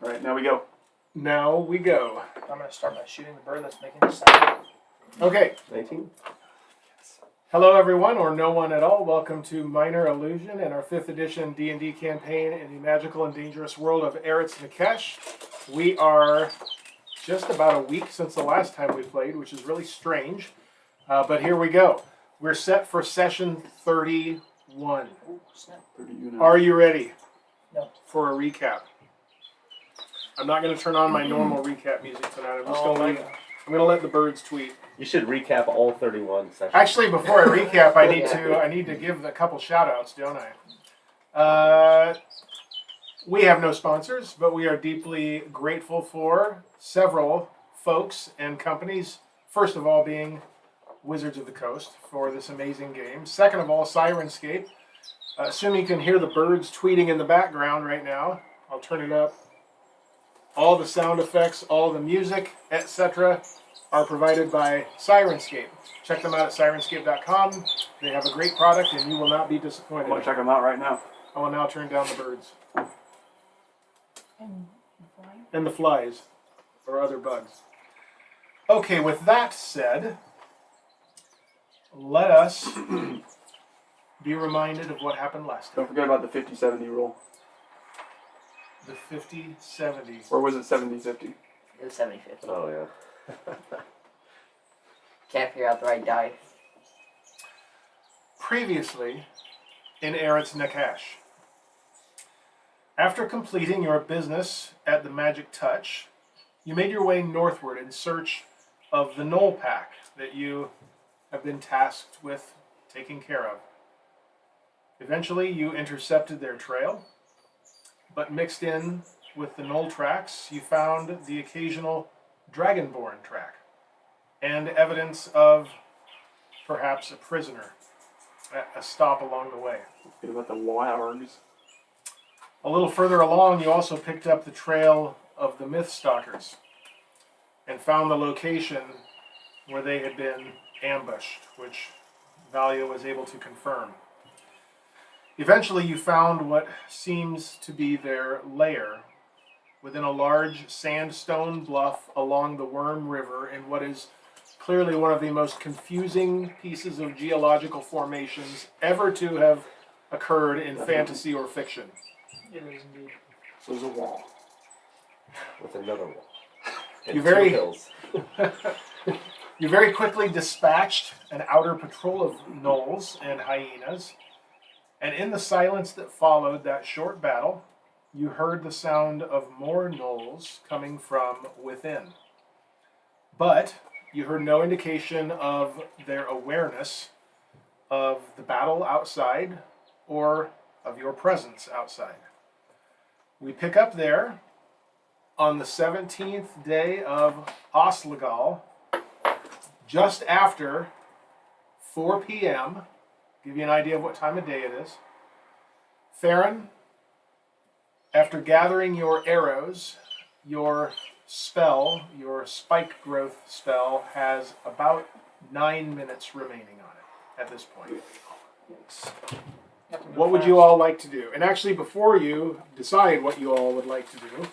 Alright, now we go. Now we go. I'm going to start by shooting the bird that's making the sound. Okay. 19. Hello, everyone, or no one at all. Welcome to Minor Illusion and our 5th edition D&D campaign in the magical and dangerous world of Eretz Nikesh. We are just about a week since the last time we played, which is really strange. But here we go. We're set for session 31. Ooh, snap. 31. Are you ready? No. For a recap? I'm not going to turn on my normal recap music tonight. I'm just going to let the birds tweet. You should recap all 31 sessions. Actually, before I recap, I need to give a couple shout-outs, don't I? We have no sponsors, but we are deeply grateful for several folks and companies. First of all, being Wizards of the Coast for this amazing game. Second of all, Sirenscape. Assuming you can hear the birds tweeting in the background right now, I'll turn it up. All the sound effects, all the music, etc. are provided by Sirenscape. Check them out at sirenscape.com. They have a great product and you will not be disappointed. I'm going to check them out right now. I will now turn down the birds. And the fly? And the flies. Or other bugs. Okay, with that said, let us be reminded of what happened last time. Don't forget about the 50-70 rule. The 50-70. Or was it 70-50? It was 70-50. Oh, yeah. Can't figure out the right die. Previously, in Eretz Nikesh. After completing your business at the Magic Touch, you made your way northward in search of the Gnoll pack that you have been tasked with taking care of. Eventually, you intercepted their trail, but mixed in with the Gnoll tracks, you found the occasional Dragonborn track and evidence of perhaps a prisoner at a stop along the way. Forget about the wargs. A little further along, you also picked up the trail of the Mythstalkers and found the location where they had been ambushed, which Valia was able to confirm. Eventually, you found what seems to be their lair within a large sandstone bluff along the Worm River in what is clearly one of the most confusing pieces of geological formations ever to have occurred in fantasy or fiction. It is indeed. So there's a wall. With another wall. And You very- two hills. You very quickly dispatched an outer patrol of gnolls and hyenas, and in the silence that followed that short battle, you heard the sound of more gnolls coming from within. But you heard no indication of their awareness of the battle outside or of your presence outside. We pick up there on the 17th day of Oslegal, just after 4 p.m., give you an idea of what time of day it is. Farryn, after gathering your arrows, your spell, your spike growth spell, has about 9 minutes remaining on it at this point. What would you all like to do? And actually, before you decide what you all would like to do,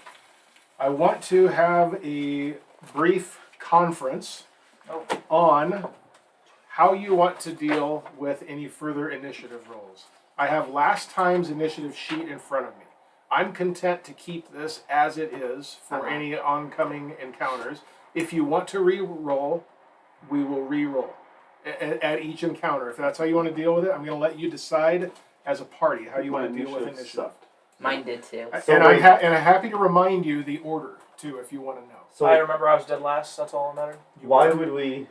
I want to have a brief conference on how you want to deal with any further initiative rolls. I have last time's initiative sheet in front of me. I'm content to keep this as it is for any oncoming encounters. If you want to re-roll, we will re-roll at each encounter. If that's how you want to deal with it, I'm going to let you decide as a party how you want to deal with initiative. Sucked. Mine did too. And I'm happy to remind you the order, too, if you want to know. So I remember I was dead last, that's all that mattered. why would we...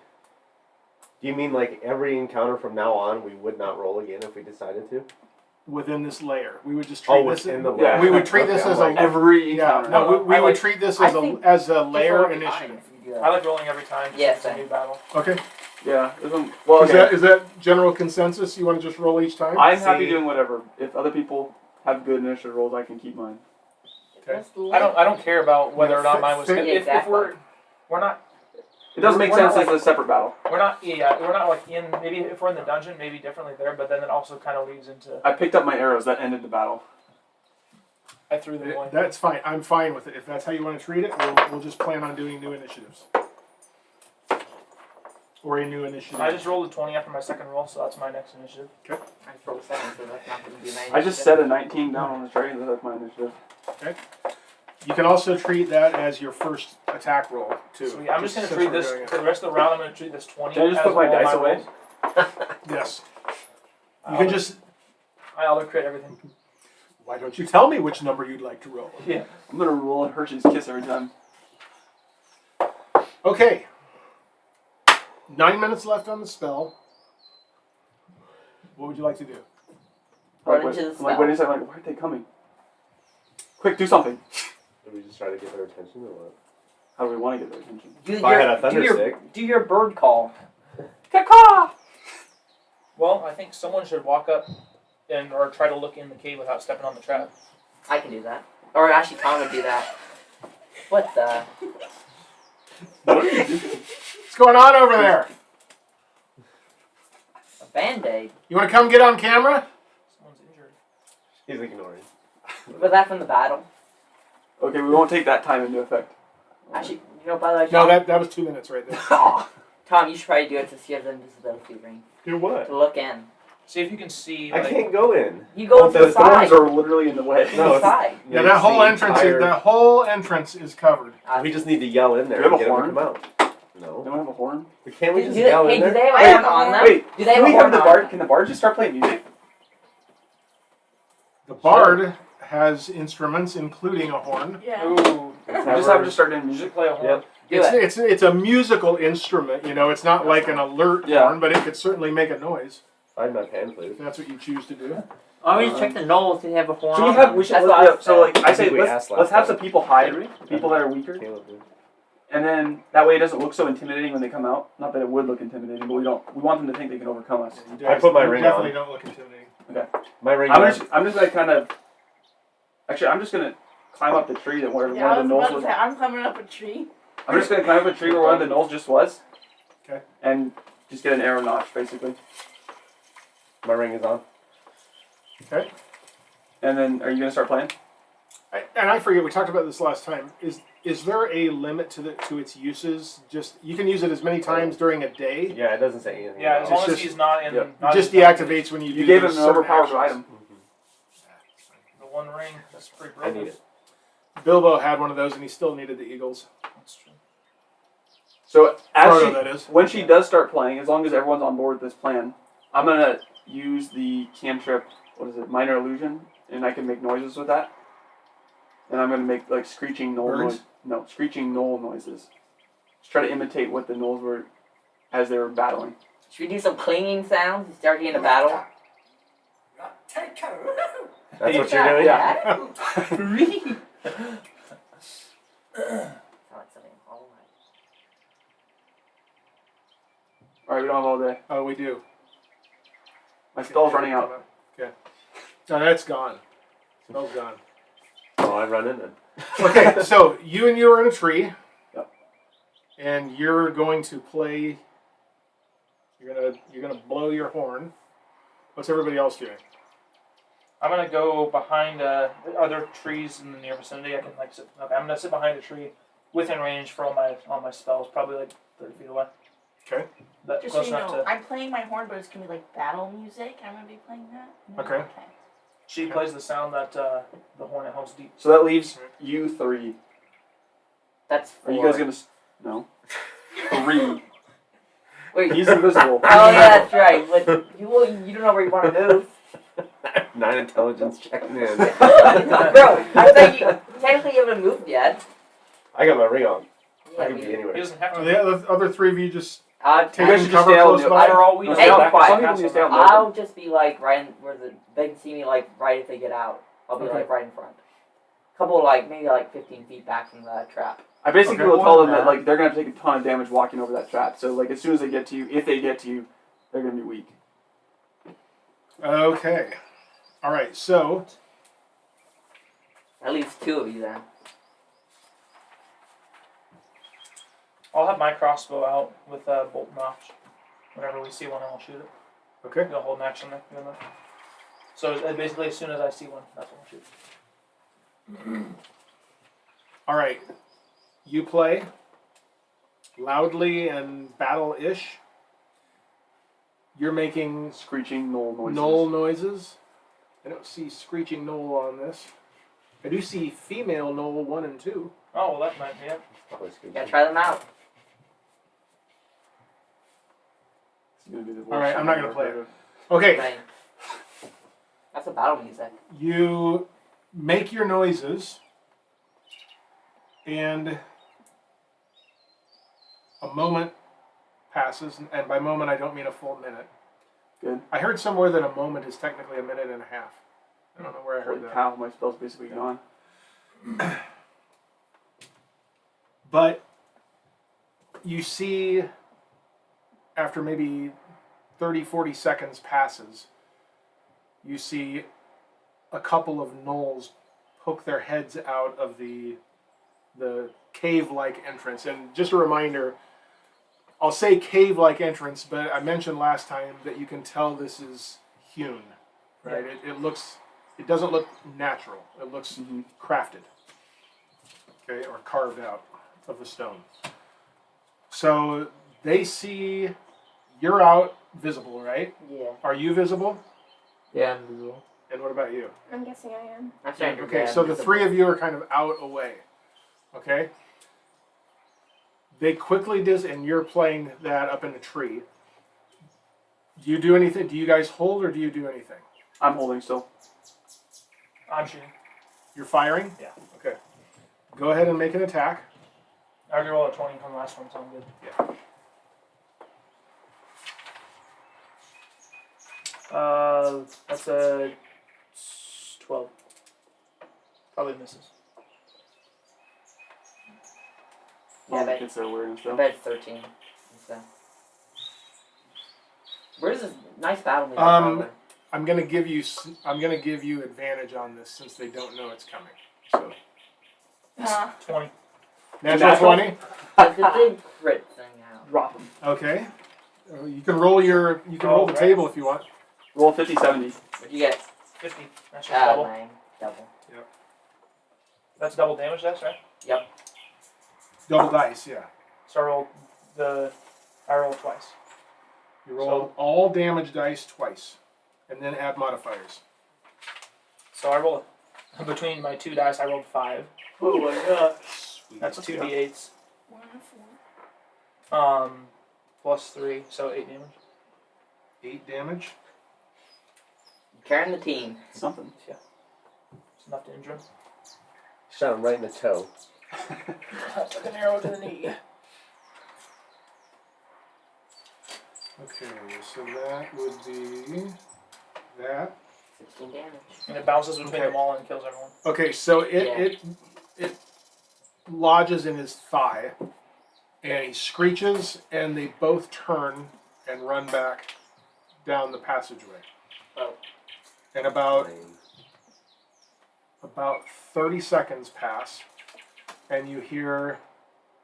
Do you mean like every encounter from now on we would not roll again if we decided to? Within this layer, we would just treat this. within the layer. We would treat this Okay, as I'm a Every yeah. encounter. No, we I would like- treat this I as think a layer initiative. I like rolling every time. Yes, It's a new battle. Okay. Yeah. Well, okay. Is that general consensus? You want to just roll each time? I'm happy See. doing whatever. If other people have good initiative rolls, I can keep mine. Okay. I don't care about whether or not mine was. Yeah, If exactly. we're not It doesn't make We're sense not as a separate battle. we're not like in, maybe if we're in the dungeon, maybe differently there, but then it also kind of leads into. I picked up my arrows. That ended the battle. I threw them away. That's fine. I'm fine with it. If that's how you want to treat it, we'll just plan on doing new initiatives. Or a new initiative. I just rolled a 20 after my second roll, so that's my next initiative. I just rolled a 7, so that's not going to be my I just set a 19 down on the tray, and that's my initiative. You can also treat that as your first attack roll, too. So yeah, I'm just going to since treat we're this, doing it. for the rest of the round, I'm going to treat this 20 Can I just as put my all dice away? rolls. Yes. You can just... I auto-crit everything. Why don't you tell me which number you'd like to roll? Yeah. I'm gonna roll a Hershey's Kiss every time. Okay. 9 minutes left on the spell. What would you like to do? Run Like, into the I'm like, spell. wait a second, like, why are they coming? Quick, do something. Did we just try to get their attention or what? How do we want to get their attention? Do If I had a thunder your, stick. do your bird call. Caw! Well, I think someone should walk up or try to look in the cave without stepping on the trap. I can do that. Or actually, Tom would do that. What the? What are you doing? What's going on over there? A band-aid? You want to come get on camera? Someone's injured. He's ignoring. Was that from the battle? Okay, we won't take that time into effect. Actually, you know, by the way, No, Tom, that was 2 minutes right there. Tom, you should probably do it to see if the invisibility ring. Do what? To look in. See if you can see. I Like, can't go in. You go to The the side. thorns are literally in the way. To No, the it's- side. Yeah, that whole The entrance entire- that whole entrance is covered. We just need to yell in there Do you and have get a them to come out. They No. don't have a horn? Can't we Do just they, yell hey, in do there? they have a Wait, horn on them? Wait, Do they have can we a have horn the on bard? them? Can the bard just start playing music? The bard has instruments, including a horn. Yeah. ooh. Just have it start doing You music. should play a horn. Yep. Do it. It's a musical instrument, you know. It's not like an alert Yeah. horn, but it could certainly make a noise Find my pan, please. if that's what you choose to do. Always check the Knolls if they have a horn So we on have. them. We should. That's what I Yeah, so said. like I I say, think we let's asked let's last have time. some people hide. People that are weaker. Caleb did. And then that way it doesn't look so intimidating when they come out. Not that it would look intimidating, but we want them to think they can overcome us. You I put my you ring definitely on. don't look intimidating. My ring I'm on. just gonna kind of. Actually, I'm just gonna climb up the tree that where Yeah, one I of was the about gnolls to was. say, I'm climbing up a tree. I'm just gonna climb up a tree where one of the gnolls just was. Okay. And just get an arrow notch, basically. My ring is on. Okay. And then, are you gonna start playing? And I forget, we talked about this last time. Is there a limit to its uses? Just you can use it as many times during a day. Yeah, it doesn't say anything. Yeah, as about long It's as just- he's not in. Yep. Not Just in- deactivates when you You do gave him those an certain overpowered actions. item. The one ring. That's pretty I broken. need it. Bilbo had one of those, and he still needed the eagles. That's true. So as Frodo, she, that is. when she does start playing, as long as everyone's on board with this plan, I'm gonna use the cantrip. What is it? Minor illusion, and I can make noises with that. And I'm gonna make like screeching gnoll Birds? noise. No, screeching gnoll noises. Just try to imitate what the gnolls were as they were battling. Should we do some clinging sounds and start getting a battle? That's what you're doing? Yeah. Sound like something all right. All right, we don't have all day. Oh, we do. My spell's running out. Okay. No, that's gone. Spell's gone. Oh, I run in then. Okay, so you are in a tree. Yep. And you're going to play. You're gonna blow your horn. What's everybody else doing? I'm gonna go behind. Are there trees in the near vicinity? I can like sit. Okay, I'm gonna sit behind a tree, within range for all my spells. Probably like 30 feet away. Okay. That Just so close you enough know, to. I'm playing my horn, but it's gonna be like battle music. I'm gonna be playing that. No? Okay. She plays the sound that the hornet hums deep. So that leaves you three. That's Are four. you guys gonna? No. 3. Wait. He's invisible. Oh yeah, that's right. But you don't know where you want to move. 9 intelligence checking in. Bro, I thought you technically you haven't moved yet. I got my ring on. I Yeah, can be He anywhere. doesn't have Are to. the other three of you just I'll You guys taking should just cover stay out in close the- by? For all we know, Hey, back quiet. Some people need to stay out in the I'll just be like right in, where they can see me like right if they get out. I'll be Okay. like right in front. Couple like maybe like 15 feet back from the trap. I basically Okay. will tell them that like they're gonna take a ton of damage walking over that trap. So like as soon as they get to you, if they get to you, they're gonna be weak. Okay. All right. So At least 2 of you then. I'll have my crossbow out with a bolt notch. Whenever we see one, I'll shoot it. okay. You'll hold an action there. So basically, as soon as I see one, that's when I'll shoot. All right. You play loudly and battle-ish. You're making Screeching Gnoll noises. Gnoll noises. I don't see screeching Gnoll on this. I do see female Gnoll 1 and 2. Oh, well, that might be it. Probably screeching. Gotta try them out. It's gonna be the worst All right, I'm song not I've gonna ever play heard it. of. Okay, Right. That's a battle music. you make your noises, and a moment passes, and by moment I don't mean a full minute. Good. I heard somewhere that a moment is technically a minute and a half. I don't know where I heard Holy that. cow, my spell's basically gone. But you see, after maybe 30, 40 seconds passes, you see a couple of gnolls poke their heads out of the cave-like entrance. And just a reminder, I'll say cave-like entrance, but I mentioned last time that you can tell this is hewn, right? It doesn't look natural. It looks crafted, okay, or carved out of the stone. So they see you're out visible, right? Yeah. Are you visible? Yeah, I'm visible. And what about you? I'm guessing I am. I'm starting to Okay, so the three of you are kind of out away. Okay? They quickly and you're playing that up in a tree. Do you do anything? Do you guys hold or do you do anything? I'm holding still. I'm shooting. You're firing? Yeah. Okay. Go ahead and make an attack. I already rolled a 20 from the last one, so I'm good. Yeah. That's a 12. Probably misses. Yeah, All but- gets their awareness I though. bet it's 13. So. Where's this nice battle music? I'm gonna give you advantage on this since they don't know it's coming. So 20. natural 20. It's a big crit thing out. Drop them. Okay. You can roll roll the right. table if you want. Roll 50-70. What'd you get? 50. That's just double. 9. Double. That's double damage, that's right? Double dice, yeah. So I rolled twice. You roll all damage dice twice, and then add modifiers. So I rolled, between my 2 dice, I rolled 5. Oh my god. That's 2 d8s. 1 and 4. Plus 3, so 8 damage. 8 damage. Carrying the team. Something. It's enough to injure him. Shot him right in the toe. Took an arrow to the knee. Okay, so that would be that. 16 damage. And it bounces between Okay. them all and kills everyone. Okay, so it lodges in his thigh, and he screeches, and they both turn and run back down the passageway. Oh. And about 30 seconds pass, and you hear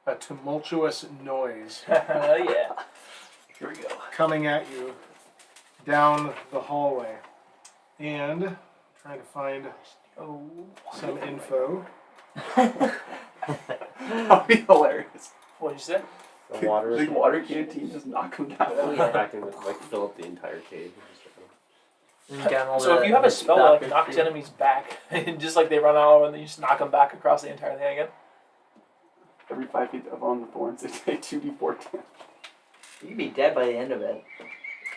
a tumultuous noise Yeah. Here we go. coming at you down the hallway. And I'm trying to find some info. That'd be hilarious. What'd you say? The water Big water canteen just knock them down. Oh, yeah. back in like fill up the entire cave. So if you have a spell that like, knocks enemies back, and just like they run out and then you just knock them back across the entire thing again. Every 5 feet up on the thorns, they take 2d4 damage. You'd be dead by the end of it.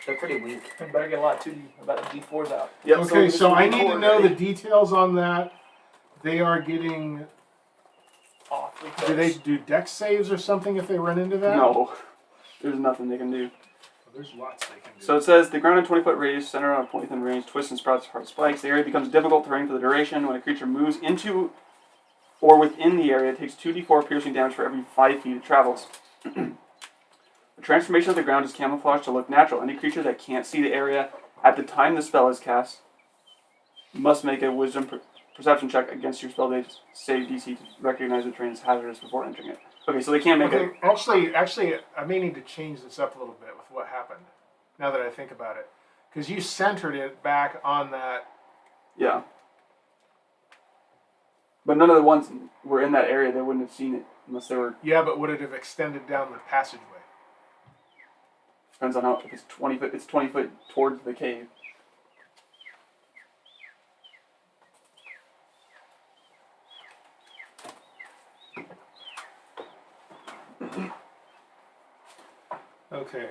They're pretty weak. You better get a lot of 2d, about D4s out. Yep, Okay, so I need to D4 know the ready. details on that. They are getting. Awfully Do they close. do dex saves or something if they run into that? No. There's nothing they can do. There's lots they can do. So it says the ground in 20-foot radius, centered on a point within range, twists and sprouts hard spikes. The area becomes difficult terrain for the duration. When a creature moves into or within the area, it takes 2d4 piercing damage for every 5 feet it travels. The transformation of the ground is camouflaged to look natural. Any creature that can't see the area at the time the spell is cast must make a wisdom perception check against your spell save DC to recognize the terrain as hazardous before entering it. Okay, so they can't make Okay, actually, I may need to change this up a little bit with what happened. Now that I think about it, because you centered it back on that. Yeah. But none of the ones were in that area. They wouldn't have seen it unless they were. Yeah, but would it have extended down the passageway? Depends on how. If it's 20 foot, it's 20 foot towards the cave. Okay.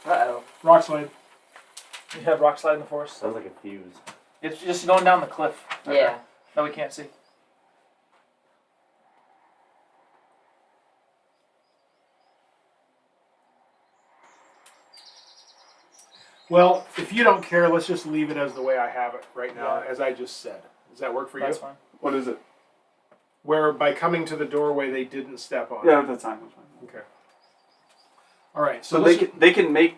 Uh-oh. Rock slide. You have rock slide in the forest. Sounds like a fuse. It's just going down the cliff. Yeah. That we can't see. Well, if you don't care, let's just leave it as the way I have it right now, Yeah. as I just said. Does that work for you? That's fine. What is it? Where by coming to the doorway, they didn't step on. Yeah, that's fine. That's fine. Okay. All right. So they can make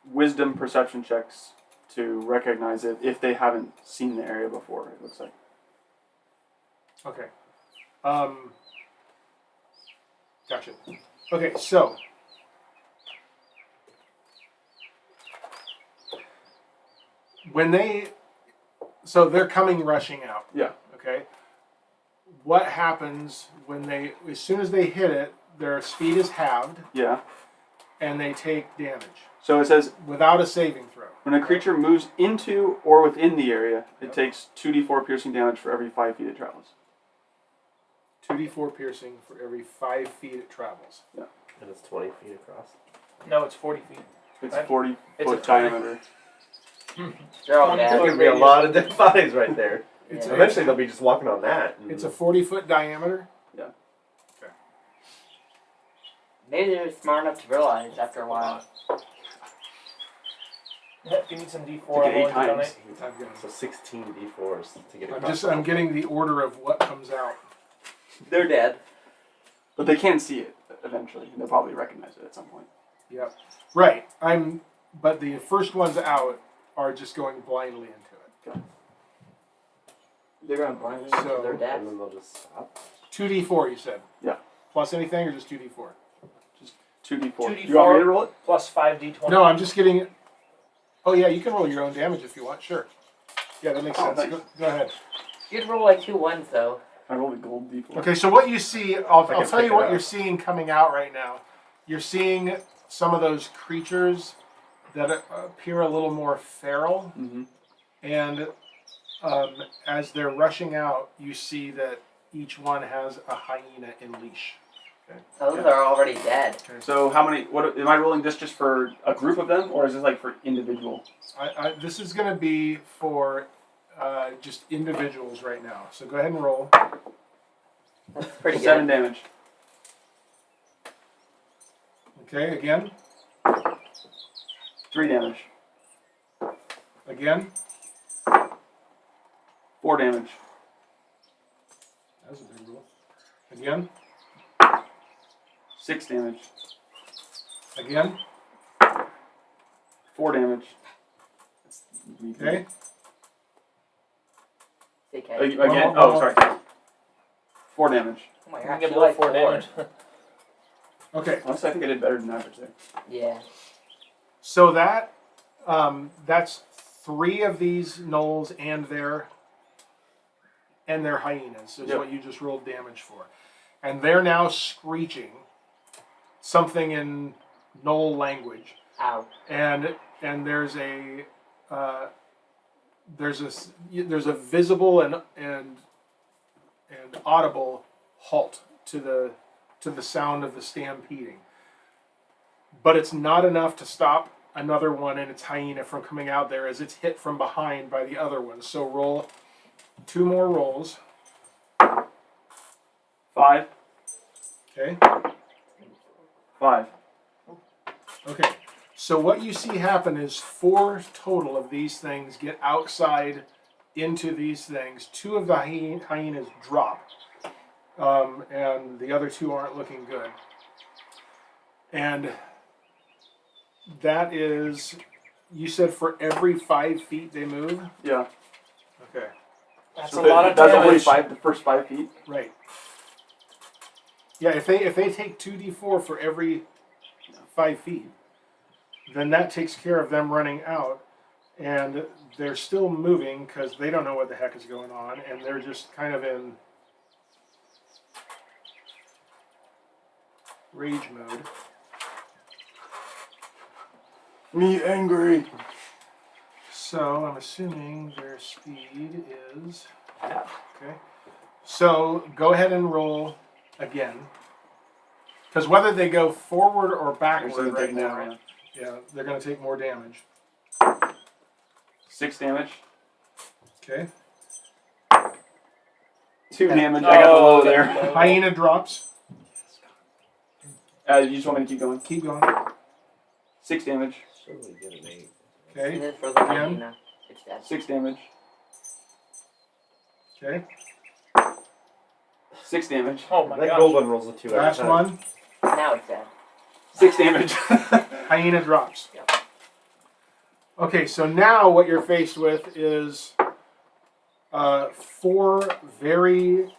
wisdom perception checks to recognize it if they haven't seen the area before. It looks like. Okay. Gotcha. Okay, so they're coming rushing out. Yeah. Okay. What happens as soon as they hit it, their speed is halved Yeah. and they take damage So it says without a saving throw. when a creature moves into or within the area, it Yep. takes 2d4 piercing damage for every 5 feet it travels. 2d4 piercing for every 5 feet it travels. And it's 20 feet across. No, it's 40 feet. It's Right. 40 It's foot a 20. diameter. They're all 20 dead. There's foot gonna be a radius. lot of dead bodies right there. It's Yeah. Eventually they'll be just walking on that. and- It's a 40-foot diameter. Maybe they're smart enough to realize after a while. Yeah, if you need some D4, Took it I'm 8 willing to times. donate. I've got So 16 d4s to get it I'm across. I'm getting the order of what comes out. They're dead. But they can see it eventually, and they'll probably recognize it at some point. Yep. Right. But the first ones out are just going blindly into it. They're going blindly So- into their And death. then they'll just stop. 2d4, you said? Yeah. Plus anything or just 2d4? 2d4. 2d4. You want me to roll it? Plus 5d20. No, I'm just getting. Oh, yeah, you can roll your own damage if you want. Sure. Yeah, that makes Oh, sense. thanks. Go ahead. You'd roll like 2 1s though. I rolled a gold d4. Okay, so what you see, I'll can tell pick you it what up. you're seeing coming out right now. You're seeing some of those creatures that appear a little more feral. Mm-hmm. And as they're rushing out, you see that each one has a hyena in leash. Those are already dead. So how many? What am I rolling? This just for a group of them, or is this like for individual? This is going to be for just individuals right now. So go ahead and roll. That's pretty 7 good. damage. Okay, again. 3 damage. Again. 4 damage. That was a big roll. Again. 6 damage. Again. 4 damage. Okay. Okay. Again. Well, Oh, sorry. 4 damage. Oh my You gosh, can get you below like 4 4 damage. Okay. Honestly, I think I did better than average there. Yeah. So that's 3 of these gnolls and their hyenas is Yep. what you just rolled damage for, and they're now screeching something in gnoll language, Ow. and there's a visible and audible halt to the sound of the stampeding. But it's not enough to stop another one and its hyena from coming out there as it's hit from behind by the other one. So roll 2 more rolls. 5. Okay. 5. Okay. So what you see happen is 4 total of these things get outside into these things. 2 of the hyenas drop. And the other 2 aren't looking good. And that is, you said for every 5 feet they move? Yeah. Okay. That's So a lot of that's only damage. the first 5 feet. Right. Yeah, if they take 2d4 for every 5 feet, then that takes care of them running out. And they're still moving because they don't know what the heck is going on, and they're just kind of in rage mode. Me angry. So I'm assuming their speed is Yeah. okay. So go ahead and roll again, because whether they go forward or backward right now, yeah, they're going to take more damage. 6 damage. Okay. 2 damage. I got the low there. Hyena drops. You just want me to keep going? Keep going. 6 damage. So we get an 8. And Okay. then for the Again. hyena, it's dead. 6 damage. Okay. 6 damage. Oh my That god. gold one rolls a 2 every Last time. one. Now it's dead. 6 damage. Hyena drops. Yep. Okay, so now what you're faced with is 4 very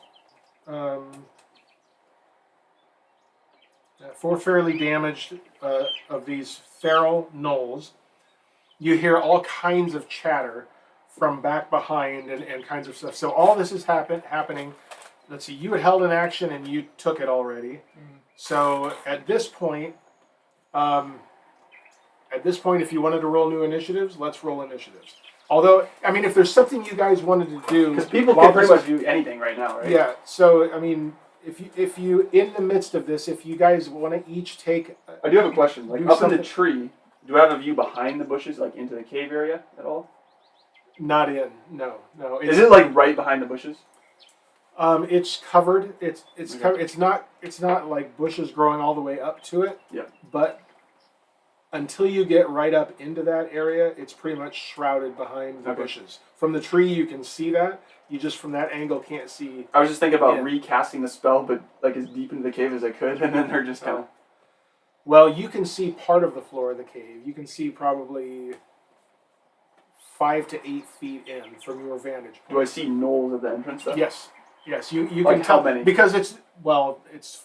4 fairly damaged of these feral gnolls. You hear all kinds of chatter from back behind and kinds of stuff. So all this is happening. Let's see, you had held an action and you took it already. So at this point, if you wanted to roll new initiatives, let's roll initiatives. Although, I mean, if there's something you guys wanted to do, Because people while can pretty this much do anything right now, right? yeah. So I mean, if you in the midst of this, if you guys want to each take, I do have a question. Like Do up in something. the tree, do I have a view behind the bushes, like into the cave area at all? not in, no. Is it like right behind the bushes? It's covered. It's Okay. covered. It's not like bushes growing all the way up to it. Yeah. But until you get right up into that area, it's pretty much shrouded behind the Okay. bushes. From the tree, you can see that. You just from that angle can't see. I was just thinking about Yeah. recasting the spell, but like as deep into the cave as I could, and then they're just kind of. Well, you can see part of the floor of the cave. You can see probably 5 to 8 feet in from your vantage point. Do I see gnolls at the entrance? Though? Yes. You Like can how tell many? because it's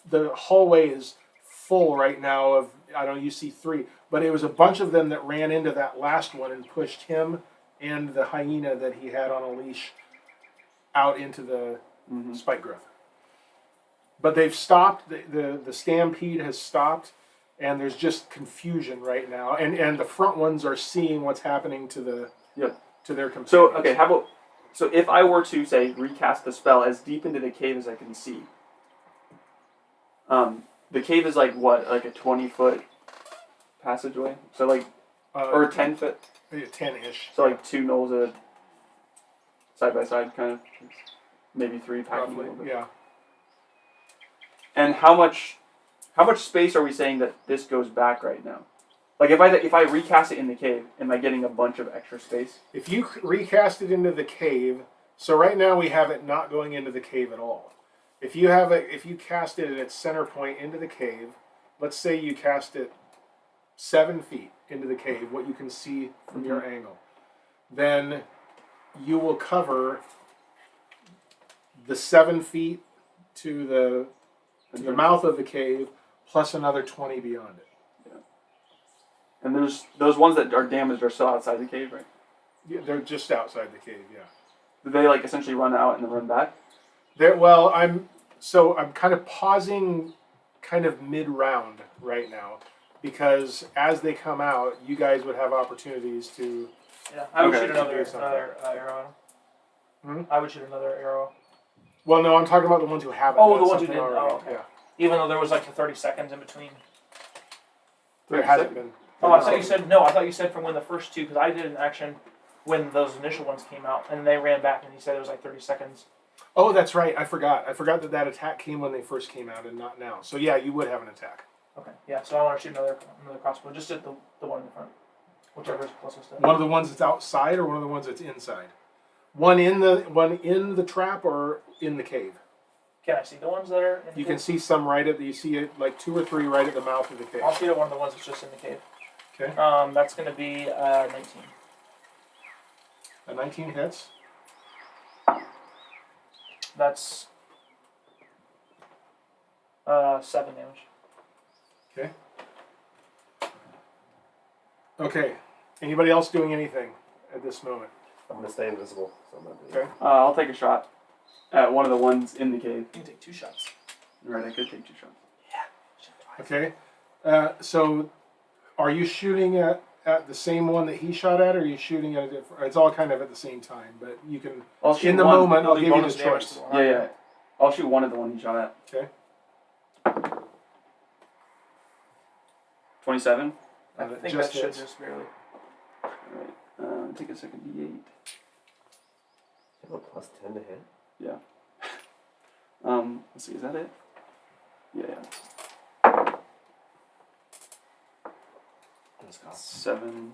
the hallway is full right now of I don't know, you see 3, but it was a bunch of them that ran into that last one and pushed him and the hyena that he had on a leash out into the Mhm. spike growth. But they've stopped. The stampede has stopped, and there's just confusion right now. And the front ones are seeing what's happening to the Yep. to their companions. So okay, how about so if I were to say recast the spell as deep into the cave as I can see, the cave is like what, like a 20-foot passageway? So like or 10-foot? 10-ish. So like 2 gnolls side by side, kind of, maybe 3 packing a Roughly, little bit. yeah. And how much space are we saying that this goes back right now? Like if I recast it in the cave, am I getting a bunch of extra space? If you recast it into the cave, so right now we have it not going into the cave at all. If you cast it at its center point into the cave, let's say you cast it 7 feet into the cave, what you can see from your angle, then you will cover the 7 feet to the mouth of the cave plus another 20 beyond it. And there's those ones that are damaged are still outside the cave, right? Yeah, they're just outside the cave, yeah. Do they like essentially run out and then run back? I'm kind of pausing kind of mid-round right now because as they come out, you guys would have opportunities to. Yeah, I would Okay. shoot another Do something. arrow. Hmm? I would shoot another arrow. Well, no, I'm talking about the ones who haven't. Oh, done the ones who something didn't. already. Oh, okay. Yeah, Even though there was like the 30 seconds in between. there hasn't been. Oh, I thought you said no. I thought you said from when the first 2, because I did an action when those initial ones came out, and they ran back, and you said it was like 30 seconds. Oh, that's right. I forgot that attack came when they first came out and not now. So yeah, you would have an attack. Okay, yeah. So I want to shoot another crossbow, just at the one in the front, whichever is closest to. One of the ones that's outside or one of the ones that's inside. One in the trap or in the cave. Can I see the ones that are? In the You cave? can see some right at you see it like 2 or 3 right at the mouth of the cave. I'll shoot at one of the ones that's just in the cave. Okay. That's going to be 19. A 19 hits. That's 7 damage. Okay. Anybody else doing anything at this moment. I'm gonna stay invisible. So I'm not doing Okay. I'll take a shot at one of the ones in the cave. You can take 2 shots. Right, I could take 2 shots. Okay. So, are you shooting at the same one that he shot at, or are you shooting at a different? It's all kind of at the same time, but you can. I'll shoot In the one. moment, I'll do give you bonus the damage choice. to the Yeah, yeah. I'll shoot one at the one he shot at. Okay. 27. I think Just that should hits. just barely. Alright. Take a second D8. You have a plus 10 to hit. Let's see, is that it? Yeah. 7.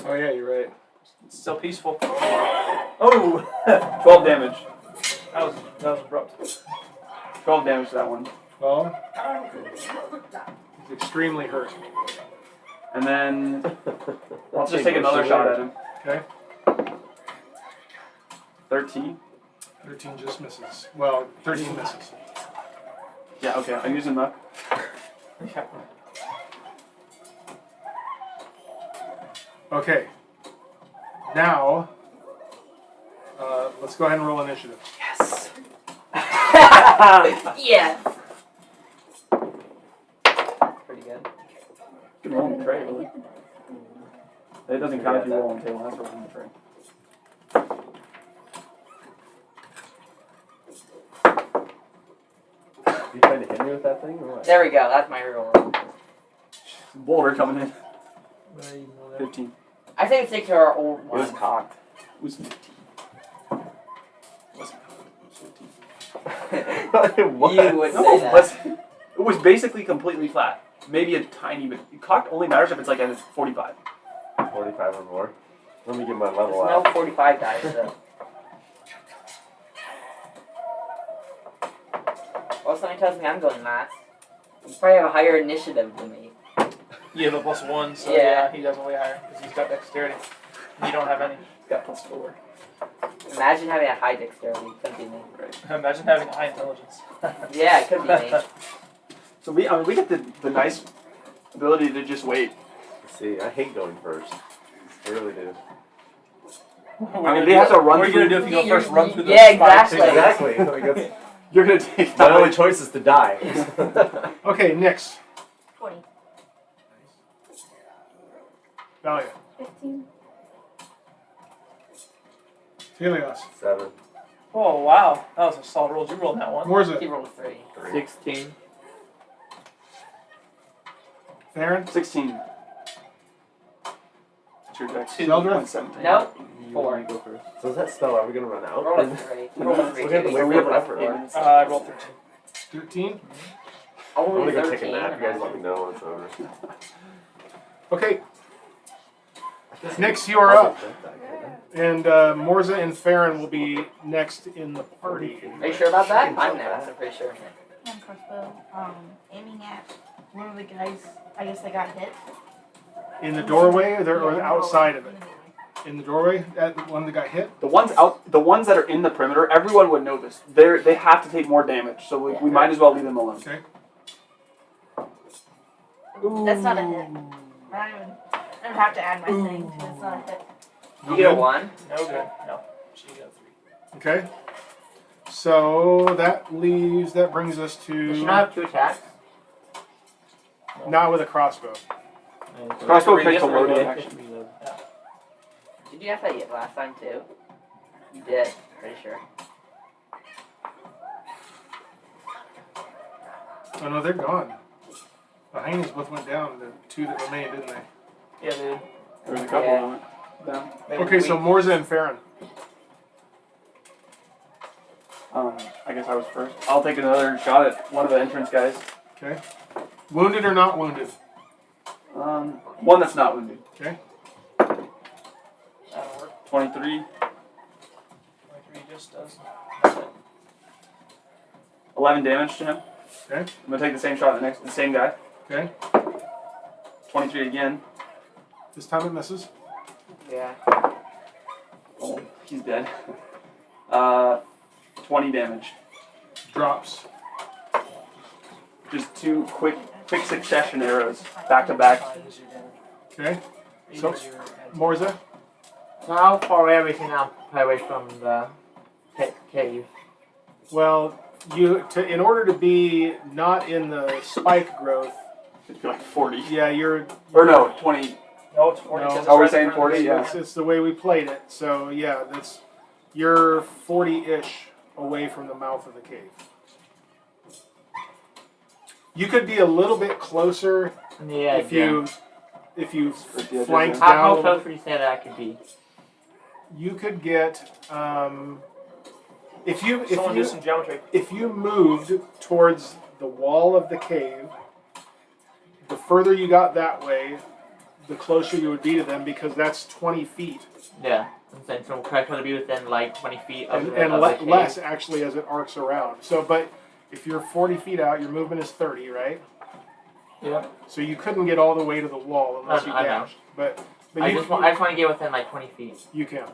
Oh yeah, you're right. It's still peaceful. Oh! 12 damage. That was abrupt. 12 damage to that one. Well, he's extremely hurt. And then I'll just take another shot at him. Okay. 13. 13 just misses. Well, 13 misses. Yeah, okay. I'm using luck. Yeah. Okay. Now, let's go ahead and roll initiative. Yes. Yeah. Pretty good. You can roll on the tray, really. It doesn't count if you roll on the table. That's rolling on the tray. You trying to hit me with that thing or what? There we go. That's my reroll. Boulder coming in. But I even know that. 15. I think it's stick to our old It one. was cocked. It was 15. It wasn't it was 15. It was. You would No, say that. it was basically completely flat. Maybe a tiny bit. Cocked only matters if it's like at 45. 45 or more. Let me get my level There's out. no 45 dice, so. Well, something tells me I'm going last. You probably have a higher initiative than me. You have a +1, so Yeah. yeah, he does way higher because he's got dexterity. You don't have any. He's got +4. Imagine having a high dexterity. Couldn't be me. Right. Imagine having high intelligence. Yeah, it could be me. So we get the nice ability to just wait. See, I hate going first. I really do. I mean, they have to run What are you going to do through- if you go first? Run through the Yeah, spikes? exactly. Exactly. Like, that's- You're gonna take my that. only choice is to die. Okay, Nyx. 20. Valia. 15. Taèlios. 7. Oh, wow. That was a solid roll. You rolled that one. He Morzza. rolled a 3. 16. Farryn. 16. It's your dex. Zeldreth? 17. Nope. You 4. want me to go first? So is that spell? Are we gonna run out? Roll a 3. He rolled a 3. We have to too. wait He for rolled a forever. 4. I rolled 13. 13. I'm Only gonna go 13. take a nap. You guys let me know when it's over. Okay. Nyx, you are up. And Morzza and Farryn will be next in the party. Are you sure about that? I'm next, I'm pretty sure. Hand crossbow. Aiming at one of the guys. I guess they got hit. In the doorway or, Yeah, or outside of it? In the doorway? That the one that got hit? The ones that are in the perimeter, everyone would know this. They have to take more damage, so we might as well leave them alone. Okay. That's not a hit. I don't have to add my thing to it. It's not a hit. You get a 1? No good. No. She got a 3. Okay. So that brings us Does to she not have 2 attacks? not with a crossbow. Crossbow Read takes a this, loaded read action. Did you have that last time too? You did, pretty sure. Oh no, they're gone. The hyenas both went down. The 2 that remained, didn't they? Yeah, dude. There was a couple Yeah. of them. Down. Okay, so Morzza and Farryn. I guess I was first. I'll take another shot at one of the entrance guys. Okay. Wounded or not wounded? One that's not wounded. Okay. That'll work. 23. 23 just does. 11 damage to him. Okay. I'm gonna take the same shot at the same guy. Okay. 23 again. This time it misses. Yeah. Oh, he's dead. 20 damage. Drops. Just 2 quick succession arrows, back to back. Okay. So, Morzza? So how far away are we now away from the cave? Well, in order to be not in the spike growth, It'd be like 40. yeah, you're. Or no, 20. No, it's 40. No. 'cause it's Oh, we're right in saying front of 40? the- Yeah. It's the way we played it. So yeah, you're 40-ish away from the mouth of the cave. You could be a little bit closer Yeah. if you Spread the edges, flanked yeah. down. How a little close would you say that I could be? You could get if Someone do some geometry. if you moved towards the wall of the cave, the further you got that way, the closer you would be to them because that's 20 feet. Yeah. I'm saying so. Can I try to be within like 20 feet of And, the, and of the cave? less actually as it arcs around. So, but if you're 40 feet out, your movement is 30, right? Yeah. So you couldn't get all the way to the wall unless you I know. dashed. But I you, just want to get within like 20 feet. you can.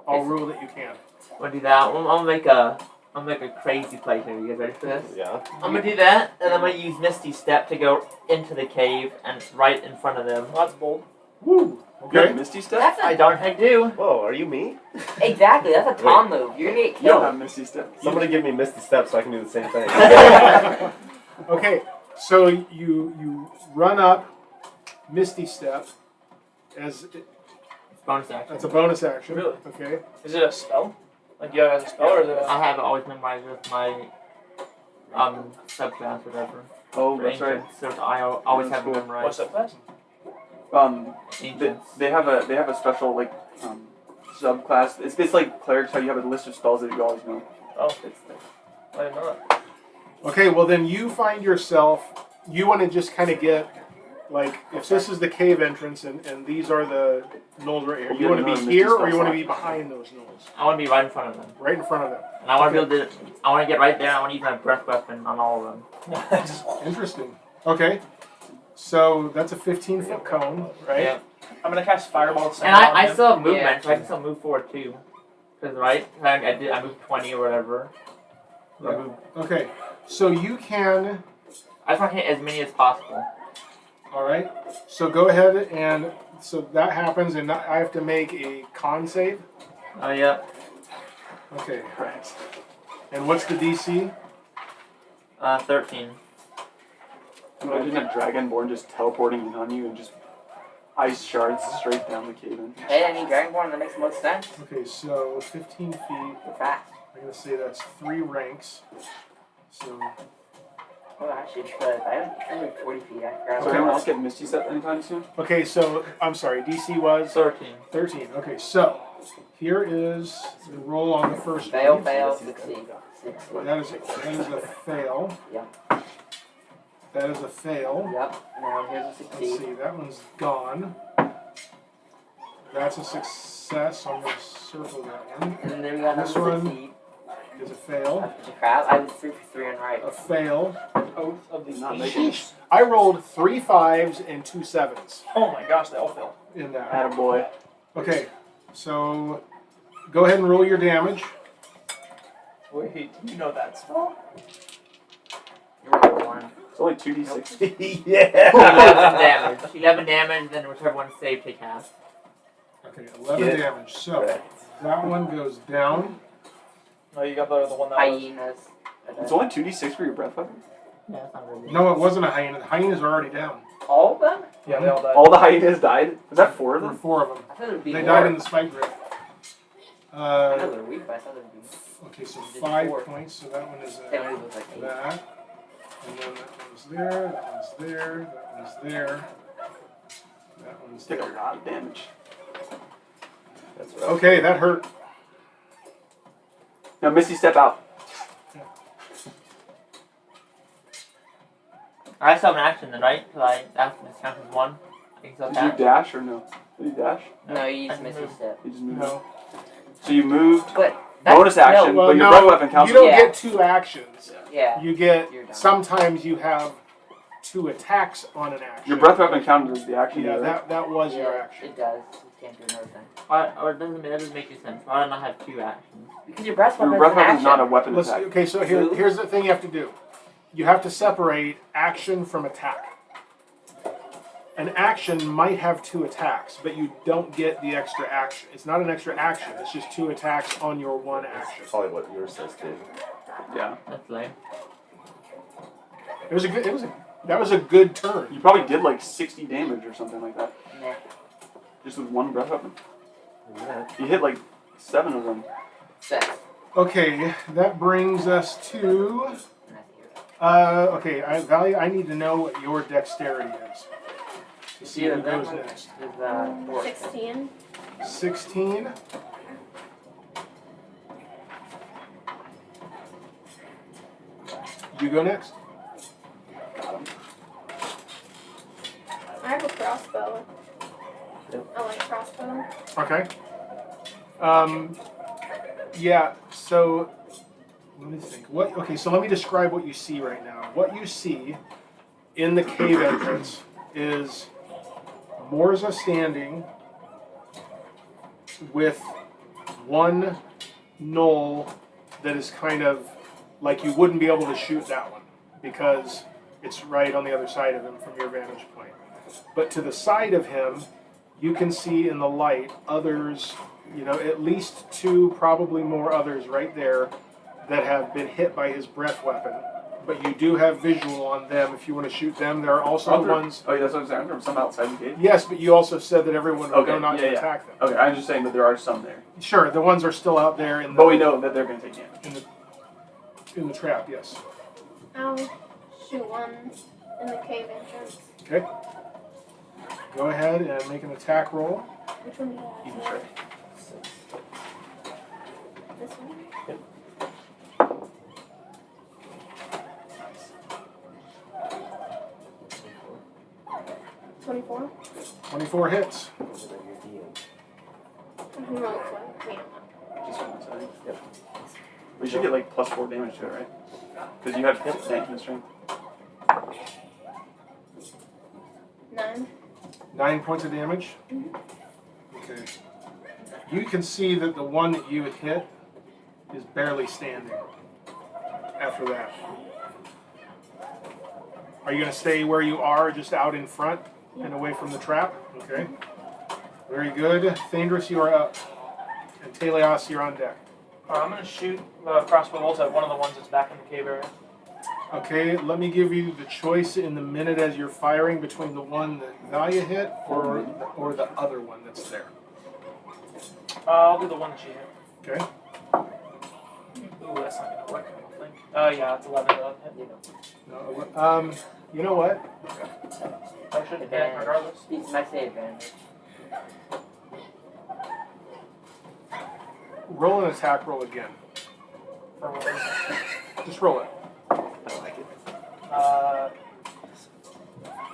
I'll rule that you can. We'll do that. I'll make a crazy play here. You guys ready for this? Yeah. I'm gonna do that, and I'm gonna use Misty Step to go into the cave and right in front of them. Well, that's bold. Woo! You have Okay. Misty Step? That's I a, darn heck do. Whoa, are you me? exactly. That's a Tom move. You're gonna get You don't killed. have Misty Step. Somebody give me Misty Step so I can do the same thing. Okay, so you run up, Misty Step, as Bonus action. that's a bonus action. Really? Okay. Is it a spell? Like you have a spell or is it I have it always memorized with my subclass, whatever. Oh, that's right. So I always have it Cool. what's memorized. up class? They, Ancients. they have a special like subclass. It's like clerics, how you have a list of spells that you always know. Oh, It's I didn't know that. Okay, well then you find yourself, you want to just kind of get, like, if this is the cave entrance and these are the gnolls right here, you want to be here or you want to be behind those gnolls? I want to be right in front of them, Right in front of them. and I want to be able to. I want to get right there. I want to use my breath weapon on all of them. Interesting. Okay, so that's a 15-foot cone, right? Yeah. I'm gonna cast Fireball. And I still have movement, Yeah. so I can still move forward too. Cause right, I moved 20 or whatever. So I Yeah. moved- Okay, so you can, I just want to hit as many as possible. all right, so go ahead and, so that happens and I have to make a con save. Oh yeah. Okay, correct. and what's the DC? 13. Imagine a Dragonborn just teleporting in on you and just ice shards straight down the cave in. Hey, I need Dragonborn. That makes the most sense. Okay, so 15 feet, You're fast. I'm going to say that's 3 ranks. So, Oh, actually, should. I have only 40 feet. I forgot. So anyone else get Misty Step anytime soon? okay, so, I'm sorry, DC was 13. 13. Okay, so, here is the roll on the first Fail, one. fail, succeed. Succeed. That is a fail. Yep. That is a fail. Yep. Now here's a Let's succeed. see, that one's gone. That's a success, so I'm going to circle that one. And then we got This another one- succeed. Is a fail. That's a crap. I was 3 for 3 on right. A fail. Oath of the Not making it. I rolled 3 5s and 2 7s Oh my gosh, they all failed. in that. Attaboy. Okay, so go ahead and roll your damage. Wait, you know that spell? You're really one. It's only 2d6. yeah. 11 damage. 11 damage, then whichever one save, take half. Okay, 11 Yeah. damage. So Right. that one goes down. No, you got the one that was. Hyenas. It's only 2d6 for your breath weapon? Yeah, that's not really good. No, it wasn't a hyena. The hyenas are already down. All of them? Yeah, they all died. All the hyenas died? Was that 4 of There were them? 4 of them. I thought it would be They more. died in the spike drift. I know they're weak, but I thought it would be. Okay, so Did 5 4. points. So that one is They only look like 8. that. And then that one's there. That one's there. That one's there. That one's Took a there. lot of damage. That's right. Okay, that hurt. Now, Misty, step out. I still have an action then, right? So that's this counts as 1. I think so. Did you dash or no? Did you dash? No, you I use Misty moved. Step. You just moved. No. So you moved. But that's, Bonus action, No, but your breath weapon counts. You don't Yeah. get 2 actions. yeah. You get, You're done. sometimes you have 2 attacks on an action. Your breath weapon counted as the action. Yeah, right? that was your Yeah, action. it does. You can't do another thing. Or that doesn't make any sense. Why don't I have 2 actions? Because your breath weapon Your breath is an weapon action. is not a weapon Let's, attack. okay, so here's the thing you have to do. You have to separate action from attack. an action might have 2 attacks, but you don't get the extra action. It's not an extra action. It's just 2 attacks on your 1 action. That's probably what yours says too. Yeah. That's lame. That was a good turn. You probably did like 60 damage or something like that. Nah. Just with 1 breath weapon. Yeah. You hit like 7 of them. 6. Okay, that brings us to. Okay, Valia, I need to know what your dexterity is. To see who goes next. 16. 16. You go next. I have a crossbow. Yep. I like crossbow. Okay. Yeah, so let me think. So let me describe what you see right now. What you see in the cave entrance is Morzza standing with one Gnoll that is kind of like you wouldn't be able to shoot that one because it's right on the other side of him from your vantage point. But to the side of him, you can see in the light others, at least 2, probably more others right there that have been hit by his breath weapon. But you do have visual on them if you want to shoot them. There are also ones... Oh, yeah, that's what I'm saying. From some outside the cave? Yes, but you also said that everyone would know not to attack them. Okay, I'm just saying that there are some there. Sure, the ones are still out there in the... But we know that they're going to take damage. In the trap, yes. I'll shoot one in the cave entrance. Okay. Go ahead and make an attack roll. Which one do you have? You can try. This one? 24? 24 hits. I can roll it for me. Just one side. Yep. We should get like +4 damage to it, right? Because you have 19 strength. 9. 9 points of damage. Okay. You can see that the one that you had hit is barely standing after that. Are you going to stay where you are, just out in front and away from the trap? Okay. Very good. Thaèndrys, you are up. And Taèlios, you're on deck. I'm going to shoot crossbow bolts at one of the ones that's back in the cave area. Okay, let me give you the choice in the minute as you're firing between the one that Valia hit or the other one that's there. I'll do the one that she hit. Okay. Ooh, that's not going to work, I don't think. Yeah, it's 11 to hit. No, you know what? I should hit regardless. It's my save advantage. Roll an attack roll again. For what reason? Just roll it. I like it.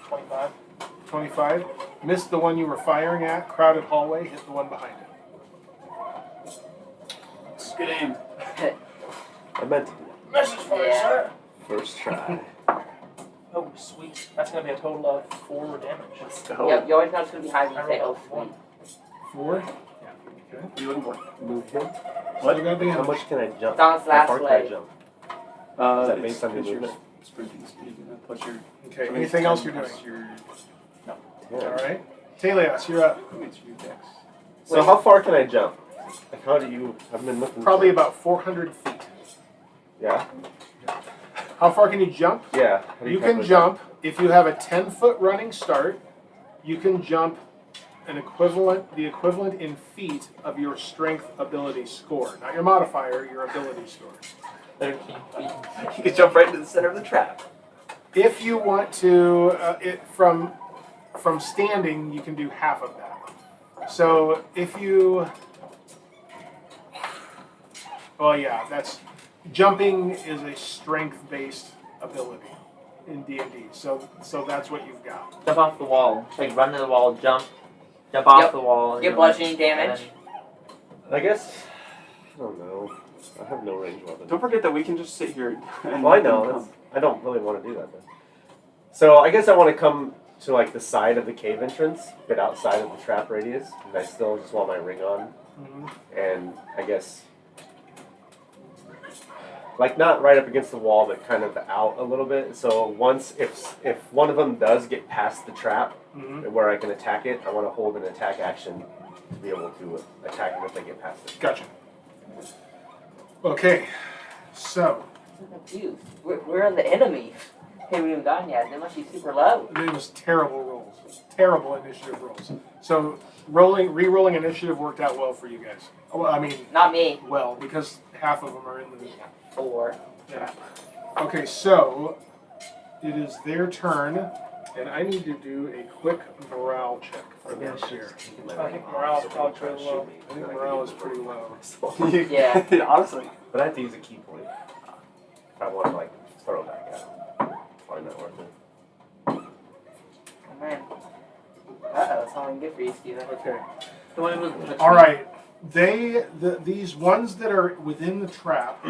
25. 25. Missed the one you were firing at. Crowded hallway. Hit the one behind it. It's good aim. I meant to do Message for you, Yeah. sir. it. First try. Oh, sweet. That's going to be a total of 4 damage. So, Yep, you always know it's going to be high when I you say, rolled oh, a 1. sweet. 4. Okay. what are you looking for? Move him. What? You got the How much can I jump? It's on its How last far can I leg. jump? Is that It's based on your your movement? sprinting speed, plus your... Okay. Anything else you're doing? plus your... All Yeah. right. Taèlios, you're up. It's your dex. So how far can I jump? Like how do you? I've been looking. Probably for- about 400 feet. Yeah. How far can you jump? Yeah. How do You can calculate jump, if you have a 10-foot running start, you can jump the equivalent in feet of your strength ability score. Not your modifier, your ability score. 13 feet. You can jump right into the center of the trap. If you want to, from standing, you can do half of that. So if you, well, yeah, jumping is a strength-based ability in D&D. So that's what you've got. Jump off the wall. Like run to the wall, jump off Yep. the wall. Oh, Get bludgeoning damage. I guess. I don't know. I have no range weapon. Don't forget that we can just sit here and... Well, I know. I don't really want to do that then. So I guess I want to come to like the side of the cave entrance, but outside of the trap radius, and I still just want my ring on. Mm-hmm. And I guess like not right up against the wall, but kind of out a little bit. So once, if one of them does get past the trap, where I can attack it, I want to hold an attack action to be able to attack them if they get past it. Gotcha. Okay, so I'm confused. Where are the enemies? Hey, we haven't gotten yet. They must be super low. it was terrible rolls, terrible initiative rolls. So re-rolling initiative worked out well for you guys. Well, I mean, Not me. well, because half of them are in the. 4. Yeah. Okay, so it is their turn, and I need to do a quick morale check for them here. I think morale's probably pretty low. I think morale is pretty low. Yeah. Honestly. But I have to use a key point if I want to like throw it back out. Probably not worth it. Oh, man. Uh-oh, something good for you, Steven. Okay. The one with the All right. These ones that are within the trap.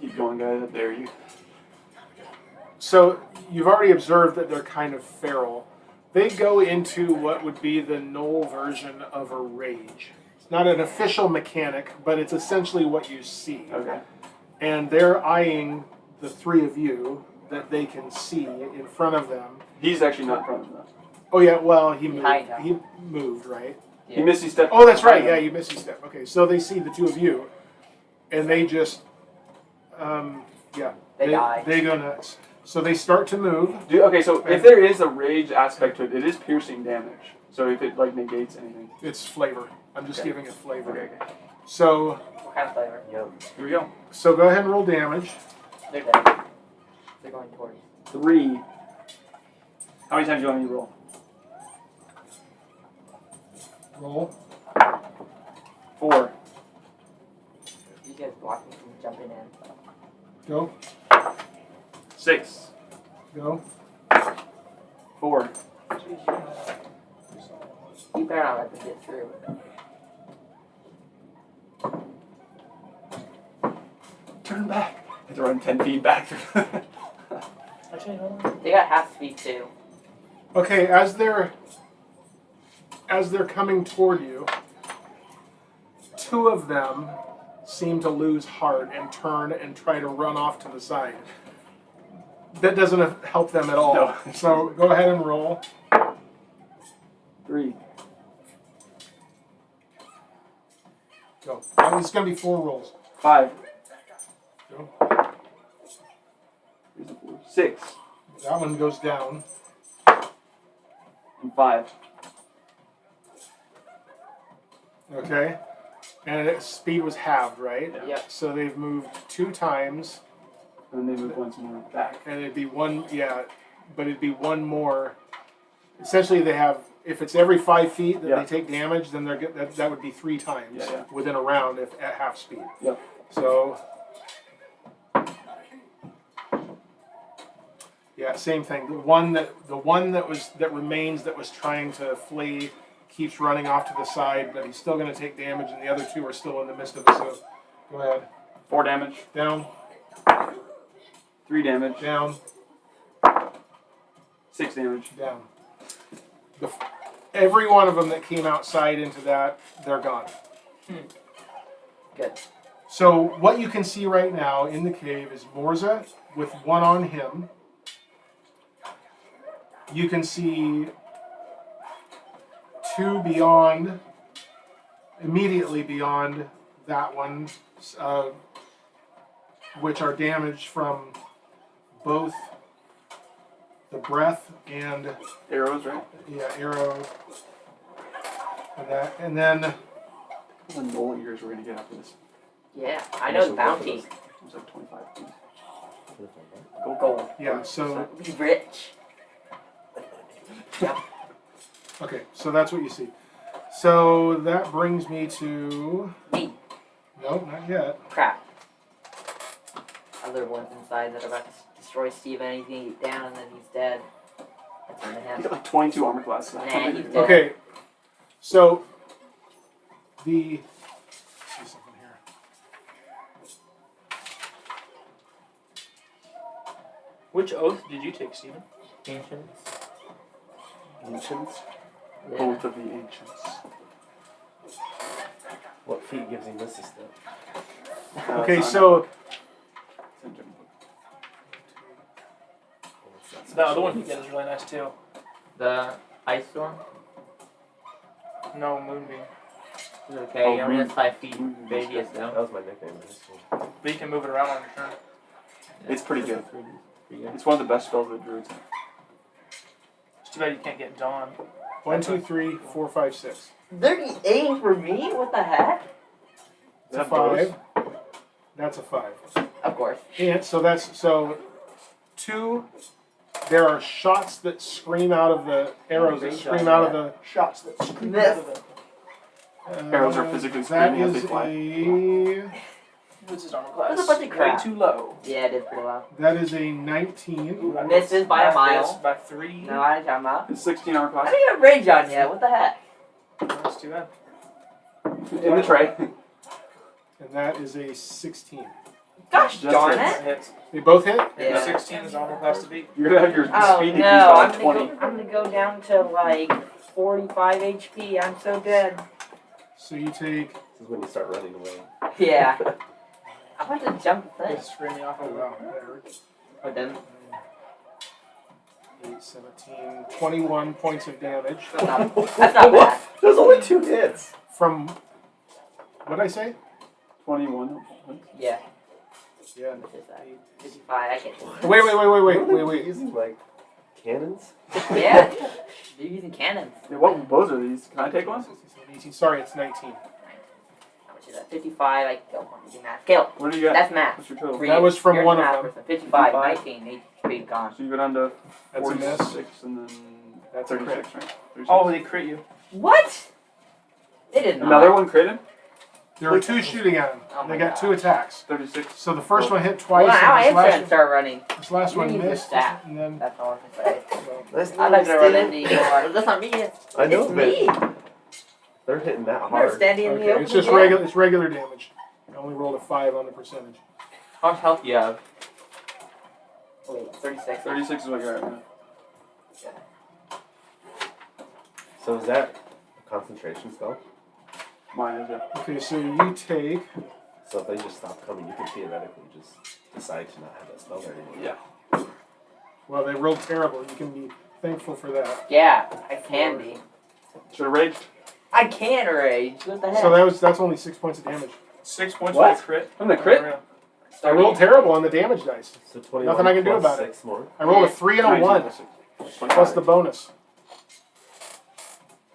Keep going, guys. I dare you. So you've already observed that they're kind of feral. They go into what would be the Gnoll version of a rage. It's not an official mechanic, but it's essentially what you see. Okay. And they're eyeing the three of you that they can see in front of them. He's actually not in front of them. Oh yeah, well he moved. Behind them. He moved, right? He missy stepped. Oh, that's right. Yeah, you missed your step. Okay, so they see the two of you, and they just, yeah, They die. They go nuts. So they start to move. Okay, so if there is a rage aspect to it, it is piercing damage. So if it like negates anything. It's flavor. I'm just Okay. giving it flavor. Okay. So What kind of flavor? Here we go. go ahead and roll damage. They're dead. They're going towards you. 3. How many times do you want me to roll? Roll. 4. You guys block me from jumping in. Go. 6. Go. 4. You better not let them get through. Turn back. I have to run 10 feet back. Actually, hold on. They got half speed too. Okay, as they're coming toward you, two of them seem to lose heart and turn and try to run off to the side. That doesn't help them at all. No. So go ahead and roll. 3. Go. It's going to be 4 rolls. 5. Go. 6. That one goes down. And 5. Okay. And its speed was halved, right? Yeah. Yep. So they've moved 2 times. And then they move once more back. And it'd be one, yeah, but it'd be one more. Essentially, they have, if it's every 5 feet that Yeah. they take damage, then they're that would be 3 times Yeah. within a round if at half speed. Yep. So, yeah, same thing. The one that remains that was trying to flee keeps running off to the side, but he's still going to take damage, and the other 2 are still in the midst of it. So, go ahead. 4 damage. Down, 3 damage. down, 6 damage. down. Every one of them that came outside into that, they're gone. Good. So what you can see right now in the cave is Morzza with one on him. You can see 2 beyond, immediately beyond that one, which are damaged from both the breath and Arrows, right? arrow and then How many Gnoll ears we're going to get after this? Yeah, I know the bounty. It's like 25. Gold. yeah, so Be rich. Yep. okay, so that's what you see. So that brings me to Me. nope, not yet. Crap. Other ones inside that are about to destroy Steve and he's gonna get down and then he's dead. That's on You him. got like 22 armor classes. Nah, he's dead. Okay, so let's see something here. Which oath did you take, Steven? Ancients. Ancients? Yeah. Both of the ancients. What feat gives him this step? Okay, it's so on- The other one you get is really nice too. The ice storm. No, Moonbeam. Is it okay? Oh, I mean, it's 5 feet Moonbeam. radius That though. was my nickname. But you can move it around on your turn. It's pretty good. Pretty good. It's one of the best spells that druids have. It's too bad you can't get Dawn. 1, 2, 3, 4, 5, 6. 38 for me? What the heck? It's a 5. That's a 5. Of course. And so 2. There are shots that scream out of the arrows that scream out of the. Shots that scream Miss. out of the. Arrows are physically That screaming as they is fly. What's his armor class? That's a bunch of crap. Way too low. Yeah, it is pretty low. That is a 19. Ooh, that Misses by a that mile. hits by 3. No, I ain't talking about. It's 16 armor I class. didn't have rage on yet. What the heck? That's too bad. In the tray. And that is a 16. Gosh Just darn hits. it. Hits. They both hit? Yeah. 16 is armor class to beat. You're gonna have your Oh speed decrease no, by I'm 20. gonna go down to like 45 HP. I'm so dead. So you take. This is when you start running away. Yeah. I'm about to jump the thing. It's screaming off Oh, of wow. That hurts. Or then. 8, 17, 21 points of damage. That's not bad. There's only 2 hits. From. What did I say? 21. Yeah. Yeah. What is that? 55. I can't. Wait. Are they using like cannons? Yeah. They're using cannons. Yeah, what bows are these? Can I take one? 18. Sorry, it's 19. How much is that? 55. I don't want to do math. Caleb. What do you got? That's math. What's your total? That was from You're one the of math them. person. 55. 55. 19. HP gone. So you go down to That's a miss. 46 and then That's a 36, crit. right? 36. Oh, they crit you. What? They did not. Another one critted? There were 2 shooting at him. Oh my They got God. 2 attacks. 36. So the first one hit Well, twice, now I am and trying to start running. this last You one need to missed, staff. and then That's all I can say. Nice I'm not gonna run into you anymore. That's not me. I know, It's but me. they're hitting that You're hard. standing in the okay, open. it's just again. regular. It's regular damage. I only rolled a 5 on the percentage. How much health do you have? Wait, 36. 36 is what you're at now. So is that a concentration spell? Mine is, yeah. Okay, so you take. So if they just stop coming, you could theoretically just decide to not have that spell there anymore. Yeah. Well, they rolled terrible. You can be thankful for that. Yeah, I can be. Should have raged. I can rage. What the heck? So that's only 6 points of damage. 6 points What? for the crit. I'm the crit? I rolled terrible on the damage dice. So 21 Nothing I can do plus about it. 6 more. I rolled a 3 and a 1 plus the bonus.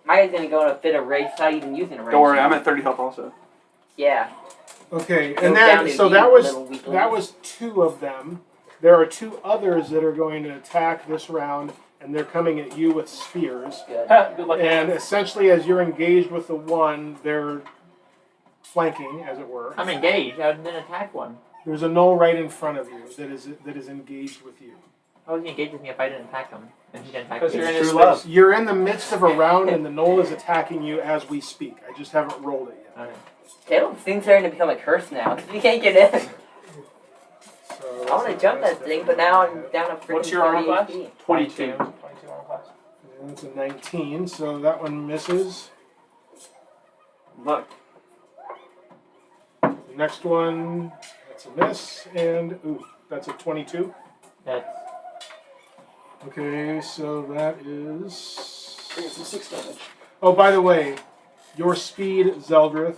Maya's gonna go in a fit of rage without even using a rage. Don't worry, I'm at 30 health also. Yeah. Okay, Go and down then to so you, that was little weakling. 2 of them. There are 2 others that are going to attack this round, and they're coming at you with spears. Good. Good luck. And essentially, as you're engaged with the one, they're flanking, as it were. I'm engaged. I didn't attack one. There's a gnoll right in front of you that is engaged with you. How was he engaged with me if I didn't attack him? And he didn't attack Because me? you're in It's his true space. love. You're in the midst of a round, and the gnoll is attacking you as we speak. I just haven't rolled it yet. Okay. Caleb's thing's starting to become a curse now. He can't get in. So I want to jump that thing, but now I'm down to freaking What's your armor 30 class? HP. 22. 22 armor class. And that's a 19, so that one misses. Look. The next one, that's a miss, and ooh, that's a 22. That's Okay, so that is. Bring it to 6 damage. Oh, by the way, your speed, Zeldreth,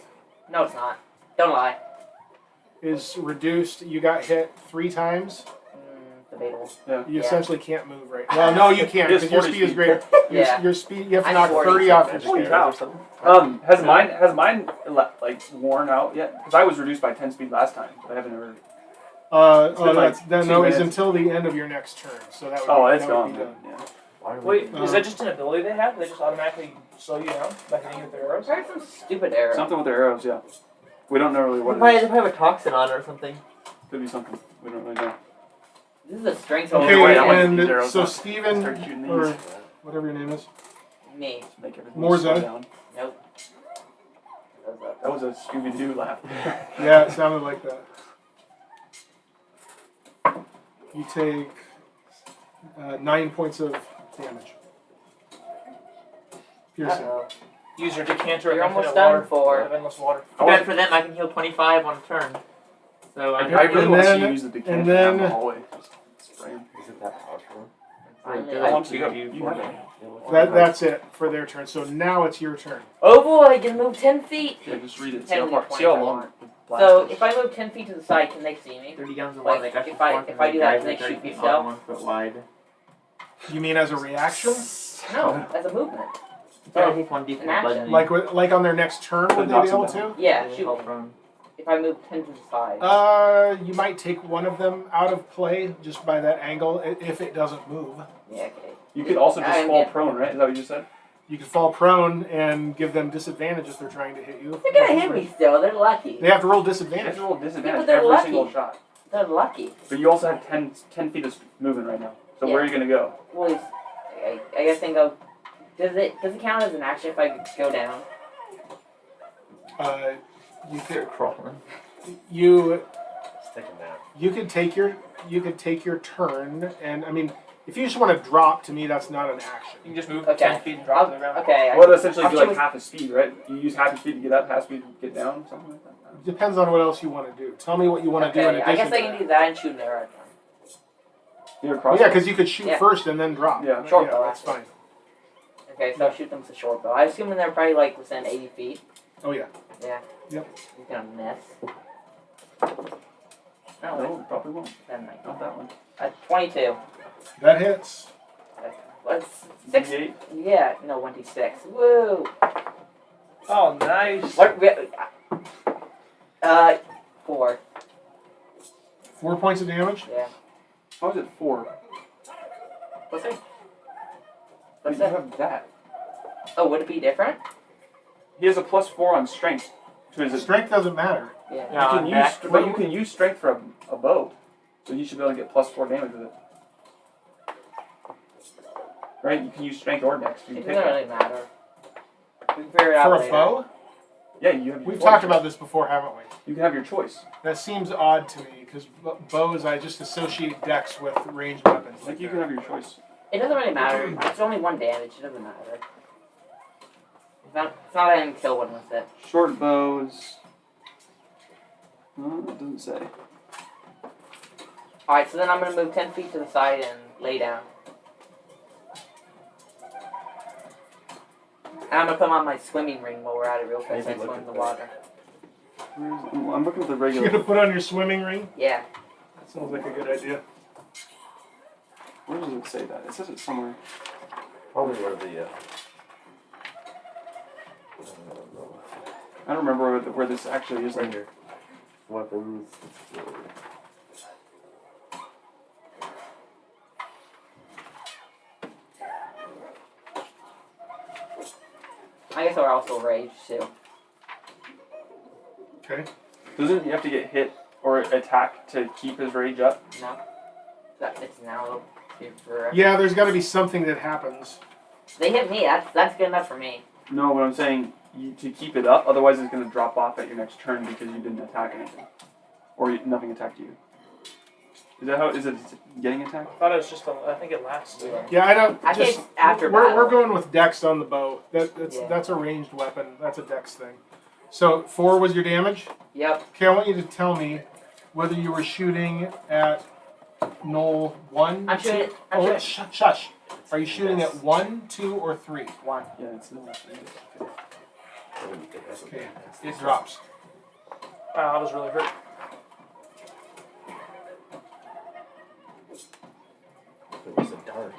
no, it's not. Don't lie. is reduced. You got hit 3 times. Debatable. You Yeah. essentially can't move right. Well, no, you can't It's because your 40 speed is speed. greater. Yeah. Your speed, you have to I'm knock 40 30 off your Holy speed. cow. Has mine like worn out yet? Because I was reduced by 10 speed last time, but I haven't ever. It's been like Then 2 no, it's minutes. until the end of your next turn. So that would Oh, be, it's that would gone. be done. Yeah. Why are we Wait, is that just an ability they have? They just automatically slow you down by hitting you with their arrows? There's some stupid arrow. Something with the arrows, yeah. We don't know really what They it is. probably have a toxin on it or something. Could be something. We don't really know. This is a strength Okay, Okay, wait, I want these and arrows so up. Steven, Start shooting or these. whatever your name is, Me. Make everything Morzza. slow down. Nope. That was a Scooby-Doo laugh. yeah, it sounded like that. You take 9 points of damage. Piercing. Uh-oh. Use your decanter of You're almost infinite done water. for. Of endless water. I Good want- for them. I can heal 25 on a turn. So I I'm really And want to see then- you use the decanter and down then- the hallway. Just spray 'em. Isn't that powerful? I- How long do you have? You have it. That's it for their turn. So now it's your turn. Oh boy, I can move 10 feet. Yeah, just read it. See Technically how, far, see how 20 if I long want. the blast So is. if I move 10 feet to the side, can they see me? 30 gallons of Like, water. Like, if I do that, can they shoot me still? 1 foot wide. You mean as a reaction? No, as a movement. So it takes 1d4 An action. bludgeoning. Like on their next turn, would they be knocks them able to? Yeah, They shoot fall me. prone. If I move 10 to the side. You might take one of them out of play just by that angle if it doesn't move. Yeah, okay. You could also just I'm fall good. prone, right? Is that what you just said? You can fall prone and give them disadvantage if they're trying to hit you. They're gonna hit me still. They're lucky. They have to roll You have disadvantage. to roll disadvantage they're every lucky. single shot. They're lucky. But you also have 10 feet of movement right now. So where are you going to go? Well, I guess I can go. Does it count as an action if I go down? You You're could crawling. you Just take a nap. you could take your turn, and I mean, if you just want to drop, to me that's not an action. You can just move Okay. 10 feet and drop to the ground. Okay. Well, it'll essentially I'll be like choose- half a speed, right? You use half a speed to get up, half speed to get down, something like that. Depends on what else you want to do. Tell me what you want to do in Okay, addition I guess I to can that. do that and shoot an arrow at them. You're Well, across. yeah, because you could shoot Yeah. first and then drop. Yeah, short yeah, bow, that's actually. fine. Okay, so I'll shoot them with a short bow. I assume they're probably like within 80 feet. Oh yeah. Yeah. Yep. You're gonna miss. No, No, probably won't. then like Not that one. 22. That hits. What's 6? D8. Yeah, no, 1d6. Woo! Oh, nice. What? 4. 4 points of damage. Yeah. How is it 4? What's it? Wait, What's you that? have that. Oh, would it be different? He has a +4 on strength to his. Strength doesn't matter. Yeah. Yeah, You on can deck. use, but you can use strength for a bow, so you should be able to get +4 damage with it. Right? You can use strength or dex. You It can doesn't pick really matter. We can figure it out For a later. bow, yeah, you have. Your we've choice. talked about this before, haven't we? You can have your choice. That seems odd to me because bows, I just associate dex with ranged weapons. Like you can have your choice. It doesn't really matter. It's only 1 damage. It doesn't matter. It's not like I can kill one with it. Short bows. No, it doesn't say. Alright, so then I'm going to move 10 feet to the side and lay down. And I'm going to put on my swimming ring while we're at it real quick so I Maybe look swim in at the water. I'm looking at the You're regular. gonna put on your swimming ring. Yeah. That sounds like a good idea. Where does it say that? It says it somewhere. Probably one of the. I don't remember where this actually is. Right here. Weapons. I guess we're also raged too. Okay. Doesn't he have to get hit or attack to keep his rage up? No? It's now for. Yeah, there's got to be something that happens. They hit me. That's good enough for me. No, but I'm saying to keep it up. Otherwise, it's going to drop off at your next turn because you didn't attack anything, or nothing attacked you. Is that how? Is it getting attacked? I thought it was just I think it lasts. Yeah, I don't. I just, think after we're battle. going with dex on the bow. Yeah. That's a ranged weapon. That's a dex thing. So 4 was your damage. Yep. Okay, I want you to tell me whether you were shooting at Gnoll 1. I'm shooting. I'm Oh, shooting. shush. Are you shooting at 1, 2, or 3? 1. Yeah, it's not. Okay, it drops. Wow, that was really hurt. It was a dart.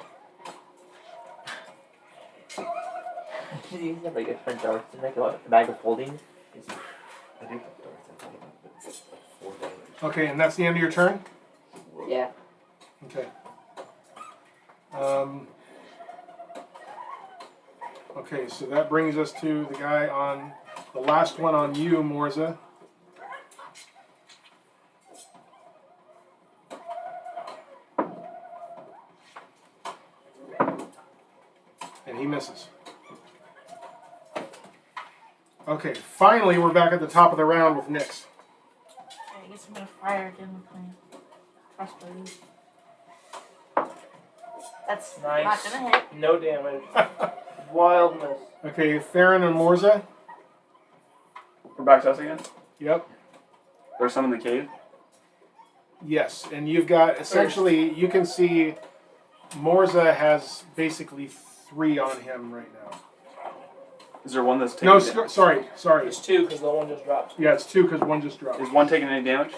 Did you have like extra darts to make a bag of holding? I do have darts. I thought about it, but it's like 4 damage. Okay, and that's the end of your turn? Yeah. Okay. Okay, so that brings us to the guy on the last one on you, Morzza. And he misses. Okay, finally we're back at the top of the round with Nyx. I guess I'm gonna fire again with my crossbow. That's Nice. not gonna hit. No damage. Wildness. Okay, Farryn and Morzza. We're back to us again. Yep. There's some in the cave. Yes, and you've got essentially you can see Morzza has basically 3 on him right now. Is there one that's taking? No, sorry. It's 2 because the one just dropped. Yeah, it's 2 because 1 just dropped. Is one taking any damage?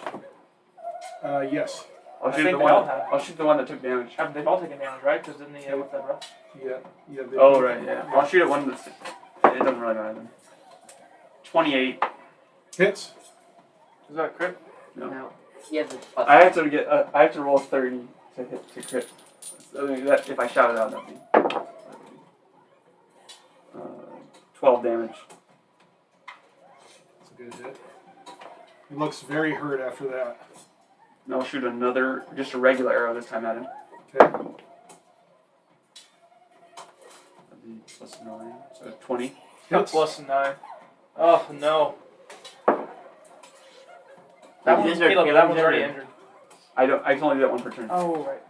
Yes. I'll I shoot think the they all one. have. I'll shoot the one that took damage. They've all taken damage, right? Because didn't they with that breath? Yeah. Oh right, yeah. I'll shoot at one that's. It doesn't really matter then. 28. Hits. Is that a crit? No. He has a plus. I have to get. I have to roll 30 to hit to crit. So that, if I shout it out, that'd be 12 damage. That's a good hit. He looks very hurt after that. And I'll shoot another, just a regular arrow this time at him. Okay. That'd be plus 9, so 20. Hits. Plus 9. Oh no. That He's one's injured. Caleb, that one's Caleb's already injured. injured. I can only do that one per turn. Oh right.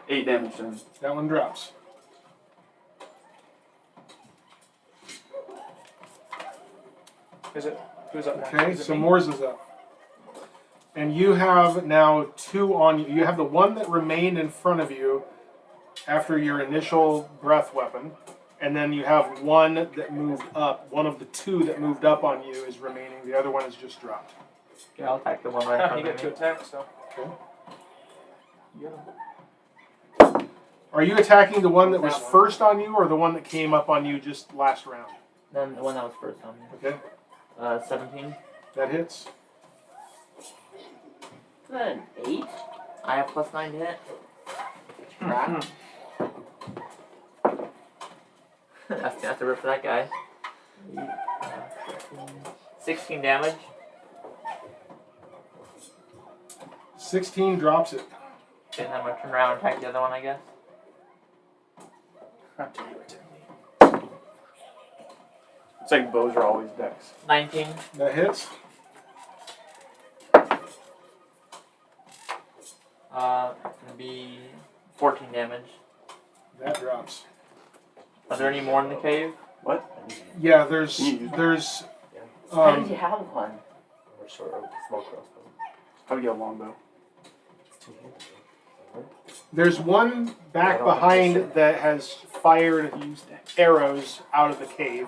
8 damage to him. That one drops. Is it? Who's up next? Okay, Is it so me? Morzza's up. And you have now 2 on you. You have the one that remained in front of you after your initial breath weapon. And then you have one that moved up. One of the 2 that moved up on you is remaining. The other one has just dropped. Yeah, I'll attack the one right in front You of get me. 2 attacks, so. Okay. Yeah. Are you attacking the one that was That one. first on you or the one that came up on you just last round? Then the one that was first on me. Okay, 17. that hits. Is that an 8? I have plus 9 to hit. Crap. That's a rip for that guy. 16 damage. 16 drops it. Okay, then I'm gonna turn around and attack the other one, I guess. It's like bows are always dex. 19. That hits. It's gonna be 14 damage. That drops. Are there any more in the cave? What? Yeah, there's Can you use How did you have one? Or short or small crossbow. How do you get a longbow? It's 2-handed. there's one back behind that has fired arrows out of the cave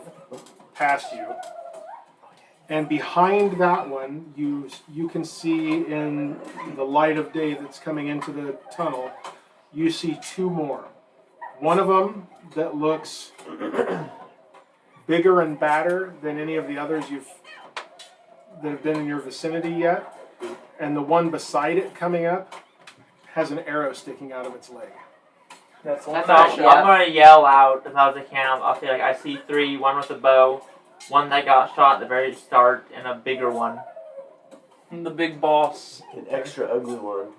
past you. And behind that one, you can see in the light of day that's coming into the tunnel, you see 2 more. One of them that looks bigger and badder than any of the others that have been in your vicinity yet. And the one beside it coming up has an arrow sticking out of its leg. That's one I'm that shot. gonna yell out as loud as I can. I'll say, like, I see 3, one with a bow, one that got shot at the very start, and a bigger one. I'm the big boss An extra ugly one.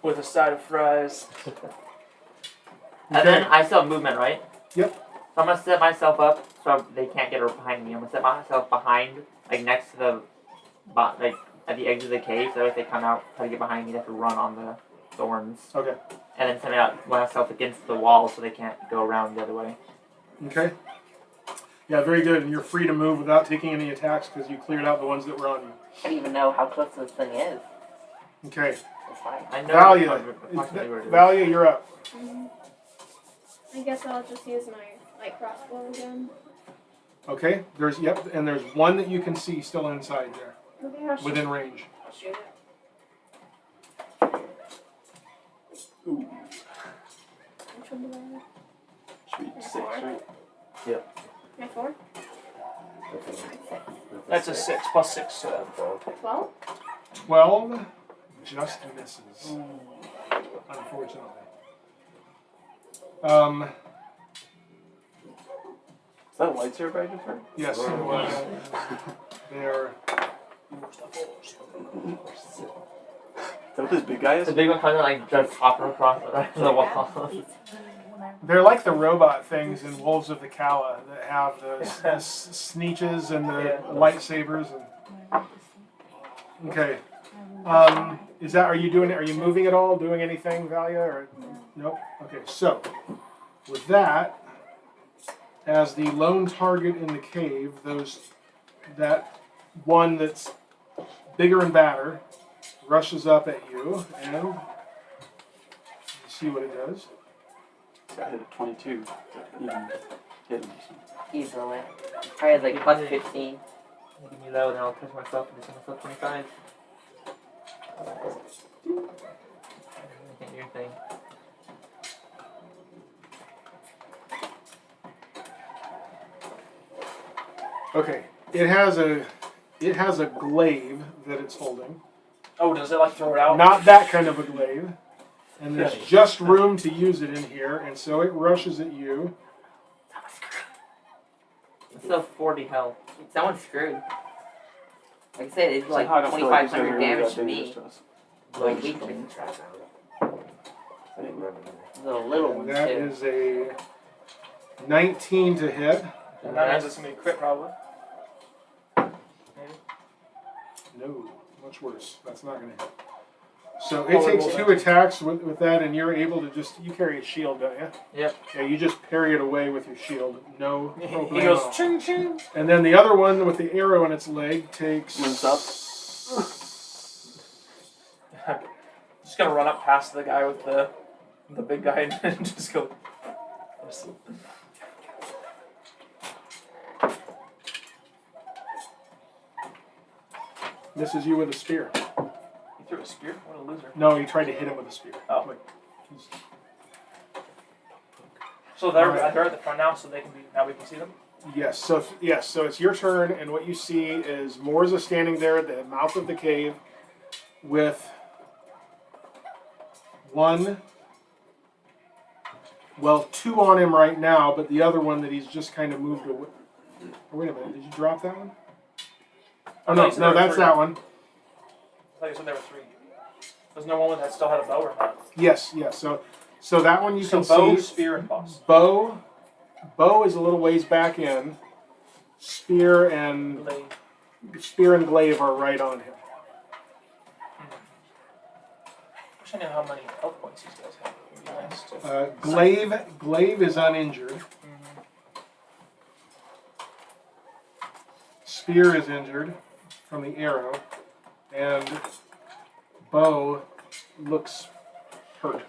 with a side of fries. And then I still have movement, right? Yep. So I'm gonna set myself up so they can't get behind me. I'm gonna set myself behind, like next to the, like at the edge of the cave, so if they come out, try to get behind me, they have to run on the thorns. Okay. And then set myself against the wall so they can't go around the other way. Okay. Yeah, very good. And you're free to move without taking any attacks because you cleared out the ones that were on you. I don't even know how close this thing is. Okay. It's fine. I know Valia. approximately where it is. Valia, you're up. I guess I'll just use my crossbow again. Okay. There's one that you can see still inside there, Okay, I'll shoot, within range. I'll shoot it. Ooh. Which one do I have? Should be 6, right? My 4? That's a 6 plus 6, so 12? 12 just misses. Unfortunately. Is that a lightsaber I just heard? Yes, it was. They are. Is that what this big guy is? The big one kind of like just hopping across the wall. They're like the robot things in Wolves of the Kala that have the sneeches and the lightsabers. And okay, are you moving at all? Doing anything, Valia? Or nope. Okay, so With that, as the lone target in the cave, that one that's bigger and badder rushes up at you, and you see what it does. Got hit at 22. Even hit him. Easily. Probably has like plus 15. Give me low, then I'll touch myself and just myself 25. Can't do anything. Okay, it has a glaive that it's holding. Oh, does it like throw it out? Not that kind of a glaive. And there's just room to use it in here, and so it rushes at you. It's still 40 health. Someone's screwed. Like I said, it's like I don't feel like 2,500 it's really damage that to me. dangerous to us. Like weakly. I didn't remember. The little ones That too. is a 19 to hit. And that means it's gonna be a crit probably. Maybe. No, much worse. That's not going to hit. So it takes 2 attacks with that, and you're able to you carry a shield, don't you? Yep. Yeah, you just parry it away with your shield. No He problemo. goes ching ching. And then the other one with the arrow in its leg takes... Limps up. Just gonna run up past the guy with the big guy and just go. Misses you with a spear. He threw a spear. What a loser. No, you tried to hit him with a spear. Oh. Like, he's- So they're Alright. they're at the front now, so they can be now. We can see them. Yes, so it's your turn, and what you see is Morzza standing there at the mouth of the cave with two on him right now, but the other one that he's just kind of moved away. Oh, wait a minute, did you drop that one? Oh no, No, that's that one. Like I said, there were 3. There's no one that still had a bow or not. Yes. So that one you So can bow, see. spear, and boss. Bow is a little ways back in. Spear and glaive are right on him. Wish I knew how many health points these guys have. It'd be nice to- Glaive is uninjured. Spear is injured from the arrow, and bow looks hurt.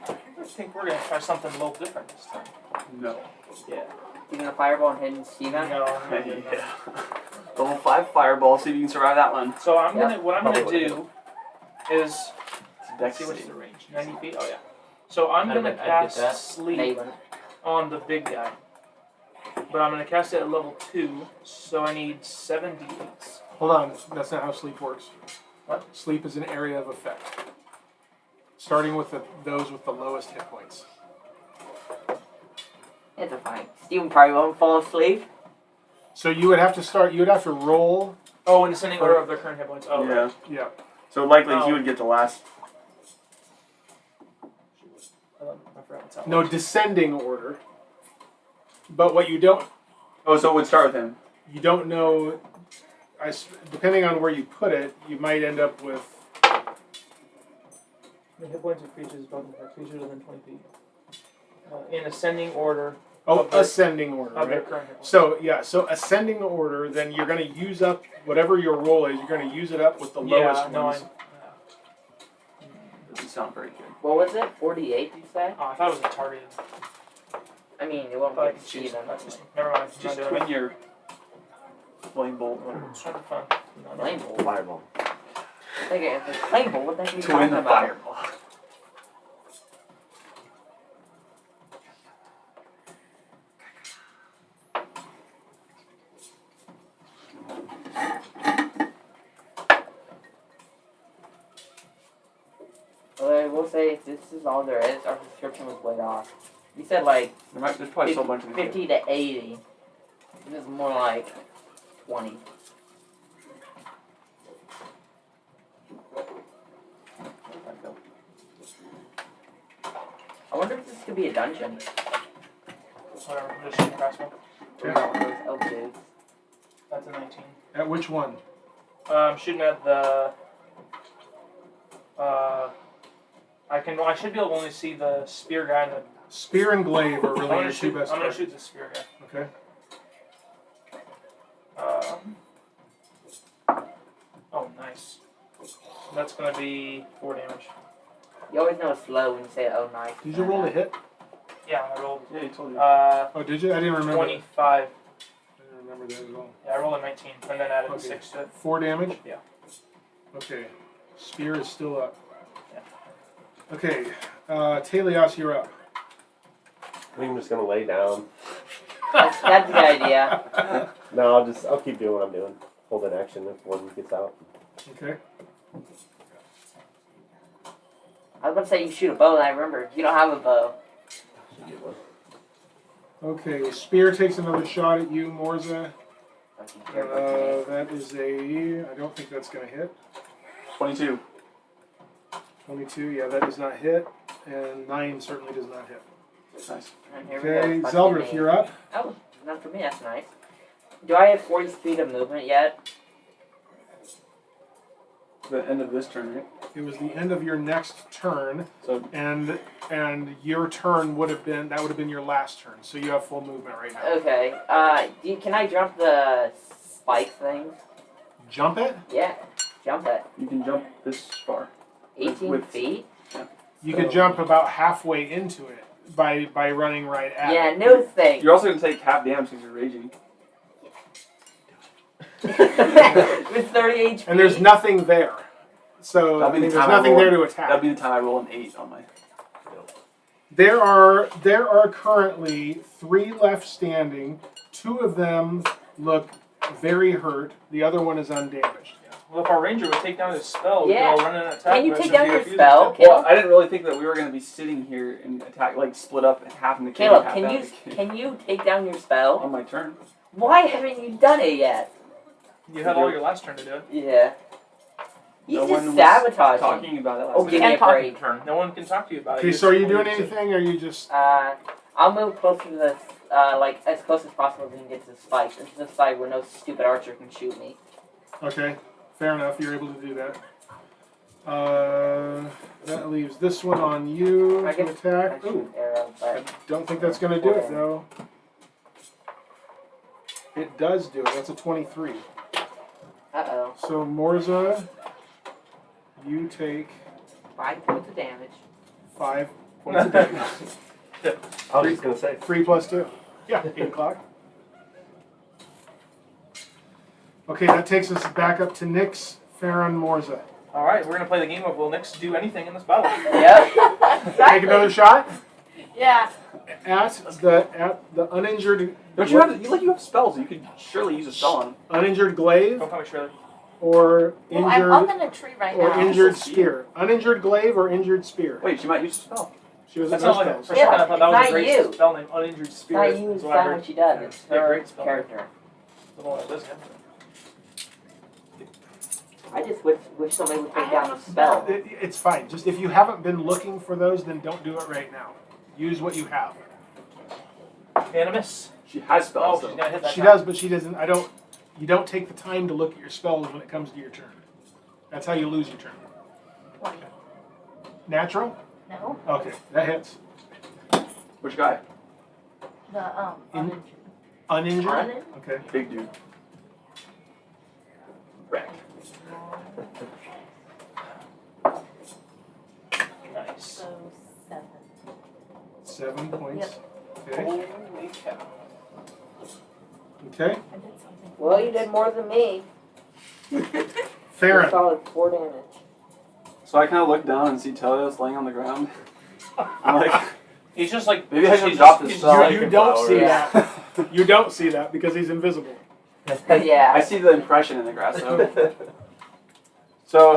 I think we're gonna try something a little different this time. No. Yeah. You gonna fireball and hit Steven? No. Yeah. Level 5 fireball, see if you can survive that one. So I'm Yeah, gonna what I'm gonna do is It's a dex see what's save. the range. 90 feet. Oh yeah. So I'm I'd gonna get cast that. sleep Maven. on the big guy, but I'm gonna cast it at level 2. So I need 7 d8s. Hold on, that's not how sleep works. What? Sleep is an area of effect. Starting with those with the lowest hit points. It's a fine. Steven probably won't fall asleep. So you would have to roll. Oh, in descending order of their current hit points. Oh, Yeah. right. Yeah. So likely Oh. he would get the last. I forgot what's out. No, descending order. But what you don't Oh, so it would start with him. know, depending on where you put it, you might end up with. The hit points of creatures broken for creatures within 20 feet. In ascending order Ascending order, of their right? current hit points. So ascending order, then you're going to use up whatever your roll is. You're going to use it up with the lowest ones. Doesn't sound very good. What was it? 48, you say? Oh, I thought it was a targeted. I mean, it won't I get could to choose. Steven. Never mind. Just I'm not doing twin your flame bolt. It's trying to fun. Flame bolt. Fireball. Like, if it's flame bolt, what the heck are you Twin talking the about? fireball. Well, I will say, if this is all there is, our description was way off. You said like There's probably still a bunch of these. 50 to 80. It is more like 20. wonder if this could be a dungeon. Whatever, I'm just shooting crossbow. Those elf dudes. That's a 19. At which one? I'm shooting at the. I should be able to only see the spear guy and the. Spear and glaive are I'm really gonna your two shoot. best I'm gonna targets. shoot the spear guy. Okay. Oh, nice. That's gonna be 4 damage. You always know it's slow when you say, oh, nice. Did you roll a hit? Yeah, I rolled. Yeah, you told me. Oh, did you? I didn't remember. 25. I didn't remember that at all. Yeah, I rolled a 19 and then added Okay. 6 to it. 4 damage? Yeah. Okay. Spear is still up. Yeah. Okay. Taèlios, you're up. I think I'm just gonna lay down. That's a good idea. No, I'll keep doing what I'm doing. Hold an action if one gets out. Okay. I was about to say you shoot a bow, and I remember you don't have a bow. Should get one. Okay. Spear takes another shot at you, Morzza. Don't you dare look at me. That is a. I don't think that's going to hit. 22. 22. Yeah, that does not hit. And 9 certainly does not hit. Nice. And here we Okay. go. Zeldreth, you're up. Oh, not for me. That's nice. Do I have 40 speed of movement yet? The end of this turn, right? It was the end of your next turn, So and your turn would have been your last turn. So you have full movement right now. Okay. Can I jump the spike things? Jump it. Yeah. Jump it. you can jump this far. 18 With- feet? You could jump about halfway into it by running right at Yeah, it. no thanks. You're also going to take half damage because you're raging. With 30 HP. And there's nothing there. So That'll be the there's time I nothing roll. there to That'd attack. be the time I roll an 8 on my. There are currently 3 left standing. 2 of them look very hurt. The other one is undamaged. Well, if our ranger would take down his spell, we'd Yeah. all run and attack. Can you with us take and down do your a fusion spell? attack. Well, I didn't really think that we were going to be sitting here and attack, like split up in half in the cave. Caleb, half can out you in the cave. can you take down your spell? On my turn. Why haven't you done it yet? You had all your last turn to do it. Yeah. He's No just one was sabotaging. talking about it last Oh, night. give You me a can't talk break. in turn. No one can talk to you about it. Okay, You so are you just- doing anything, or are you just... I'll move closer to the like as close as possible so we can get to the spike. This is the side where no stupid archer can shoot me. Okay, fair enough. You're able to do that. That leaves this one on you I to guess attack. I shoot an arrow, I but don't think that's going to do it, though. It does do it. That's a 23. uh-oh. So, Morzza, you take 5 points of damage. 5 points of damage. I was just gonna say. 3 plus 2. Yeah, 8 o'clock. Okay, that takes us back up to Nyx, Farryn, Morzza. All right, we're gonna play the game of will Nyx do anything in this battle? Yep. Take another shot Yeah. at the uninjured. Don't you have? You have spells. You could surely use a spell on. Uninjured glaive Don't call me Shirley. or Well, I'm up injured in a tree right or now. injured spear. Uninjured glaive or injured spear. Wait, she might use a spell. She was That at no sounds like spells. for a second I thought that was it's a great not you. spell name, Uninjured It's Spirit. not you, That's it's what I not heard. what she does. It's Yeah, her great spell. character. The one that does it. I just wish somebody would take I down have the a spell. It's fine. Just if you haven't been looking for those, then don't do it right now. Use what you have. Animus. She has Oh, spells. she's though. gonna hit that She guy. does, but she doesn't. You don't take the time to look at your spells when it comes to your turn. That's how you lose your turn. 20. Natural? No. Okay, that hits. Which guy? The In- uninjured. Uninjured? Uninjured? Okay. Big dude. Wreck. Nice. So 7. 7 points. Yep. Okay. Holy cow. Okay. I did something. Well, you did more than me. Farryn. Solid 4 damage. So I kind of look down and see Taèlios laying on the ground. I'm like, He's just like maybe I should he's drop just- this he's spell. just- You don't see Yeah. that. You don't see that because he's invisible. Yeah. I see the impression in the grass. So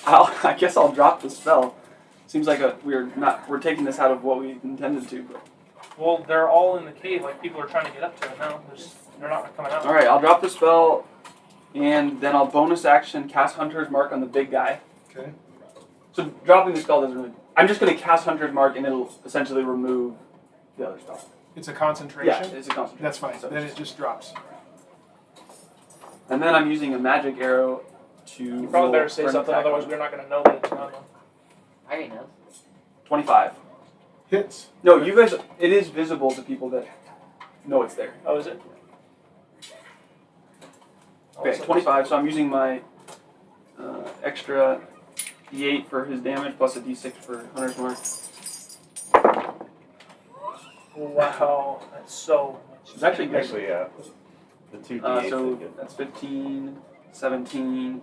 I guess I'll drop the spell. Seems like we're taking this out of what we intended to. But. Well, they're all in the cave. Like people are trying to get up to it now. They're not coming out. All right, I'll drop the spell, and then I'll bonus action cast Hunter's Mark on the big guy. Okay. So dropping the spell doesn't really. I'm just going to cast Hunter's Mark, and it'll essentially remove the other spell. It's a concentration. Yeah, it's a concentration. That's fine. So Then it just drops. And then I'm using a magic arrow to. You probably better say something, otherwise we're not going to know that it's on them. I already know. 25. Hits. No, you guys. It is visible to people that know it's there. Oh, is it? Okay, 25. So I'm using my extra D8 for his damage plus a D6 for Hunter's Mark. Wow, that's so much. It's actually good. Actually, yeah. The 2 D8s. So that's 15, 17,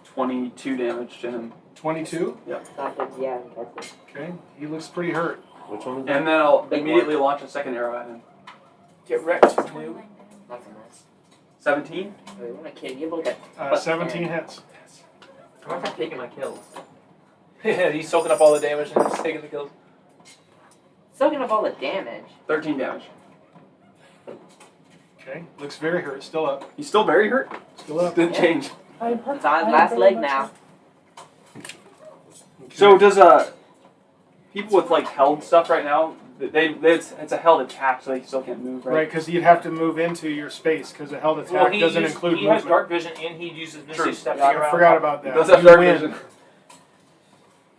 22 damage to him. 22. Not good. Yeah, that's it. Okay. He looks pretty hurt. Which one was that? And then I'll Big immediately launch a second arrow at him. Get wrecked, noob. That's a mess. 17? Wait, what am I kidding? You look at 17 hits. I'm not taking my kills. Yeah, he's soaking up all the damage and he's taking the kills. soaking up all the damage. 13 damage. Okay. Looks very hurt. Still up. He's still very hurt? Still up. Didn't change. It's on his last leg now. Okay. So does people with like held stuff right now? It's a held attack, so they still can't move, right? Right, because you'd have to move into your space because a held attack doesn't include he movement. has dark vision and he uses Misty True. Step to Yeah, get I around. forgot about that. He does have You dark win. vision.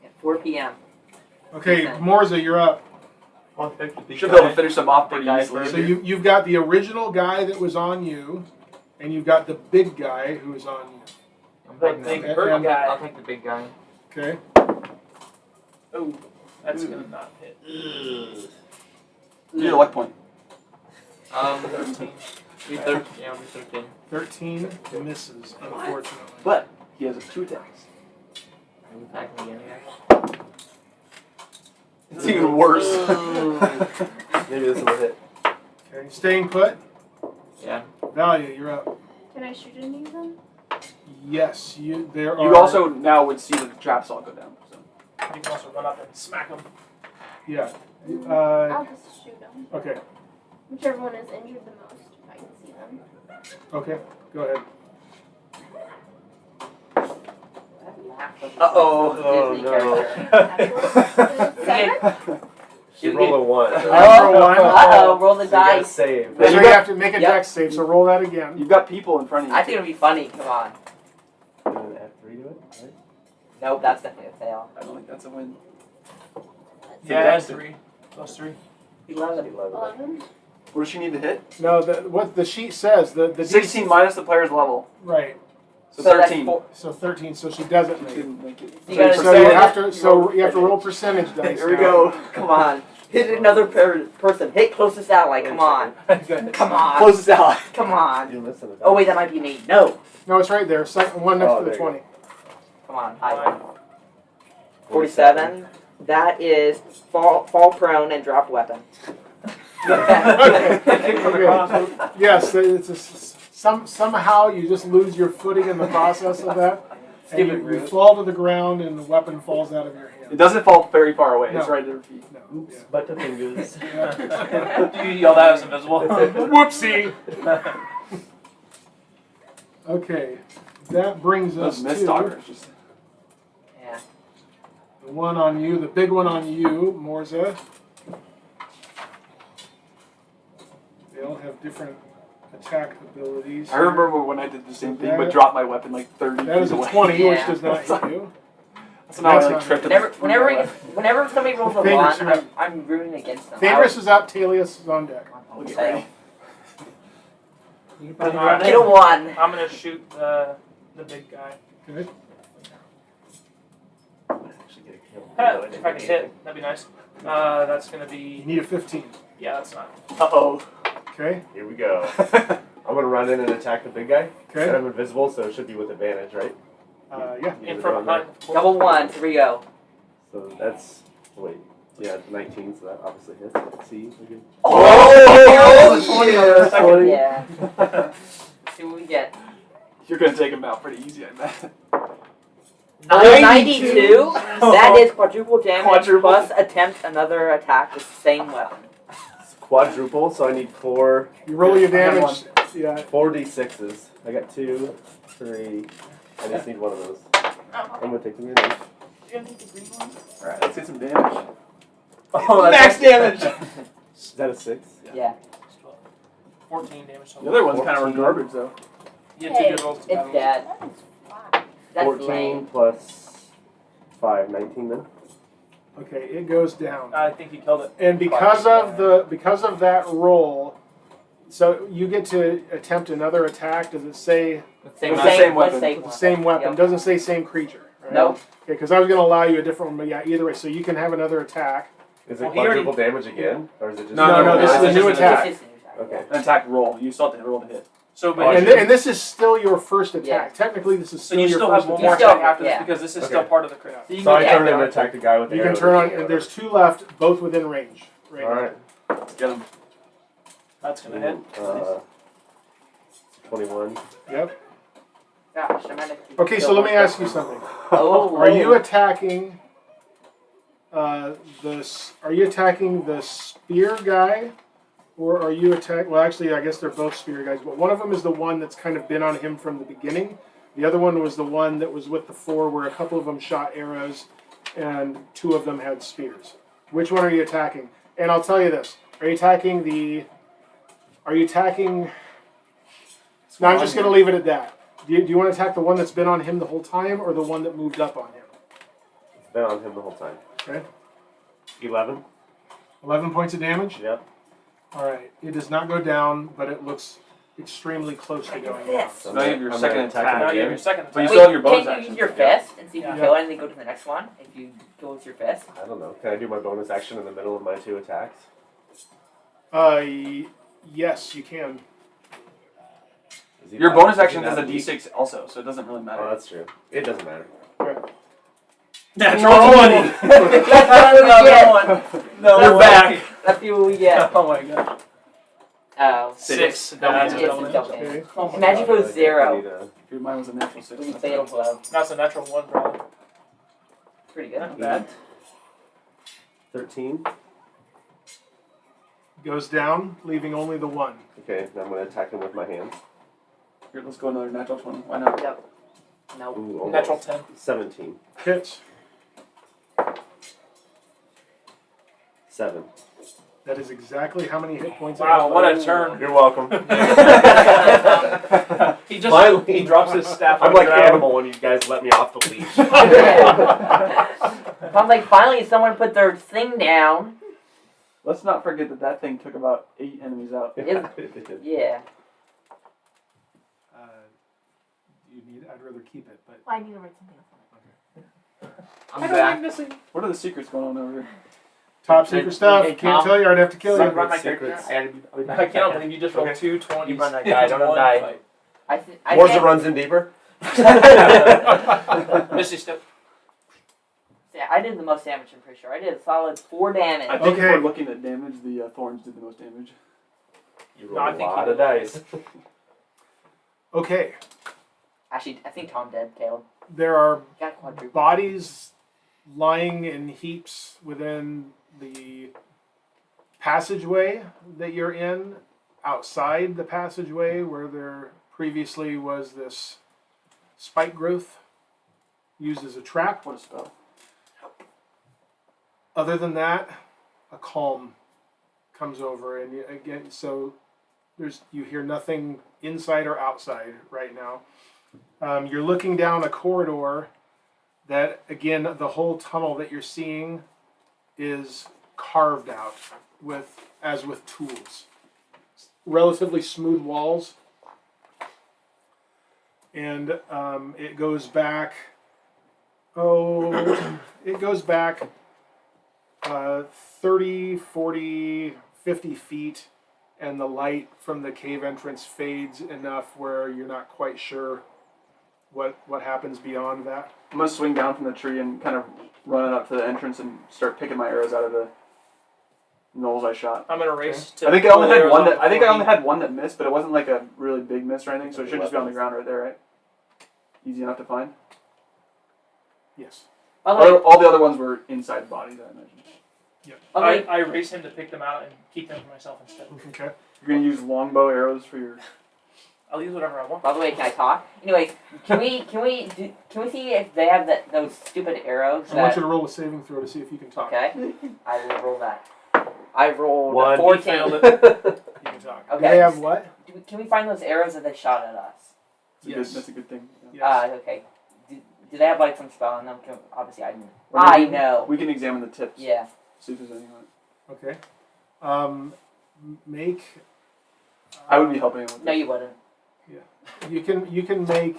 At 4 p.m. Okay, Morzza, you're up. Should be able to finish them off pretty Guy easily. So you've got the original guy that was on you, and you've got the big guy who is on you. I'm The taking big the hurt and- guy. I'll take the big guy. Okay. Oh, that's gonna not hit. You need a luck point. 13. Yeah, I'm 13. 13 misses, unfortunately. But he has 2 attacks. I'm attacking again. It's even worse. Maybe this will hit. Okay, staying put. Yeah. Valia, you're up. Can I shoot any of them? Yes, there are. You also now would see the traps all go down. So. You can also run up and smack him. Yeah. I'll just shoot them. Okay. Whichever one is injured the most, if I can see them. Okay. Go ahead. Oh no. Seven? You roll a 1. Roll one. Uh-oh, roll the So you gotta dice. save. So you have to make a Yep. dex save, so roll that again. You've got people in front of you. I think it'll be funny. Come on. And then add 3 to it, right? Nope, that's definitely a fail. I don't think that's a win. Yeah, that's 3. Plus 3. 11. 11? What does she need to hit? No, what the sheet says, the 16 minus the player's level. Right. So So that's 13. So 13. So she doesn't She make it. didn't make it. You gotta So you have to roll percentage dice. Here we now. go. Come on. Hit another person. Hit closest ally. Come on. Come on. Closest ally. Come on. You're missing it. Oh wait, that might be me. No. No, it's right there. Second one next Oh, to the there you 20. Come on. High. 47. That is fall prone and drop weapon. Okay. Yes, it's somehow you just lose your footing in the process of that. And you fall to the ground and the weapon falls out of your It hand. doesn't fall very far away. It's No. right at her feet. No. Yeah. Butterfingers. You yell that as invisible. Whoopsie! Okay, that brings us Those mist to doggers just. Yeah. the one on you, the big one on you, Morzza. They all have different attack abilities. I remember when I did the same thing, but That- dropped my weapon like 30 That is feet a away. 20, which Yeah. does not hit you. So now I That's like not- tripped it. Whenever somebody rolls a Thaèndrys, 1, you're up. I'm rooting against them. Thaèndrys is up, Taèlios is on deck. I'll get Fail. ready. Get a 1. I'm gonna shoot the big guy. Okay. Actually get a kill. If I can hit, that'd be nice. That's gonna You be. need a 15. Yeah, that's not. Uh-oh. Okay. Here we go. I'm gonna run in and attack the big guy. And Okay. I'm invisible, so it should be with advantage, right? Yeah. In from behind. Double 1. Here we go. So that's yeah, 19. So that obviously hits. Let's see. Okay. Oh, yeah, 20. Yeah. Let's see what we get. You're going to take him out pretty easy, I bet. 92. That is quadruple damage Quadruple. plus attempt another attack with the same weapon. It's quadruple, so I need 4 You roll your I have damage. Yeah. 4d6s. I got 2, 3. I just need one of those. I'm gonna take the damage. Do you have the green one? Alright, let's get some damage. Oh, Max damage! Is that a 6? Yeah. 14 damage total. The other ones kind of were 14. garbage though. You had two good rolls. It's two bad rolls. dead. That is fine. That's 14 lame. plus 5, 19 then? Okay, it goes down. I think you killed it. And because of that roll, so you get to attempt another attack. Does it say Same With the same with weapon. same the same weapon? Yep. Doesn't say same creature. Right? Nope. Okay, because I was going to allow you a different one, but yeah, either way. So you can have another attack. Is it Well, he already- quadruple damage again? Or is it just No, this is a it's new just attack. It's just a new attack. Okay. An attack roll. You still have to roll to hit. So, Oh, but And, shit. and this is still your first attack. Yeah. Technically, this is so still you your still first have one attack. more You still- attack after yeah. this because this is Okay. still part of the crit. So you So I can turn get and attack the guy with the You can arrow turn on, or and whatever. there's 2 left, both within range. Right now. Alright. Let's get him. That's gonna hit. 21. Yep. Gosh, I might have to Okay, so kill let me one ask you person. something. Oh, Are you attacking are you attacking the spear guy, or are you attacking? Well, actually, I guess they're both spear guys, but one of them is the one that's kind of been on him from the beginning. The other one was the one that was with the 4, where a couple of them shot arrows, and 2 of them had spears. Which one are you attacking? And I'll tell you this: Are you attacking? No, I'm just going to leave it at that. Do you want to attack the one that's been on him the whole time, or the one that moved up on him? It's been on him the whole time. Okay. 11. 11 points of damage. Yep. All right. It does not go down, but it looks extremely close to going down. So Now you have your I'm second gonna attack attack. him Now you have again. your second But you attack. still have your bonus Can you action. use your fist and see if you Yeah. kill it and then go to the next one? If you go with your fist? I don't know. Can I do my bonus action in the middle of my 2 attacks? Yes, you can. Is he Your not- bonus is he action not is a weak? D6 also, so it doesn't really Oh, matter. that's true. It doesn't matter. Natural No. 20! That's what we get. No, That's we're back! That's what we get. Oh my god. Oh. 6. That's It's Double a damage. double Okay. damage. Oh my Imagine God. if it was 0. Dude, mine was a natural 6. We fatal blow. That's a natural 1 probably. Pretty good. Not bad. 13. Goes down, leaving only the 1. Okay, now I'm going to attack him with my hands. Here, let's go another natural 20. Why not? Yep. Nope. Ooh, almost. Natural 10. 17. Hits. 7. That is exactly how many hit points. Wow, it what has. a turn. You're welcome. He just Finally. he drops his staff. I'm on the like ground. Animal when you guys let me off the leash. I'm like, finally someone put their thing down. Let's not forget that that thing took about 8 enemies out. Yeah. You need. I'd rather keep it, but Well, I need to write something else on it. I'm back. missing. What are the secrets going on over here? top secret stuff. Hey, Can't Tom. tell you. I'd have to kill So you. run my Secrets. character. I'll be back. I cannot believe you just rolled Okay. 2 20s. You run that guy, don't in one die. fight. I Morzza think, runs in deeper. Misty step. yeah, I did the most damage, I'm pretty sure. I did a solid 4 damage. I think if Okay. we're looking at damage, the thorns did the most damage. You No, roll I a think lot he of dice. Actually, Okay. I think Tom did, Caleb. There are He got quadruple. bodies lying in heaps within the passageway that you're in, outside the passageway where there previously was this spike growth used as a trap. What a spell. Other than that, a calm comes over, and again, so you hear nothing inside or outside right now. You're looking down a corridor that, again, the whole tunnel that you're seeing is carved out with tools. Relatively smooth walls, and it goes back. It goes back 30, 40, 50 feet, and the light from the cave entrance fades enough where you're not quite sure what happens beyond that. I'm gonna swing down from the tree and kind of run it up to the entrance and start picking my arrows out of the gnolls I shot. I'm gonna race to. I think I only pull had arrows one off that. I think I before only he- had one that missed, but it wasn't like a really big miss or anything. So it should just be on the ground right there, right? Easy enough to find. Yes. All the other ones were inside bodies, I imagine. I race him to pick them out and keep them for myself instead. Okay. You're gonna use longbow arrows for your. I'll use whatever I want. By the way, can I talk? Anyways, can we see if they have those stupid arrows? I want you to roll a saving throw to see if you can talk. Okay, I will roll that. I rolled One. 14. You can talk. Okay. Do they have what? Can we find those arrows that they shot at us? Yes. That's a good thing. Yes. Okay. Do they have like some spell on them? Obviously, I know. We can examine the tips. Yeah. See if there's anything on it. Okay. Make. I would be helping him with No, it. you wouldn't. You can make.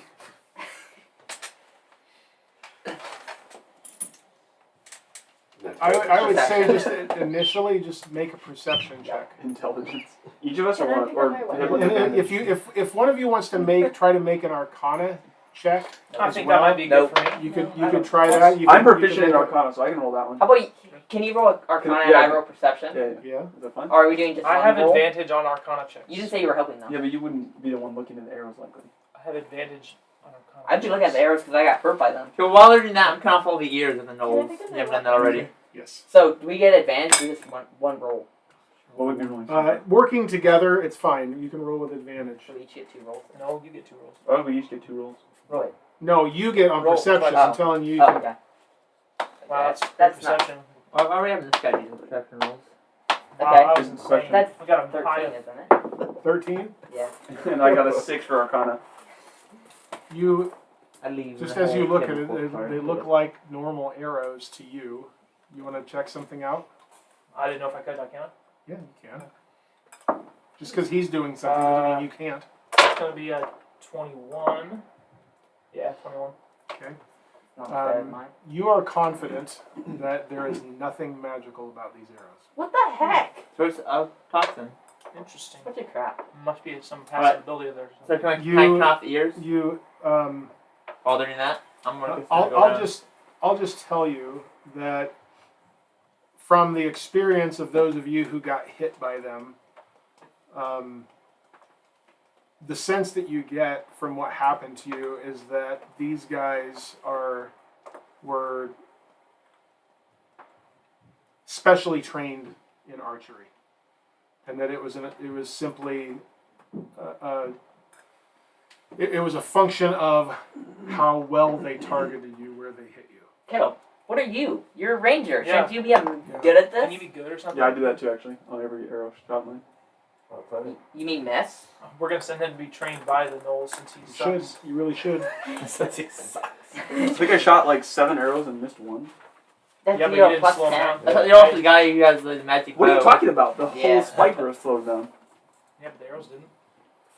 I would say just initially just make a perception check. Intelligence. Each of us Can or I one? pick Or up my weapon? hit with And advantage? if one of you wants to try to make an Arcana check, I as think well, that might be good for me. you could I don't- try that. You I'm can- proficient you in can make Arcana, so I can roll that one. How about can you roll Arcana and Yeah. I roll Perception? Yeah. a- Yeah. Is that fine? Or are we doing just I one have roll? advantage on Arcana checks. You didn't say you were helping them. Yeah, but you wouldn't be the one looking at the arrows likely. I have advantage on Arcana. I'd be looking at the arrows because I got hurt by them. So while they're doing that, I'm cutting off all the ears of the gnolls. pick up You my haven't done that weapon? already. Yes. So do we get advantage? We just one roll. What would be rolling? Working together, it's fine. You can roll with advantage. So we each get 2 rolls. No, you get 2 rolls. Oh, we each get 2 rolls. Roll it. No, you get on Roll perception. twice. I'm telling you. You Oh, can, okay. Wow, That's not. perception. I already have this guy using perception rolls. Wow, Okay. that was insane. That's we got a 13, high. isn't it? 13. Yeah. And I got a 6 for Arcana. You I leave. just the as you whole look at chemical it, part. they look like normal arrows to you. You want to check something out? I didn't know if I could. I can't. Yeah, you can. Just because he's doing something doesn't mean you can't. It's gonna be a 21. Yeah, 21. Okay. Not as bad as mine. You are confident that there is nothing magical about these arrows. What the heck? So it's a toxin. Interesting. Bunch of crap. Must be some passive ability of theirs. So can I You- cut off the ears You, while they're doing that? I'm gonna. I'll just tell you that from the experience of those of you who got hit by them, the sense that you get from what happened to you is that these guys were specially trained in archery, and that it was simply it was a function of how well they targeted you where they hit you. Caleb, what are you? You're a ranger. Yeah. Shouldn't you be good at this? Can you be good or something? Yeah, I do that too actually on every arrow shot line. You mean miss? We're gonna send him to be trained by the Gnolls since he You sucks. should. You really should. I think I shot like 7 arrows and missed 1. That's Yeah, but you you didn't plus slow him 10. down. I thought you're also the guy who has the magic What are you bow. talking about? The Yeah. whole spike burst slowed down. Yeah, but the arrows didn't.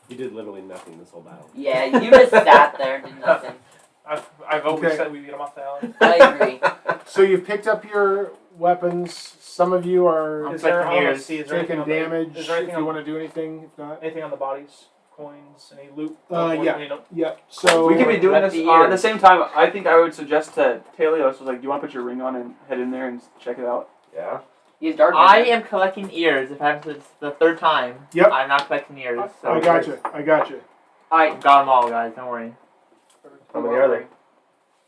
You did literally nothing this whole battle. Yeah, you just sat there and did nothing. I've always Okay. said we get him off the alley. I agree. So you've picked up your weapons. Some of you are I'm Is there, collecting I wanna ears. see, is there anything taking on the, damage. is there If anything you on, want to do anything, if not, anything on the bodies? Coins? Any loot? Yeah. We don't- yeah. So We could be doing Let this the at the ears. same time. I think I would suggest to Taèlios was like, "Do you want to put your ring on and head in there and check it out?" Yeah. Use dark I vision. am collecting ears. If I have to, the 3rd time, Yep. I'm not collecting ears. So I got you. I got you. I've got them all, guys. Don't worry. How many are there?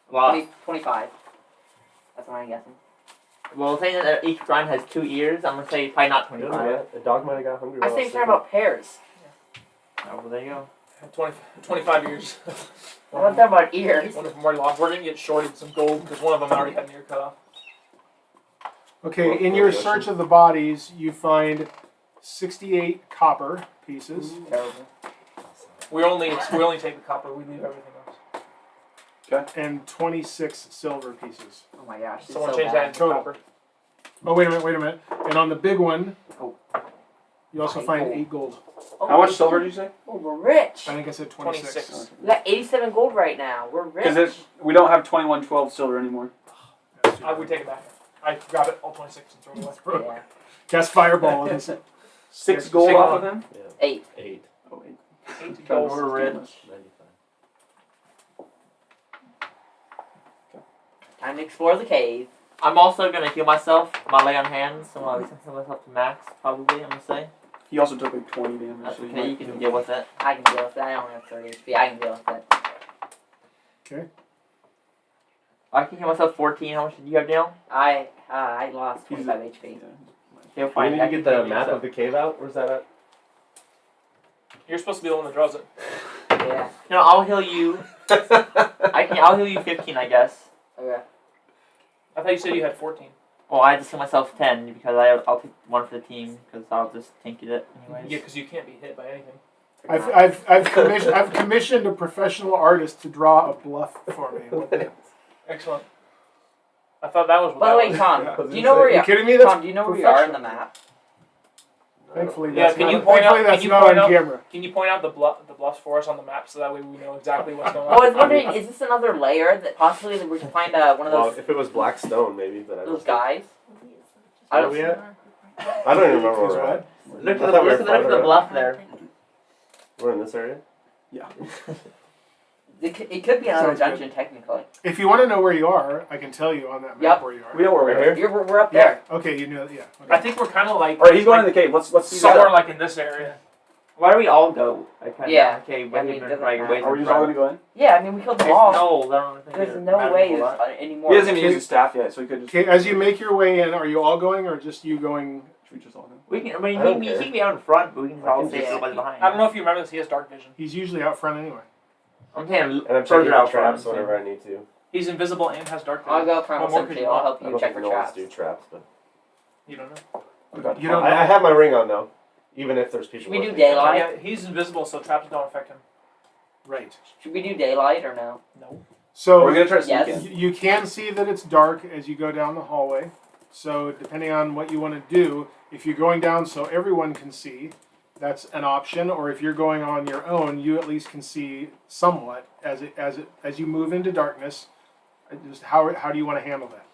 Well, 25. That's what I'm guessing. well, saying that each rhyme has 2 ears, I'm gonna say probably not 25. A dog might have got hungry. I while think sleeping. you're talking about pairs. Oh, well, there you go. 25 years. I want that about ears. One of them already lost. We're gonna get shorted some gold because one of them already had an ear cut off. Okay. Well, In your well, search of the bodies, you find 68 copper pieces. Terrible. We only take the copper. We leave everything else. And 26 silver pieces. Oh my gosh. It's Someone so change that bad. into Total. copper. Oh, wait a minute. And on the big one, Oh. you also 8 find gold. 8 gold. Oh, How much silver did you say? Oh, we're rich. I think I said 26. 26. We got 87 gold right now. We're rich. Because we don't have 2112 silver anymore. I would take it back. I grab it all 26 and throw it away. Yeah. Cast fireball. on this. 6 gold Six off of him. 8. 8. Oh, 8. 8 Trying gold. to We're steal rich. this. 95. Time to explore the cave. I'm also gonna heal myself. My lay on hands, so I'll send myself to max, probably, I'm gonna say. He also took like 20 damage. That's so he okay, might you can do- deal with it. I can deal with that. I only have 30 HP. I can deal with it. Okay. I can heal myself 14. How much did you have, Dale? I lost He's 25 HP. Yeah. You'll Do we find need that to get the can map heal of the cave out? Where's that at? You're supposed to be the one that draws it. Yeah. No, I'll heal you. I'll heal you 15, I guess. Okay. I thought you said you had 14. Well, I just heal myself 10 because I'll take one for the team because I'll just tank it anyways. Yeah, because you can't be hit by anything. I've commissioned a professional artist to draw a bluff for me. Excellent. I thought that was what By the that way, was. Tom, Yeah. do you know where you You are? kidding me? That's Tom, do you know where you are on the map? Thankfully, Yeah, that's can not, you point thankfully out- that's can you not point on out- camera. Can you point out the bluffs for us on the map so that way we know exactly what's going on? Oh, I was wondering, is this another layer that possibly that we can find one of Well, those if it was black stone, maybe, but I don't those think- guys? Where are we at? I don't even remember where Is we're what? at. Look I at thought we were look at farther the up. bluff there. We're in this area? Yeah. It could be another Sounds good. dungeon, technically. If you want to know where you are, I can tell you on that map Yep. where you are. We know where we Right are. here? We're up there. Yeah. Okay, you know. Yeah. Okay. I think we're kind of like. All right, he's going to the cave. Let's see somewhere that. like in this area. Why do we all go? Yeah. Okay, I but mean, he's doesn't like matter. ways Are we in just all front. going to go in? Yeah, I mean, we killed them There's all. no, I don't think There's it no matters way a lot. anymore. He hasn't even used his staff yet, so he could just. Okay, as you make your way in, are you all going or just you going? Should we just all go? We can. I mean, I don't he care. can be out in front, but we can I all can stay just- everybody behind. I don't know if you remember this. He has dark vision. He's usually out front anyway. I'm saying And I'm checking further the out traps front. whenever I need to. He's invisible and has dark vision. I'll go front What with more some could too. you I'll want? help I you don't check think for Gnolls traps. do traps, but You don't know. Okay. You don't know. I have my ring on though, even if there's people. Should we with do me. daylight? Yeah, he's invisible, so traps don't affect him. Right. Should we do daylight or no? No. So Are we gonna try to sneak Yes. in? you can see that it's dark as you go down the hallway. So depending on what you want to do, if you're going down so everyone can see, that's an option. Or if you're going on your own, you at least can see somewhat as you move into darkness. Just how do you want to handle that?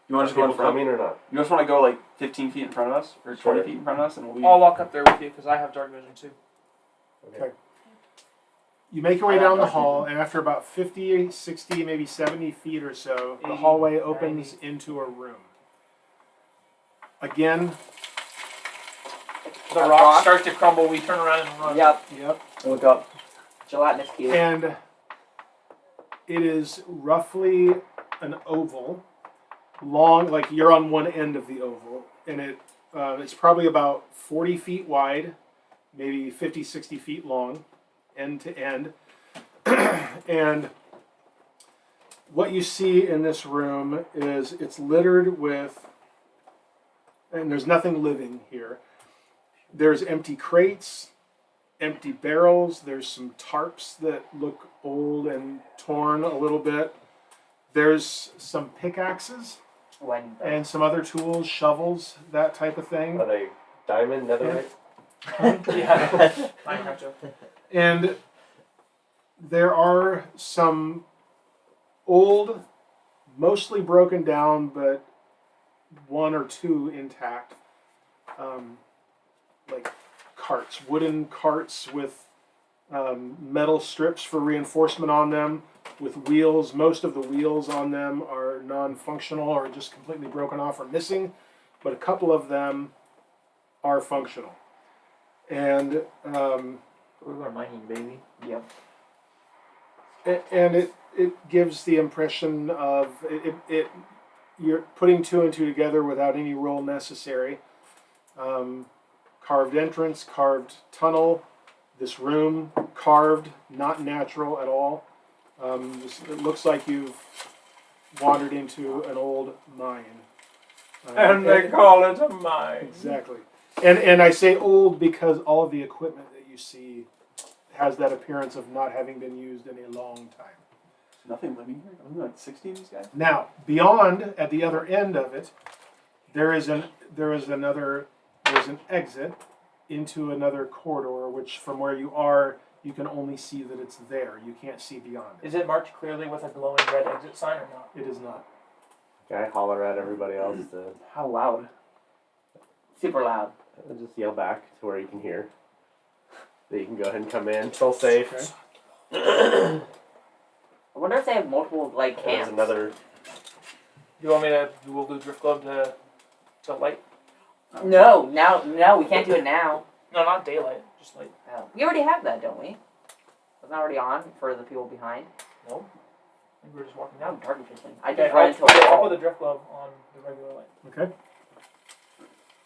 You want Are to go in people front? coming or not? You just want to go like 15 feet in front of us, or 20 Sure. feet in front of us, and we'll be. I'll walk up there with you because I have dark vision too. Okay. You make your way down the hall, and after about 50, 60, maybe 70 feet or so, the 80, hallway opens into a room. Again, The A rocks rock? start to crumble. We turn around and run. Yep. yep. Look up. Gelatinous cube. And it is roughly an oval, long, like you're on one end of the oval, and it's probably about 40 feet wide, maybe 50, 60 feet long, end to end. And what you see in this room is it's littered with, and there's nothing living here. There's empty crates, empty barrels. There's some tarps that look old and torn a little bit. There's some pickaxes When and some other tools, shovels, that type of thing. Are they diamond, netherite? Yeah. Minecraft joke. And there are some old, mostly broken down, but one or two intact, like carts, wooden carts with metal strips for reinforcement on them, with wheels. Most of the wheels on them are non-functional or just completely broken off or missing, but a couple of them are functional. And We were mining, baby. Yep. and it gives the impression of you're putting two and two together without any roll necessary. Carved entrance, carved tunnel, this room carved, not natural at all. It looks like you've wandered into an old mine. And they call it a mine. Exactly. And I say old because all of the equipment that you see has that appearance of not having been used in a long time. Nothing living here. Wasn't like 60 of these guys? Now, beyond, at the other end of it, there's an exit into another corridor, which from where you are, you can only see that it's there. You can't see beyond it. Is it marked clearly with a glowing red exit sign or not? It is not. Can I holler at everybody else to How loud? Super loud. just yell back to where you can hear? That you can go ahead and come in. Feel safe. Okay. I wonder if they have multiple like There's camps. another. You want me to Google the drift globe to light? No, we can't do it now. No, not daylight. Just light. Oh. We already have that, don't we? Wasn't that already on for the people behind? No. I think we're just walking Now down. dark vision. I Okay, just ran into a I'll wall. put the drift globe on the regular light. Okay.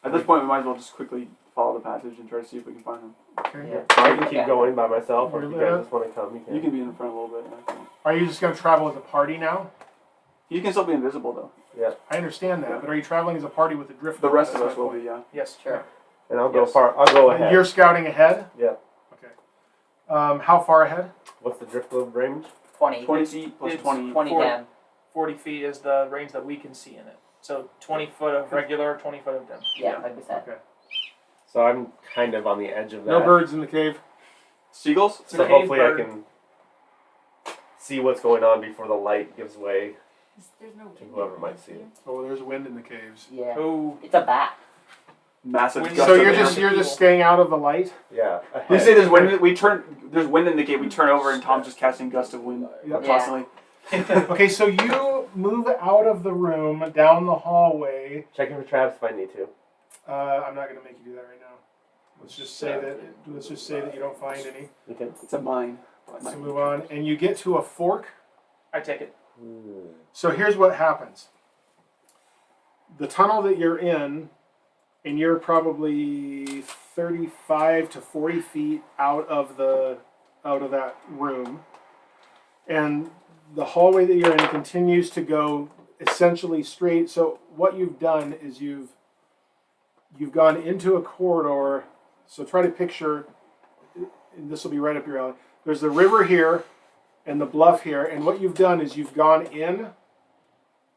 At this point, we might as well just quickly follow the passage and try to see if we can find them. Okay. Yeah. I can keep Okay. going by myself, or if you Yeah. guys just want to come, you can. You can be in the front a little bit. Are you just going to travel as a party now? You can still be invisible though. I understand that, but are you traveling as a party with the drift? The rest of That's us my will point. be, yeah. Yes. Sure. And I'll go Yes. far. I'll go ahead. You're scouting ahead? Yeah. Okay. How far ahead? What's the drift globe range? 20. 20 feet plus It's 20. 20 40. down. 40 feet is the range that we can see in it. So 20 foot of regular, 20 foot of dim. Yeah, like we said. Okay. So I'm kind of on the edge of that. No birds in the cave. Seagulls? It's a So cave hopefully bird. I can see what's going on before the light gives way There's no to whoever might see it. Oh, there's wind in the caves. Yeah. Oh, It's a bat. Massive When- gust So of you're air. just staying out of the light. Yeah. You say there's wind. There's wind in the gate. We turn over and Tom's just casting gust of wind Yep. constantly. Okay, so you move out of the room down the hallway. Checking for traps if I need to. I'm not going to make you do that right now. Let's just say that you don't find any. Okay. It's a mine. Let's move on, and you get to a fork. I take it. So here's what happens. The tunnel that you're in, and you're probably 35 to 40 feet out of that room, and the hallway that you're in continues to go essentially straight. So what you've done is you've gone into a corridor. So try to picture, and this will be right up your alley. There's the river here and the bluff here, and what you've done is you've gone in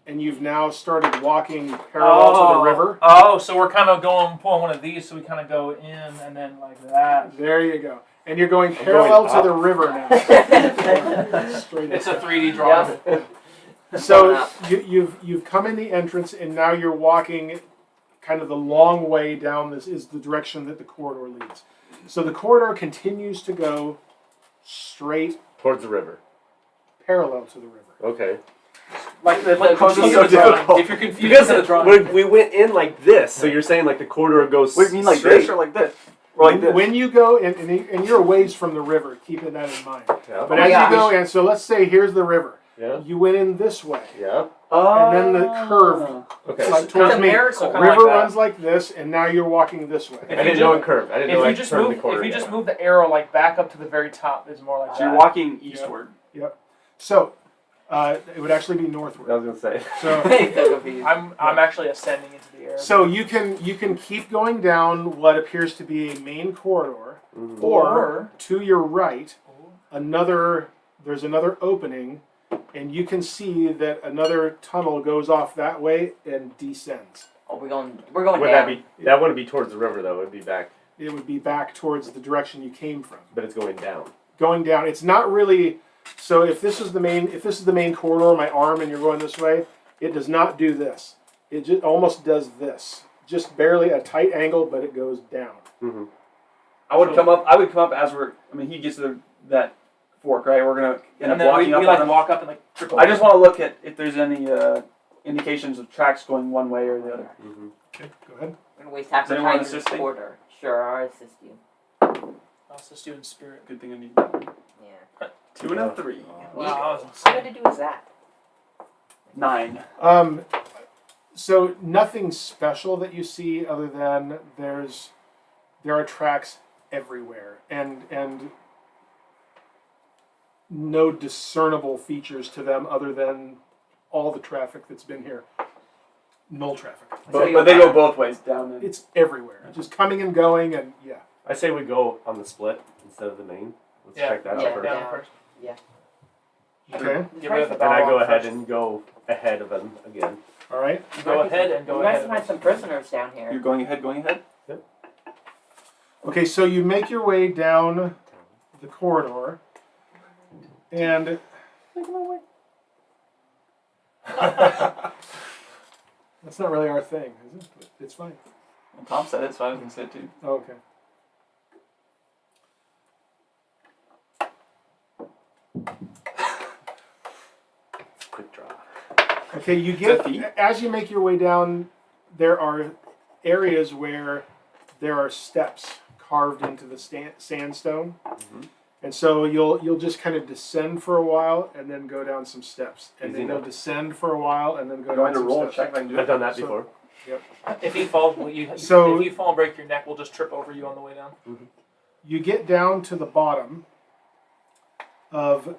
and you've now started walking parallel to the river. Oh, so we're kind of pulling one of these, so we kind of go in and then like that. There you go. And you're going parallel going to up. the river now. Straight It's up. a 3D drawing. So you've come in the entrance, and now you're walking kind of the long way down. This is the direction that the corridor leads. So the corridor continues to go straight Towards the river. parallel to the river. Okay. Like This is so the drawing. difficult. If you're confused Because with the drawing. we went in like this, so you're saying like the corridor goes. What do you mean like straight? this or like this? Or like this? When you go, and you're a ways from the river, keeping that in mind. Yeah. But Oh as my you go in, so let's say here's the river. Yeah. You went in this way, Yeah. and then the curve, Okay. like It's towards a me, miracle, kinda river like that. runs like this, and now you're walking this way. I didn't know it curved. I didn't know I If you turned the just corner. move, the arrow like back up to the very top, is more like So you're that. walking eastward. So it would actually be northward. I was gonna say. So So confused. I'm actually ascending into the air. so you can keep going down what appears to be a main corridor, Mhm. or to your right, there's another opening, and you can see that another tunnel goes off that way and descends. Oh, we're going Would down. that wouldn't be towards the river though? It'd be back, It would be back towards the direction you came from. but it's going down. Going down, it's not really. So if this is the main corridor, my arm, and you're going this way, it does not do this. It just almost does this, just barely a tight angle, but it goes down. Mm-hmm. I would come up as we're. I mean, he gets to that fork, right? We're gonna end and up then walking we up like on him. walk up and like trip over. I just want to look at if there's any indications of tracks going one way or the other. Mm-hmm. Okay, go ahead. We're gonna waste half Does the anyone time in assist this me? order. Sure, I'll assist you. I'll assist you in spirit. Good thing I need that. Yeah. 2 and a 3. Wow, I was What insane. to do is that? 9. So nothing special that you see other than there are tracks everywhere and no discernible features to them other than all the traffic that's been here. Null traffic. But they go both ways down. And It's everywhere. Just coming and going, and yeah. I say we go on the split instead of the main. Let's Yeah, check that yeah, out first. Down Yeah. first. Okay. Get rid of the And I bow go on ahead first. and go ahead of them again. All right. You go ahead and go You guys ahead. might have some prisoners down you're here. going ahead. Okay, so you make your way down the corridor, and that's not really our thing, is it? But it's fine. Well, Tom said it, so I was going to say it too. Oh, okay. Quick draw. Okay, you Is that get feet? as you make your way down, there are areas where there are steps carved into the sandstone, Mhm. and so you'll just kind of descend for a while and then go down some steps, and Easy then you'll enough. descend for a while and then go Going down to some roll and steps. check if I can do I've it. done that So- before. If he falls, if you fall and break your neck, we'll just trip over you on the way down. You get down to the bottom of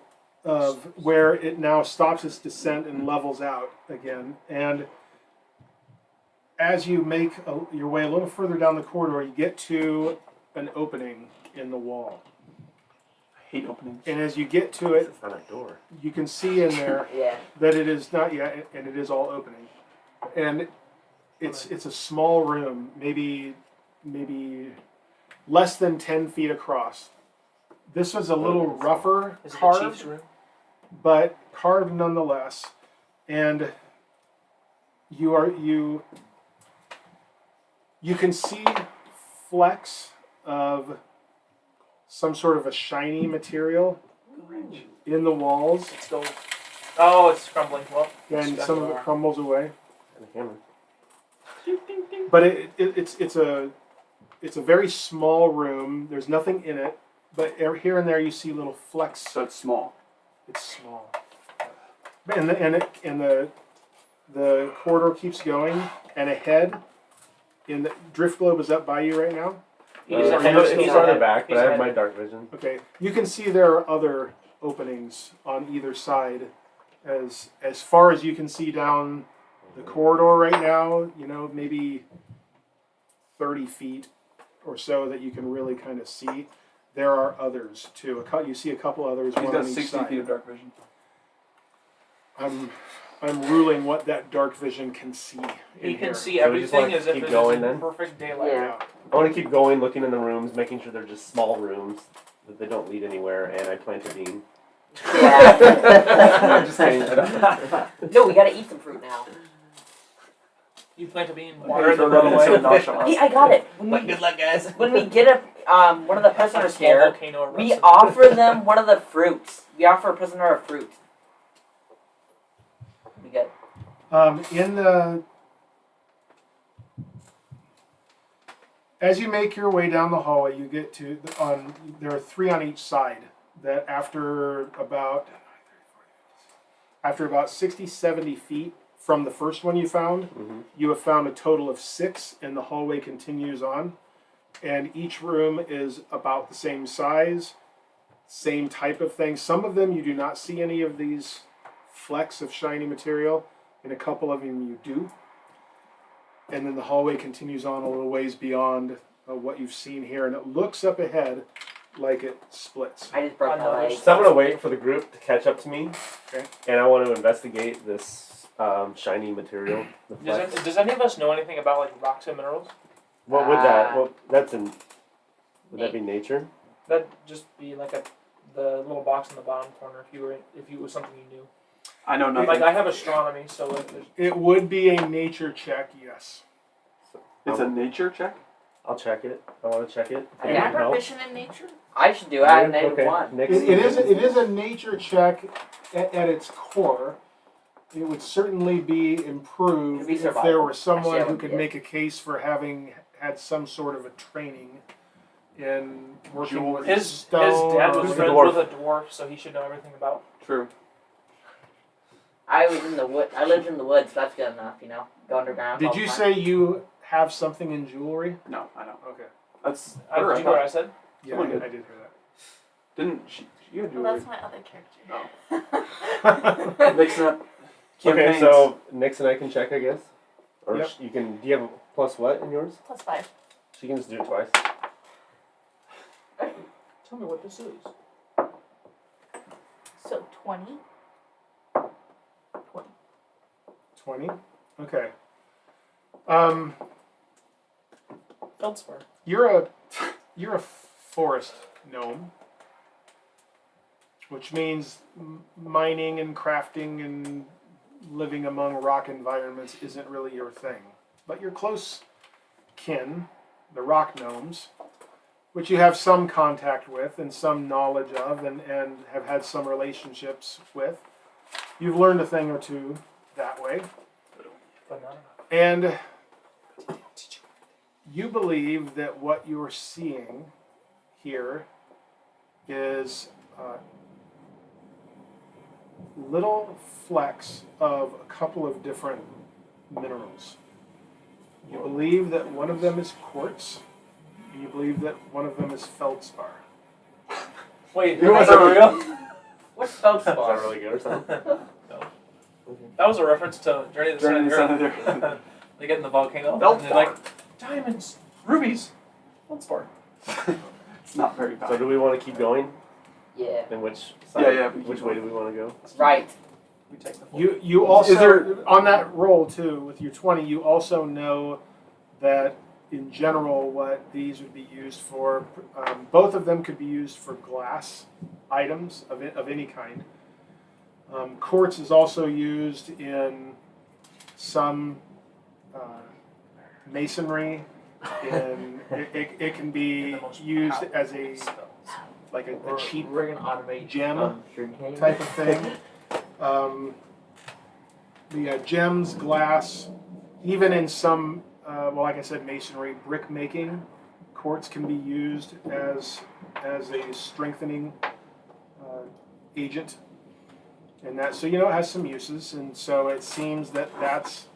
where it now stops its descent and levels out again. And as you make your way a little further down the corridor, you get to an opening in the wall. I hate openings. And as you get to it, It's not a door. you can see in there Yeah. that it is not yet, and it is all opening. And it's a small room, maybe less than 10 feet across. This was a little rougher Is it a carved, chief's room? but carved nonetheless. And you can see flecks of some sort of a shiny material in the walls, It's gold. Oh, it's crumbling. Well, and some of it crumbles away. And a hammer. But it's a very small room. There's nothing in it, but here and there you see little flecks. So it's small. It's small, and the corridor keeps going, and ahead, in the drift globe is up by you right now. He's ahead. you're It's still farther ahead. back, but He's I have ahead. my dark vision. Okay, you can see there are other openings on either side, as far as you can see down the corridor right now. Maybe 30 feet or so that you can really kind of see. There are others too. You see a couple others. He's one got on each 60 side. feet of dark vision. I'm ruling what that dark vision can see. He in can here. see So we just everything wanna as if keep it is going in then? perfect daylight. Yeah. I want to keep going, looking in the rooms, making sure they're just small rooms, that they don't lead anywhere, and I plant a bean. Yeah. I'm just kidding. No, we gotta eat some fruit now. You plant a bean, Hey, water throw the that run in so away. nonchalant. Hey, I got it. When we, Good luck, guys. when we get one of the prisoners Small here, volcano we erupts. offer them one of the fruits. We offer a prisoner a fruit. We get. As you make your way down the hallway, you get to there are 3 on each side. That after about 60, 70 feet from the first one you found, Mhm. you have found a total of 6, and the hallway continues on. And each room is about the same size, same type of thing. Some of them you do not see any of these flecks of shiny material, and a couple of them you do. And then the hallway continues on a little ways beyond what you've seen here, and it looks up ahead like it splits. I just broke my Another leg. So I'm going to wait for the group to catch up to me, Okay. and I want to investigate this shiny material. The flecks. Does any of us know anything about like rocks and minerals? What would that? Well, that's in. Would that be nature? That'd just be like the little box in the bottom corner if it was something you knew. I know nothing. Like I have astronomy, so like there's It would be a nature check, yes. It's a nature check? I'll check it. I want to check it. Yeah. Am I Anyone help? proficient in nature? I should do it. I have Yeah, negative okay. 1. Next. It is a nature check at its core. It would certainly be improved It'd be if survival. there were someone Actually, I who would could get- make a case for having had some sort of a training in working Jewel. with his stone. dad or- was Who's the friends dwarf? with a dwarf, so he should know everything about. True. I was in the wood. I lived in the woods. So that's good enough, Go underground. Did all the you time. say you have something in jewelry? No, I don't. Okay. That's Did you know what I said? Yeah, Someone I did. did hear that. Didn't she? You had Well, jewelry. that's my other character. Mixing up Okay, campaigns. so Nix and I can check, I guess. Or Yep. you can. Do you have a plus what in yours? +5. She can just do it twice. Tell me what this is. So 20. 20? Okay. Feldspar. You're a forest gnome, which means mining and crafting and living among rock environments isn't really your thing. But your close kin, the rock gnomes, which you have some contact with and some knowledge of and have had some relationships with, you've learned a thing or two that way. But not enough. And you believe that what you're seeing here is little flecks of a couple of different minerals. You believe that one of them is quartz. and you believe that one of them is feldspar. Wait, You was want that to- real? What's spell Is that spar? really good or something? That was a reference to Journey to the Journey to the Center Center of of the Earth. They get in the volcano. Feldspar. And they're like, diamonds, rubies, feldspar. It's not very So powerful. do we want to keep going? Yeah. And which side? Yeah, we keep Which way do going. we want to go? Right. We take the full. You also Is there- on that roll too with your 20. You also know that in general what these would be used for. Both of them could be used for glass items of any kind. Quartz is also used in some masonry, and it can be The most used powerful as a spells. like a cheap We're gonna automate gem sugarcane. type of thing. The gems, glass, even in some, like I said, masonry, brick making, quartz can be used as a strengthening agent, and that so it has some uses, and so it seems that that's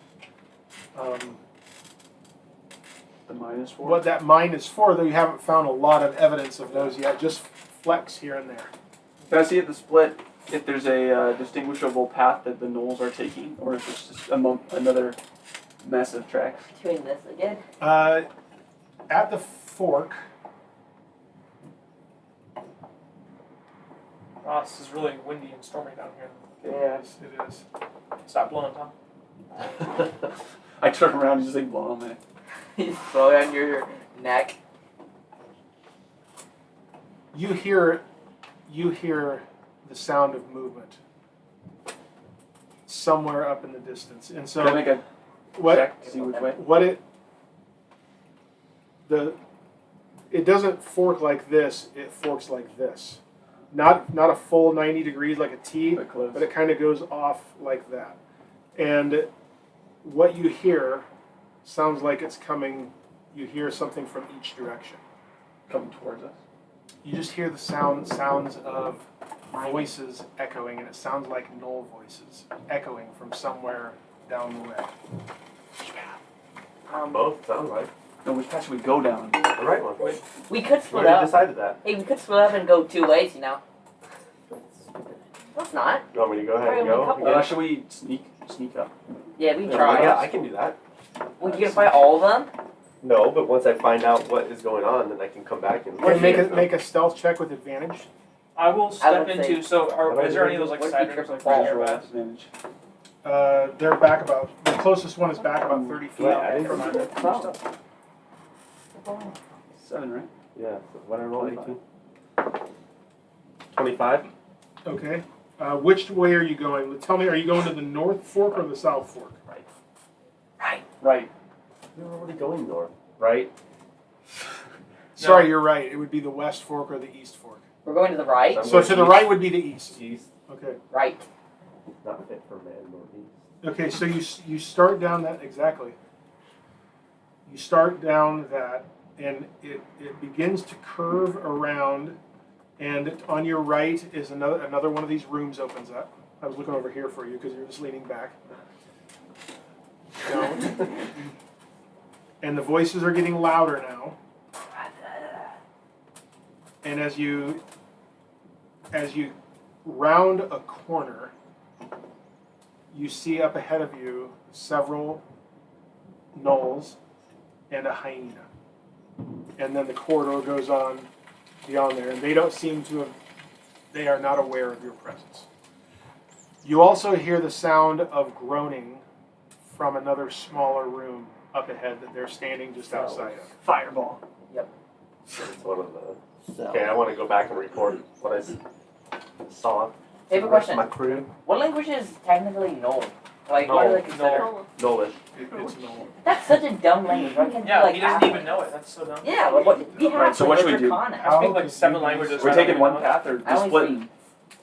The -4. what that mine is for. Though you haven't found a lot of evidence of those yet, just flecks here and there. Can I see at the split if there's a distinguishable path that the Gnolls are taking, or if it's just another mess of tracks? Doing this again. At the fork. Ross, this is really windy and stormy down here. Yes, it is. Stop blowing, Tom. I turn around and just like blow on it. You throw it on your neck. You hear the sound of movement somewhere up in the distance, and so Can I make a what check to see which way? it doesn't fork like this. It forks like this, not a full 90 degrees like a T, But close. but it kind of goes off like that. And what you hear sounds like it's coming. You hear something from each direction. Coming towards us. You just hear the sounds of voices echoing, and it sounds like Gnoll voices echoing from somewhere down the way. Both sound like No, which path should we go down? the right one. We could We split already up. decided that. Hey, we could split up and go two ways, No, it's not. You want me to go ahead and Right, only a go? couple. again? Should we sneak up? Yeah, we can Yeah, try. yeah, I can do that. Well, you gonna fight all of them? No, but once I find out what is going on, then I can come back and. Okay, make a stealth check with advantage. I will step would into. say- So, What is there any of those like What if side you rooms trip like and right fall? here? Advantage. They're back about the closest one is back about 30 feet Wait, I didn't from see it. Oh. 7, right? Yeah, so what I roll 18. 25? Okay. Which way are you going? Tell me, are you going to the north fork or the south fork? Right. We were already going north, right? Sorry, you're right. It would be the west fork or the east fork. We're going to the right. I'm So going to the east. right would be the east. East, Okay. Right. not fit for man, northeast. Okay, so you start down that exactly. You start down that, and it begins to curve around, and on your right is another one of these rooms opens up. I was looking over here for you because you're just leaning back. Don't. And the voices are getting louder now. And as you round a corner, you see up ahead of you several gnolls and a hyena. And then the corridor goes on beyond there, and they are not aware of your presence. You also hear the sound of groaning from another smaller room up ahead that they're standing just outside of. Fireball. So it's one of the. Okay, I want to go back and report what I saw. I have a The rest of question. My crew. What language is technically Gnoll? Like, Gnoll. what do they consider? Gnoll. Knowledge. It's Gnoll. That's such a dumb language. Why can't you Yeah, like he doesn't half even know it. That's so dumb. Yeah, like what? He Right, has so what should we do? Draconic. I speak How like could 7 you languages. We're I taking don't one even know path or I just only splitting?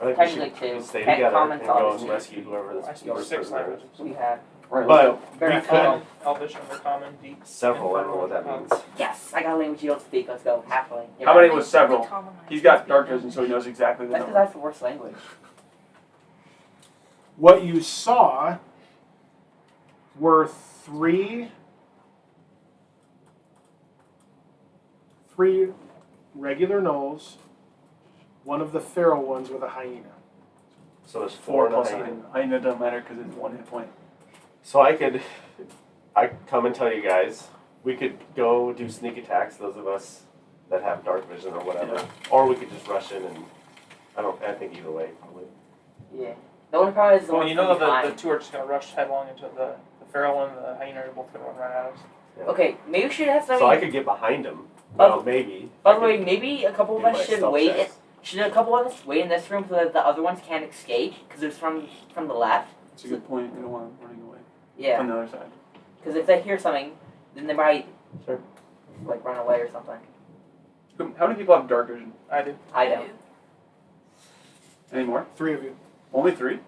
I think Technically we should two. just stay Can't together comment and on go it. and rescue whoever it. I this speak 6 person is. languages. We have. Right, But Very we cool. could. Elvish, Undercommon, Deep. Several, I don't know what that means. Yes, I got a language you don't speak. Let's go. Halfway. How many was several? He's got dark vision, so he knows exactly the That's because number. that's the worst language. What you saw were three 3 regular gnolls, one of the feral ones with a hyena. So there's 4 4 plus and a hyena. Hyena doesn't matter because it's 1 hit point. So I could come and tell you guys, we could go do sneak attacks, those of us that have dark vision or whatever. Yeah. Or we could just rush in and I think either way probably. Yeah. The only problem is the Well, one you know from that the behind. two are just gonna rush headlong into the feral and the hyena are both gonna run right at us. Okay, maybe we should have something. So I could get behind him. By Well, maybe. the I way, could maybe a couple of do us my should stealth wait. checks. Should a couple of us wait in this room so that the other ones can't escape? Because it's from the left. It's a good point. You don't want them running away. Yeah. On the other side. Because if they hear something, then they might Sure. like run away or something. How many people have dark vision? I do. I don't. Any more? 3 of you. Only 3?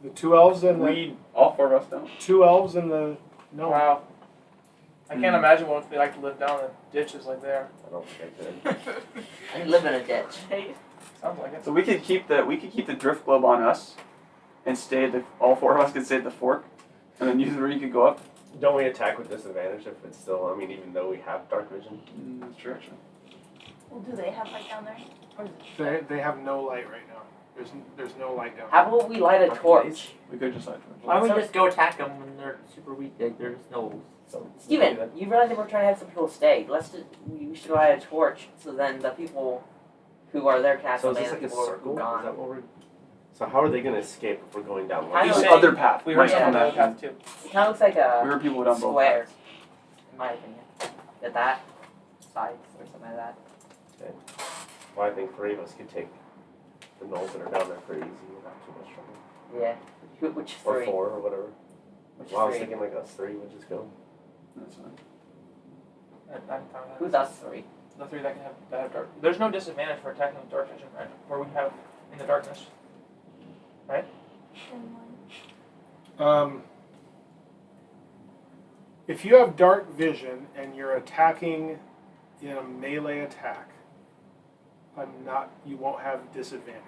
The 2 elves and the All 4 of us don't. 2 elves and the gnome. Wow. I can't imagine what it would be like to live down the ditches like there. I don't think I could. I live in a ditch. Sounds like it. So we could keep the drift globe on us, and stay at all 4 of us could stay at the fork, and then use where you could go up. Don't we attack with disadvantage if it's still, I mean, even though we have dark vision? That's true, actually. Well, do they have light down there? Or is it They have no light right now. There's no light down. How about we light a torch? We could just like. Why don't we just go attack them when they're super weak? Like there's no. So Steven, you realize that we're trying to have some people stay. We should light a torch so then the people who are there can have So is something this and like the a people circle? who Is are that gone. what we're... So how are they going to escape if we're going down I one? don't The know. other path. We might heard Yeah. come the other back. path too. It kind of looks like a We were people down both square, paths. in my opinion. That side or something like that. Well, I think 3 of us could take the gnolls that are down there pretty easy without too much trouble. Yeah. Which Or 3? 4 or whatever. Which Well, I was 3? thinking like us 3 would just go. That's fine. I'm fine with that. Who's us 3? The 3 that have dark. There's no disadvantage for attacking with dark vision, right? Where we have in the darkness. in one? If you have dark vision and you're attacking in a melee attack, you won't have disadvantage.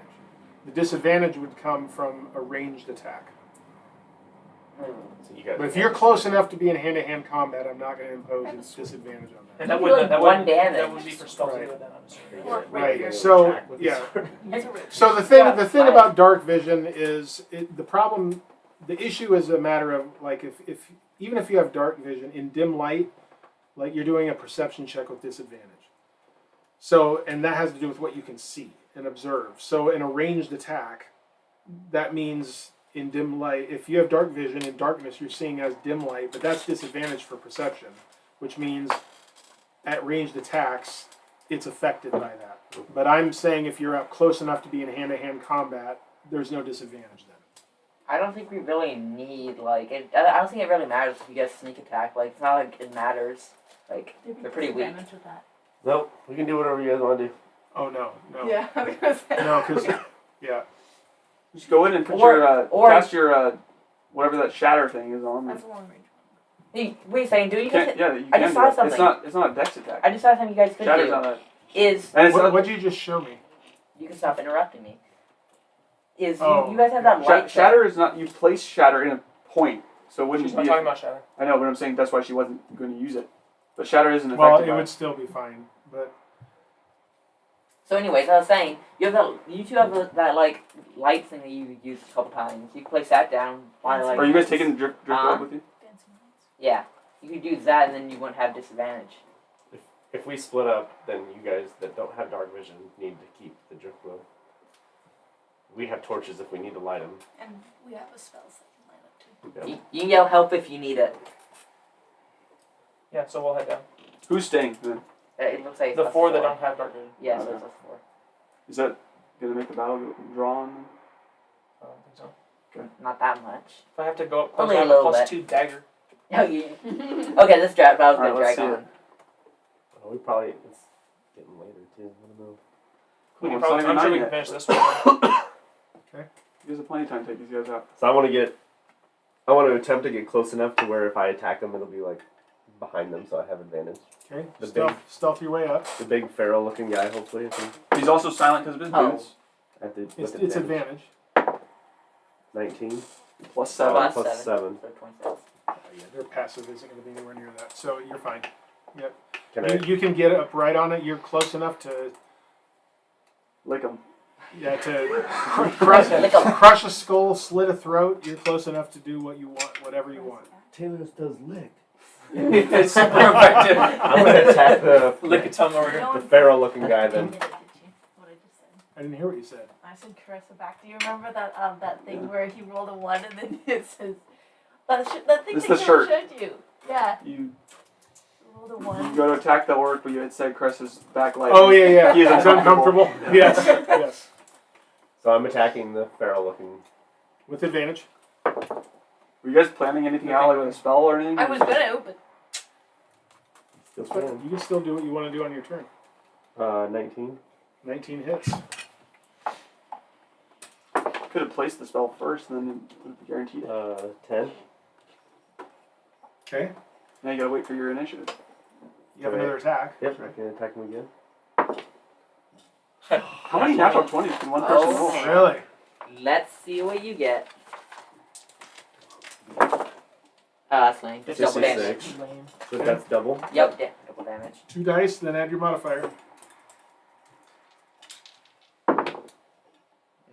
The disadvantage would come from a ranged attack. So you guys But if you're close enough to be in hand-to-hand combat, I'm not going to impose a disadvantage on that. And that It'd be would like that 1 would damage. that would be for stealthy Right. then I'm assuming. Or Right. So yeah. It's a rich. So the thing Yeah, fine. about dark vision is the issue is a matter of like if even if you have dark vision in dim light, like you're doing a perception check with disadvantage. So and that has to do with what you can see and observe. So in a ranged attack, that means in dim light, if you have dark vision in darkness, you're seeing as dim light, but that's disadvantage for perception, which means at ranged attacks, it's affected by that. But I'm saying if you're up close enough to be in hand-to-hand combat, there's no disadvantage then. I don't think we really need, like, I don't think it really matters if you get sneak attack. Like, it's not like it matters. Like, they're pretty weak. Disadvantage with that. Nope, we can do whatever you guys want to do. Oh, no. Yeah, I was gonna say. No, because, yeah. Just go in and put Or- cast your whatever that shatter thing is on. That's a long range. Hey, wait a second, do you You guys... can't, yeah, you I can just do saw that. something. It's not a dex attack. I just saw something you guys could Shatter's do. not that. Is... And it's not, What'd you just show me? You can stop interrupting me. Is Oh. you guys have that light... shatter is not. You place shatter in a point, so it wouldn't She's be. not talking about shatter. I know, but I'm saying that's why she wasn't going to use it. But shatter isn't affected Well, by it would still be fine, but... So anyways, I was saying, you two have that like light thing that you used a couple times. You can place that down while like Are you guys taking the drift globe with you? Dancing lights. yeah, you could use that and then you wouldn't have disadvantage. If we split up, then you guys that don't have dark vision need to keep the drift globe. We have torches if we need to light them. And we have a spell that can light up too. You can yell help if you need it. Yeah, so we'll head down. Who's staying then? It looks like it's The us 4 that don't have dark vision. Yes, Okay. it's us 4. Is that going to make the battle draw on? I don't think so. Not that much. If I have to go up close, Only I a have a little plus bit. 2 dagger. Oh, yeah. Okay, this battle's gonna Alright, let's drag see on. it. Well, we probably, it's getting later too, I don't know. We can It's not probably, even I'm sure we night can yet. finish this one. You guys have plenty of time to take these guys out. So I want to attempt to get close enough to where if I attack them, it'll be like behind them, so I have advantage. Okay, The stealth your way up. The big feral looking guy, hopefully. I think. He's also silent because of his Oh. boots. At the, It's with advantage. 19. Plus 7. Plus plus 7. So 26. Yeah, their passive isn't going to be anywhere near that, so you're fine. Yep. Can I? You can get up right on it. You're close enough to Lick him. crush a skull, slit a throat. You're close enough to do what you want, whatever you want. Taèlios does lick. It's super effective. I'm gonna attack Lick a tongue over here. the feral-looking guy then. What I just said. I didn't hear what you said. I said Carissa back. Do you remember that thing where he rolled a 1 and then it says that thing It's that the Carissa shirt. showed you? Yeah. You Rolled a 1. go to attack the orc, but you had said Cress's backlight. Oh yeah. He is It's uncomfortable. Yes. Yes. So I'm attacking the feral-looking. With advantage. Were you guys planning anything out, like with a spell or anything? I was gonna, but Still But can. you can still do what you want to do on your turn. 19. 19 hits. Could have placed the spell first, and then it would have guaranteed it. 10. Okay. Now you gotta wait for your initiative. You have another attack. Yep, I can attack him again. How many natural 20s can one person Oh, roll? man. Really? Let's see what you get. That's lame. Just double damage. 56. Lame. So that's double. Yep, double damage. 2 dice, then add your modifier.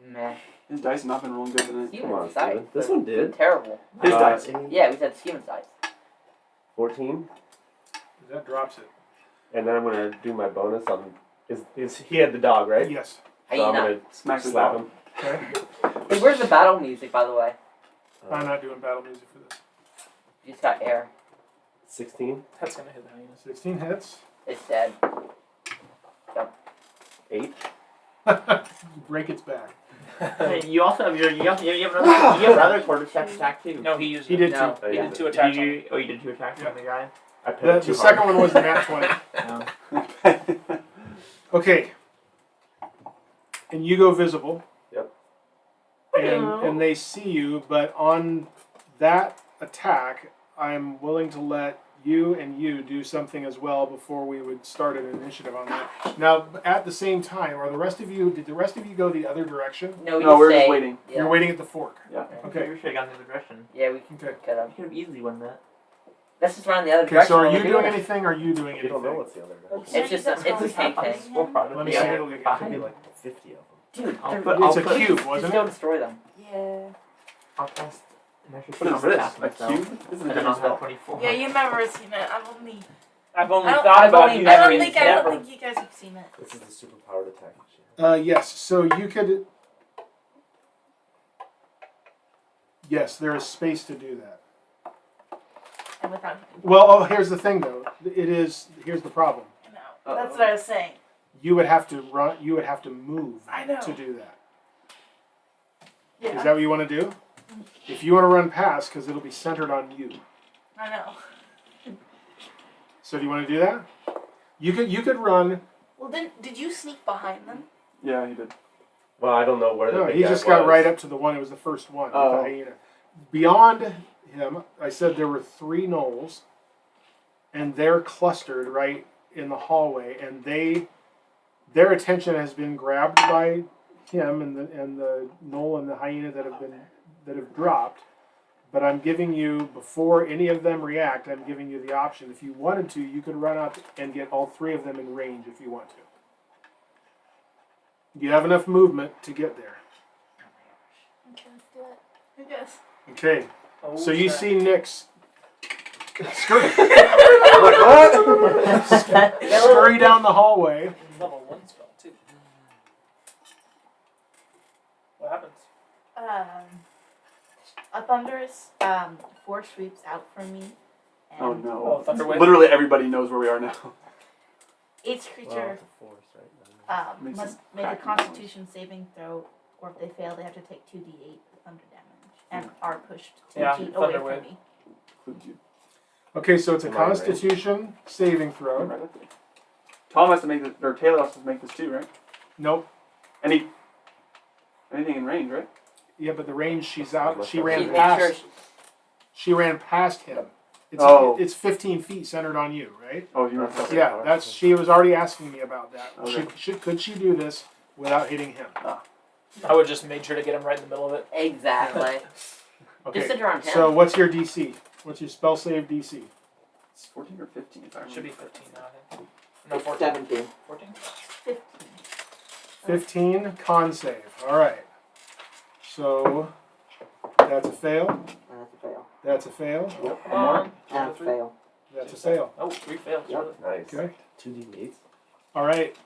Meh. His dice have not been rolling good tonight. Come on, Human sight. Steven. This one did. Terrible. His dice. Yeah, we said human sight. 14. That drops it. And then I'm gonna do my bonus on. Is he had the dog, right? Yes. So I'm Hyena. gonna Smack the slap dog. him. Okay. Hey, where's the battle music, by the way? I'm not doing battle music for this. You just got air. 16. That's gonna hit the hyena. 16 hits. It's dead. 8. Break its back. Hey, you also have you have another quarter step attack too. No, he used He it. did No. too. He did 2 Did attacks. you did 2 attacks Yeah. on the guy? I put it The too second hard. one was the nat 20. No. Okay. And you go visible. Yep. And they see you, but on that attack, I'm willing to let you and you do something as well before we would start an initiative on that. Now, at the same time, did the rest of you go the other direction? No, No, we're stay. just waiting. Yeah. You're waiting at the fork. Okay. We should have gone the other direction. Yeah, we Okay. could have. We could have easily won that. Let's just run the other Okay, direction. so are while you we're doing it. anything or are you doing You don't know anything? what's the other guy. It's just it's the same thing. We'll probably Let me yeah. see it again. Could be like 50 of them. Dude, I'll they're- put- It's a cube, just wasn't go it? destroy them. yeah. I'll cast measure What is this? A cube? This is a And then different I'll spell. have 24. Yeah, you've never seen it. I've only I've I've about only using never I don't it. think Never. you guys have seen it. This is the super powered attack. Yes, so you could. Yes, there is space to do that. And without Well, here's the thing though. Here's the problem. you know. That's what I was saying. You would have to run. You would have to move I know. to do that. Yeah. Is that what you want to do? If you want to run past, because it'll be centered on you. I know. So do you want to do that? You could run. Well, then, did you sneak behind them? Yeah, he did. Well, I don't know where the No, big he guy just got was. right up to the one. It was the first one. Oh. With the hyena. Beyond him, I said there were 3 gnolls, and they're clustered right in the hallway, and their attention has been grabbed by him and the gnoll and the hyena that have dropped. But I'm giving you, before any of them react, I'm giving you the option. If you wanted to, you could run up and get all 3 of them in range if you want to. You have enough movement to get there. Okay, let's do it. I guess. Okay, Oh, so you snap. see Nyx scurry, What? scurry down the hallway. Level 1 spell, too. What happens? A thunderous force sweeps out from me. And Oh no. Oh, Thunderwave. Literally everybody knows where we are now. each Well, creature it's a force, right? Makes must it make a crack Constitution saving throw, or if they fail, they have to take 2d8 thunder damage and are pushed 2 Yeah, feet away Thunderwave. from me. Includes you. Okay, so it's a Am I right? Constitution saving throw. Right up there. Tom has to make this, or Taèlios has to make this too, right? Nope. Anything in range, right? Yeah, but the range she's out. She She ran makes past. sure She ran past him. It's, Oh. it's 15 feet centered on you, right? Oh, you That's were okay. Yeah, that's. She was already asking me about that. Okay. Could she do this without hitting him? I would just make sure to get him right in the middle of it. exactly. Okay. Just sit around him. So what's your DC? What's your spell save DC? It's 14 or 15 if I remember. Should be 15 now, I think. No, It's 14. 17. 14? 15 con save. All right. So that's a fail. That's a fail. That's a fail. Yep. Come on. That's a fail. That's a fail. Oh, 3 fails. Yep. Nice. Okay. 2d8s. All right.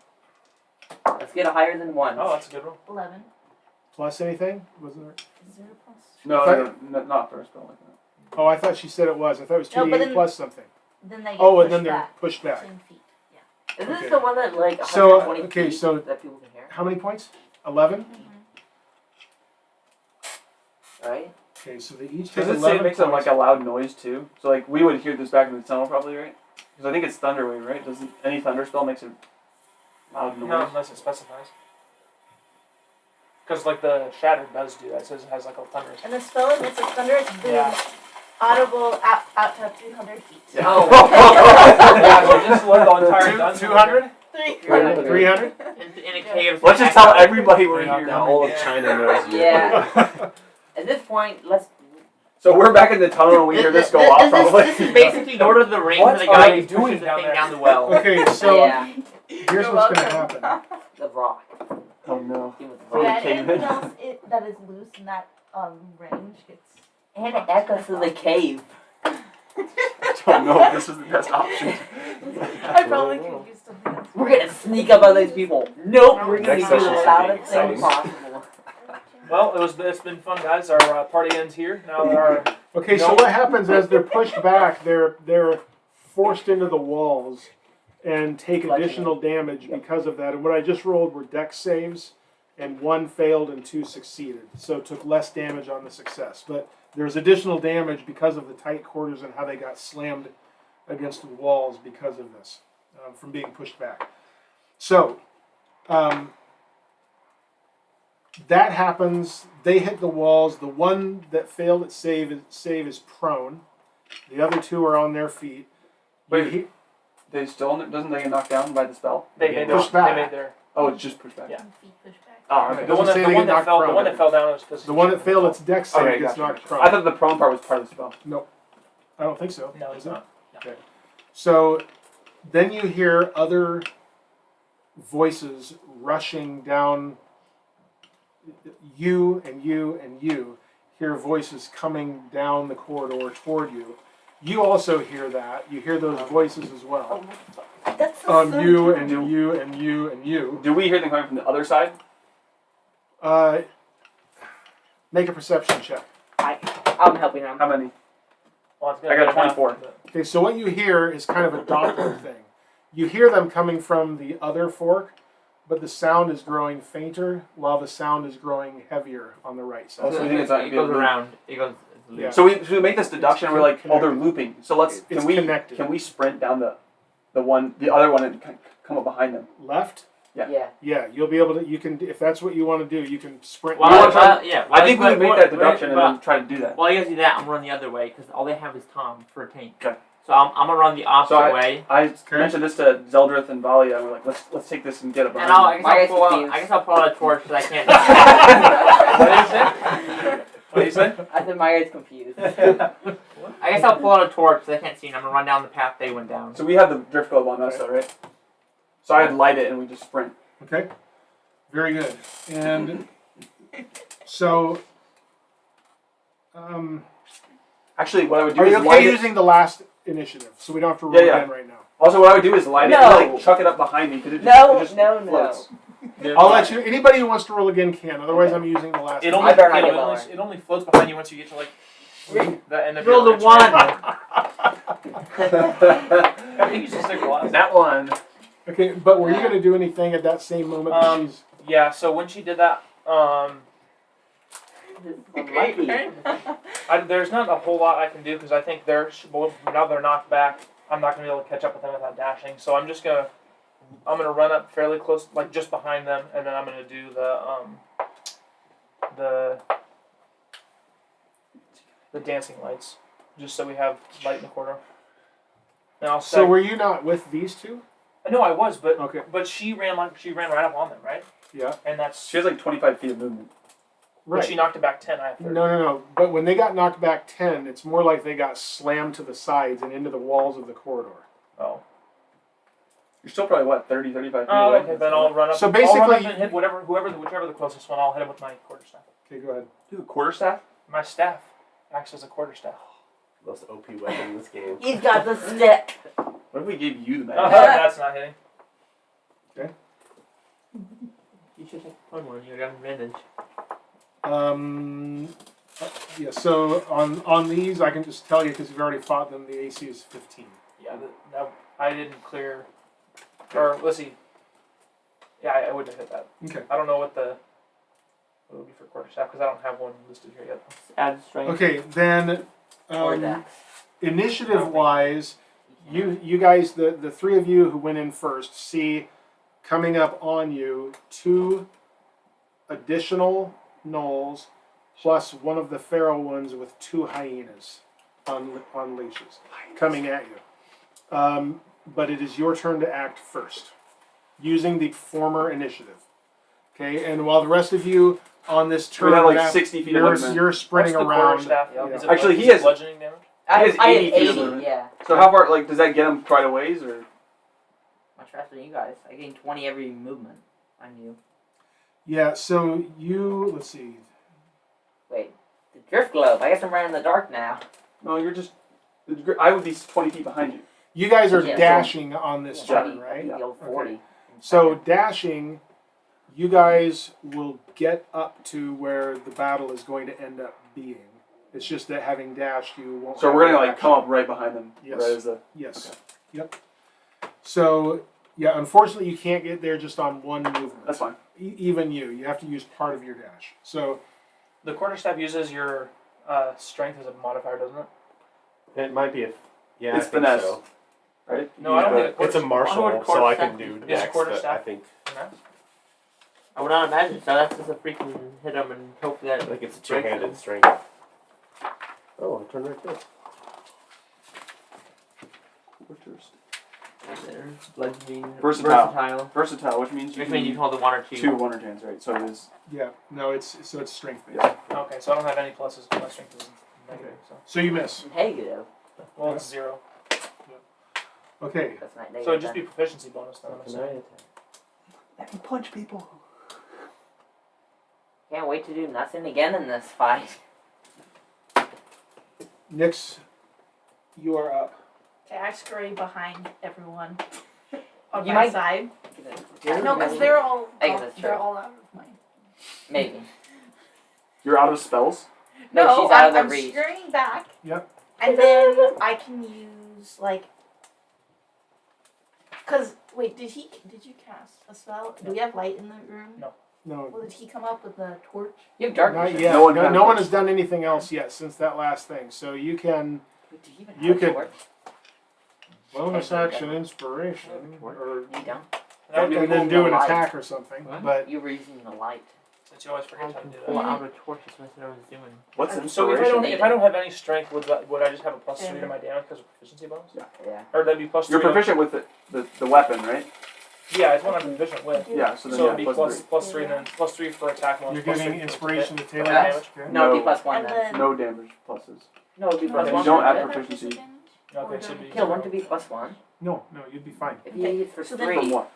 Let's get a higher than 1. Oh, that's a good roll. 11. Plus anything? Was there? 0 plus. No, not first spell like that. Oh, I thought she said it was. I thought it was 2d8 No, but then- plus something. Then they get Oh, and pushed then they're back pushed back. 10 feet. Is Okay. this the one that, like, So, 120 okay, feet so- that people can hear? How many points? 11. Right? Okay, so they each Does take it say 11 it makes a, points. like a loud noise too? So like we would hear this back in the tunnel probably, right? Because I think it's thunder wave, right? Doesn't any thunder spell makes a loud noise? No, unless it specifies. Because, like, the Shattered does do that. It says it has, like, a thunder. And the spell emits a thunderous boom, Yeah. audible out to 300 feet. Oh. Yeah, so just load the entire dungeon. 200? 300. 300? In a cave. Let's just tell everybody we're Yeah, here. Now all of China knows you. Yeah. At this point, let's. So we're back in the tunnel and we hear this go off probably. This is basically Lord of the Rings. What The are guy they who doing pushes the down thing there? down the well. Okay, so Yeah. here's what's going to happen. The rock. Oh no. Give it the Oh, rock. you came anything in. else that is loose in that range gets. And it echoes to the cave. I don't know if this is the best option. I probably could use something else. We're gonna sneak up on those people. Nope, we're gonna Next do the session should loudest be thing exciting. possible. Well, it's been fun, guys. Our party ends here. Now that our... Okay, so what happens as they're pushed back, they're forced into the walls and take additional damage because of that. And what I just rolled were dex saves, and 1 failed and 2 succeeded. So it took less damage on the success. But there's additional damage because of the tight quarters and how they got slammed against the walls because of this, from being pushed back. So that happens. They hit the walls. The one that failed at save is prone. The other 2 are on their feet. Wait, they still doesn't they get knocked down by the spell? They Pushed made, back. they made their... Oh, it's just pushed back. Yeah. Feet pushed back. Oh, okay. It The one doesn't say they get knocked the prone. one that fell down was because... The one that failed its dex save Okay, gets gotcha, knocked gotcha. prone. I thought the prone part was part of the spell. I don't think so. No, Is it's it? not. Okay. So then you hear other voices rushing down. You and you and you hear voices coming down the corridor toward you. You also hear that. You hear those voices as well. That's so You and you and you and you. Do we hear them coming from the other side? Make a perception check. I'm helping him. How many? Well, it's I got 24. Okay, so what you hear is kind of a Doppler thing. You hear them coming from the other fork, but the sound is growing fainter while the sound is growing heavier on the right side. Oh, so we think it's not It gonna goes be a loop. around. It goes. It's a loop. Yeah. So we make this deduction. We're like, oh, they're looping. So let's It's connected. can we sprint down the other one and come up behind them? Left? Yeah. Yeah, you'll be able to. You can, if that's what you want to do, you can sprint. Well, left. Yeah. I think we would make that but- deduction and but- then try to do that. Well, you guys do that. I'm running the other way because all they have is Tom for a tank. Okay. So I'm gonna run the opposite way. I mentioned this to Zeldreth and Valia, and we're like, let's take this and get it behind And them. I guess I'll pull out a torch because I can't. What do you say? I said my guy's confused. I guess I'll pull out a torch because I can't see. And I'm gonna run down the path they went down. So we have the drift globe on us, though, right? So I'd light it and we just sprint. Okay. Very good. And so, Actually, what I would do are is you light okay it. using the last initiative? So we don't have to roll Yeah. again right now. Also, what I would do is light it No. and like chuck it up behind me because it No, just no. floats. I'll let you. Anybody who wants to roll again can. Otherwise, I'm using the last. It one. only, I better not you know, get lower. it only floats behind you once you get to, like, the end of Roll your the range. one. I think you should stick with last. That one. Okay, but were you going to do anything at that same moment? That she's Yeah, so when she did that, Lucky. there's not a whole lot I can do because I think now they're knocked back. I'm not gonna be able to catch up with them without dashing. So I'm gonna run up fairly close, like just behind them, and then I'm gonna do the dancing lights, just so we have light in the corner. And I'll So were you not with these two? no, I was, but Okay. but she ran right up on them, right? Yeah. And that's She has like 25 feet of movement. When she knocked it back 10, I have 30. No. But when they got knocked back 10, it's more like they got slammed to the sides and into the walls of the corridor. Oh. You're still probably, what, 30, 35 feet Oh, away? okay, then I'll run up. So I'll run up basically- and hit whichever the closest one, I'll hit him with my quarterstaff. Okay, go ahead. Do a quarterstaff? My staff acts as a quarterstaff. Most OP weapon in this game. He's got the stick. What if we gave you the Oh, magic? that's not hitting. You should take the fun one. You got advantage. Yeah, so on these, I can just tell you because you've already fought them, the AC is 15. Yeah, I didn't clear. Or, let's see. Yeah, I wouldn't have hit that. Okay. I don't know what it would be for quarterstaff because I don't have one listed here yet. Add strength. Okay, then Or that. initiative-wise, you guys, the three of you who went in first, see coming up on you 2 additional gnolls plus one of the feral ones with 2 hyenas on leashes coming at you. But it is your turn to act first, using the former initiative. Okay, and while the rest of you on this turn, We have like 60 feet of movement. you're sprinting What's the around. quarterstaff? Yeah. Is it Actually, is he it has- bludgeoning damage. I has had 80 feet of 80, movement. yeah. So how far, like, does that get him quite a ways, or? Much faster than you guys. I gain 20 every movement on you. Yeah, so let's see. Wait, the drift globe. I guess I'm running in the dark now. No, you're just, I would be 20 feet behind you. You guys are Yeah, dashing on this Yeah, turn, right? The old 40. So dashing, you guys will get up to where the battle is going to end up being. It's just that having dashed, you won't. So have we're gonna, the like, come up right behind them. Yes. Right as the, Yes. Okay. Yep. So yeah, unfortunately, you can't get there just on one movement. that's fine. Even you have to use part of your dash. So The quarterstaff uses your strength as a modifier, doesn't it? It might be yeah, It's I think finesse. so. Right? No, I don't think It's a martial, Onward so I quarterstaff. can do Is dex, but quarterstaff? I think Finesse? I would not imagine. So that's just a freaking hit him and hope that. I think it's a two-handed strength. Oh, I turned right there. There's bludgeoning. Versatile. Versatile, which means Which means you can hold the 1 or 2. 2 wonder hands, right? So it is. yeah, no, it's strength based. Yeah. Okay, so I don't have any pluses. My strength is negative. So. So you miss. Negative. Well, it's 0. Okay. That's not negative. So it'd just be proficiency bonus then. I'm Can I assuming. attack? Let me punch people. Can't wait to do nothing again in this fight. Nyx, you are up. Okay, I scurry behind everyone on You my might- side. Yeah, No, because they're all I guess that's true. they're all out of my. Maybe. You're out of spells? No, No, she's out of I'm the reach. scurrying back. Yep. And then I can use like. Cause wait, did you cast a spell? Do we have light in the room? No. No, Well, did he come up with the torch? You have dark not vision. yet. No one No one has. has done anything else yet since that last thing. So you can Do you even You have a could- torch? bonus Okay, action inspiration, or You don't. That would be and then cool do to an light. attack or something. What? But You were using the light. Since you always I forget how to can do pull that. out a torch. That's what I was doing. What's So inspiration? if I don't have any strength, would I just have a +3 to my damage because of proficiency bonus? Yeah. Or that'd be +3. You're proficient with the weapon, right? Yeah, it's what I'm proficient with. Yeah, so then So yeah, it'd be plus plus 3 and then +3 for attack bonus. you're plus giving 3 for inspiration to hit. Taylor. Damage. Okay. No, it'd be No. +1 And then. then. No damage pluses. No, it'd be No, you +1. don't add have proficiency. disadvantage? Okay, Or so it'd be don't- Kill one to be +1. No, you'd be fine. If you use for So then- 3 From what?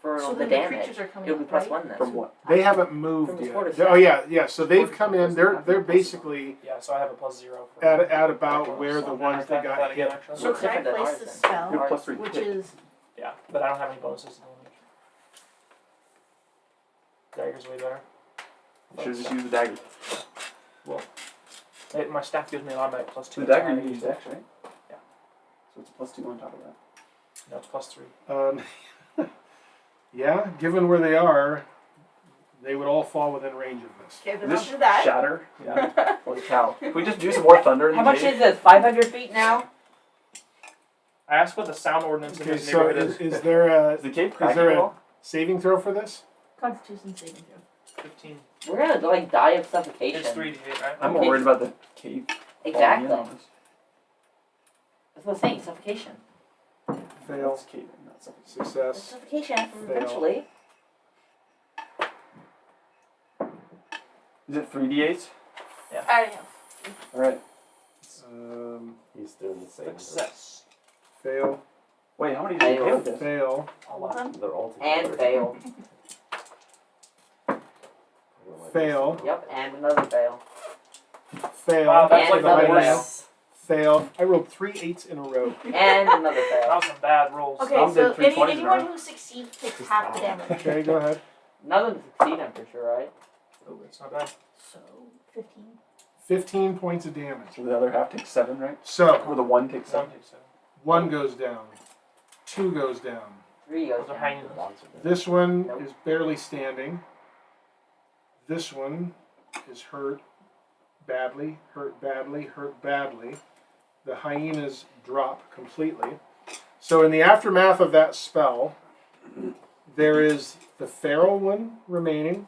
for So the then damage, creatures are coming it'll be up, right? +1 then. From what? They haven't From moved the yet. quarterstaff. Oh yeah. So they've come in. They're basically Yeah, so I have a +0 for at about where the So ones attack that with got again, hit. actually. So Looks can I different than place ours the then. spell, You have +3 which hit. is Yeah, but I don't have any bonuses to damage. Dagger's way better. You should just use the dagger. My staff gives me a lot of +2. The dagger you use dex, right? Yeah. So it's a +2 on top of that. No, it's +3. Yeah, given where they are, they would all fall within range of this. okay. Then Does I'll this do that. shatter? Yeah. Holy cow. Can we just do some more thunder in How the much cave? is this? 500 feet now? I asked what the sound ordinance in Okay, this so neighborhood is. is there a Is the cave is cracking there at a all? saving throw for this? Constitution saving throw. 15. We're gonna like die of suffocation. It's 3d8, right? I'm more worried about the cave. Exactly. falling in on us. That's what I'm saying, suffocation. Fail. It's caving, not something. It's Success. suffocation Fail. eventually. Is it 3d8s? I already have. All right. He's doing the same. Success. Fail. Wait, how many did you Fail. pay with this? Fail. One. They're all together. And fail. Fail. Yep, and another fail. Fail. Wow, that's And like the another worst. fail. Fail. I rolled 3 8s in a row. And another That fail. was some bad rolls. Okay, I'm so dead 3 20s anyone now. who succeeds takes half the damage. Okay, go ahead. None of them succeed, I'm pretty sure, right? Oh, it's not bad. So 15. 15 points of damage. So the other half takes 7, right? So, Or the one takes 7. Some takes 7. 1 goes down. 2 goes down. 3 goes Those are down. hanging. This one Nope. is barely standing. This one is hurt badly, hurt badly, hurt badly. The hyenas drop completely. So in the aftermath of that spell, there is the feral one remaining,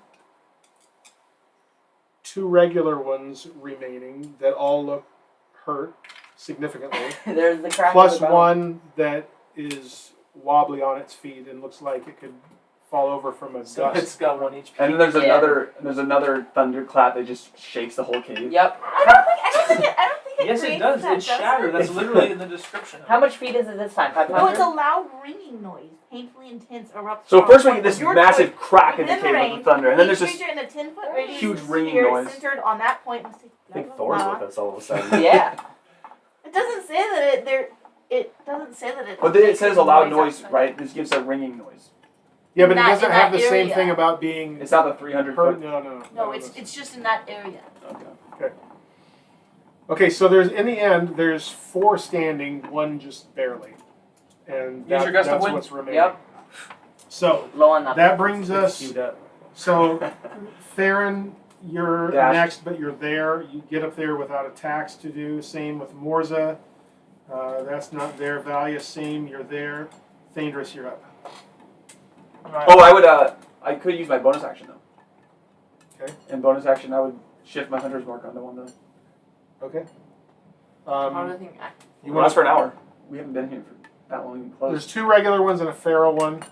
2 regular ones remaining that all look hurt significantly, There's the crack plus of the bone. 1 that is wobbly on its feet and looks like it could fall over from a So dust. it's got 1 HP. And then there's Yeah. another thunderclap that just shakes the whole cave. Yep. I don't think it Yes, it creates does. that, It's does it? shattered. That's literally in the description. How much feet is it this time? 500? No, it's a loud ringing noise. Painfully intense erupts. So from first we get this your massive choice crack in the within cave range. of the thunder, and then Each there's this creature in a 10-foot radius huge of ringing sphere noise. centered on that point must take I think blah, Thor's blah, with blah. us all of a sudden. Yeah. It doesn't say that it doesn't say that it. But then it makes says a loud noise, outside. right? This gives a ringing noise. Yeah, but it Not doesn't in have that the same area. thing about being It's not the 300 hurt. foot. No. No, it's just in that area. Okay. Okay, so there's in the end there's 4 standing, 1 just barely, and Use your gust of that's wind. what's remaining. Yep. So Low on numbers. that brings us. Queued up. So, Farryn, you're Dash. next, but you're there. You get up there without attacks to do. Same with Morzza. That's not there. Valia, same. You're there. Thaèndrys, you're up. Alright. Oh, I could use my bonus action though. Okay. In bonus action, I would shift my hunter's mark onto one though. Okay. How do I think? You Well, want that's for an hour. We haven't been here for that long. Even close. There's 2 regular ones and a feral one.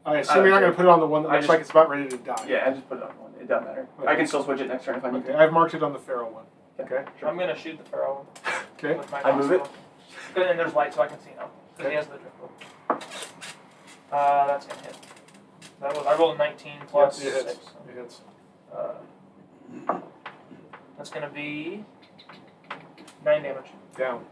I assume you're not going to put it on the one that I looks just- like it's about ready to die. Yeah, I just put it on one. It doesn't matter. Okay. I can still switch it next turn if I need Okay, to. I've marked it on the feral one. Okay. I'm gonna shoot the pharaoh Okay. with my I move it? crossbow. Good, and there's light so I can see now. Because he has the drift. That's gonna hit. I rolled a 19 plus Yep, it hits. 6. It hits. That's gonna be 9 damage. Down.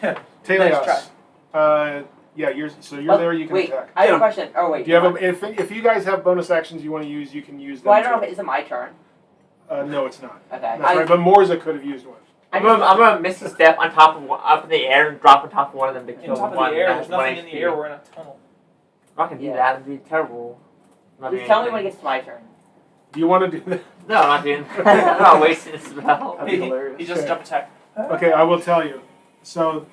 Nice Taèlios. Yeah, you're Oh, there. You can wait, attack. I have a question. Oh, wait. Do you have if you guys have bonus actions you want to use, you can use them. Well, I don't know too. if is it my turn. No, it's not. Okay. That's right. But Morzza could have used one. I'm gonna misty step on top of up in the air and drop on top of one of them to In kill top the of one the air, that there's has 1 nothing in the HP. air, we're in a tunnel. I'm not gonna do Yeah. that. It'd be terrible. I'm not Just doing tell me when it anything. gets to my turn. Do you want to do that? No, I'm not doing that. I'm not wasting a spell. That'd be hilarious. He just Okay. jump attack. Okay, I will tell you. So,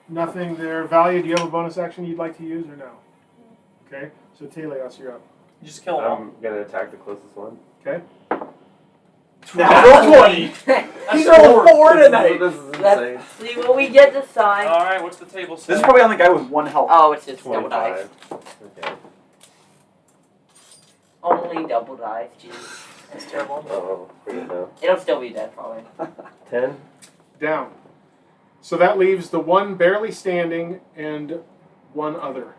nothing there. Valia, do you have a bonus action you'd like to use or no? Okay, so Taèlios, you're up. You just kill him all. I'm gonna attack the closest one. Okay. Natural 20! That's rolled 4 tonight. This is insane. Let's see what we get this time. Alright, what's the table say? This is probably on the guy with 1 health. Oh, it's just double dice. 25. Okay. Only double dice. Jeez. That's terrible. Oh, pretty no. It'll still be dead probably. 10. Down. So that leaves the 1 barely standing and 1 other.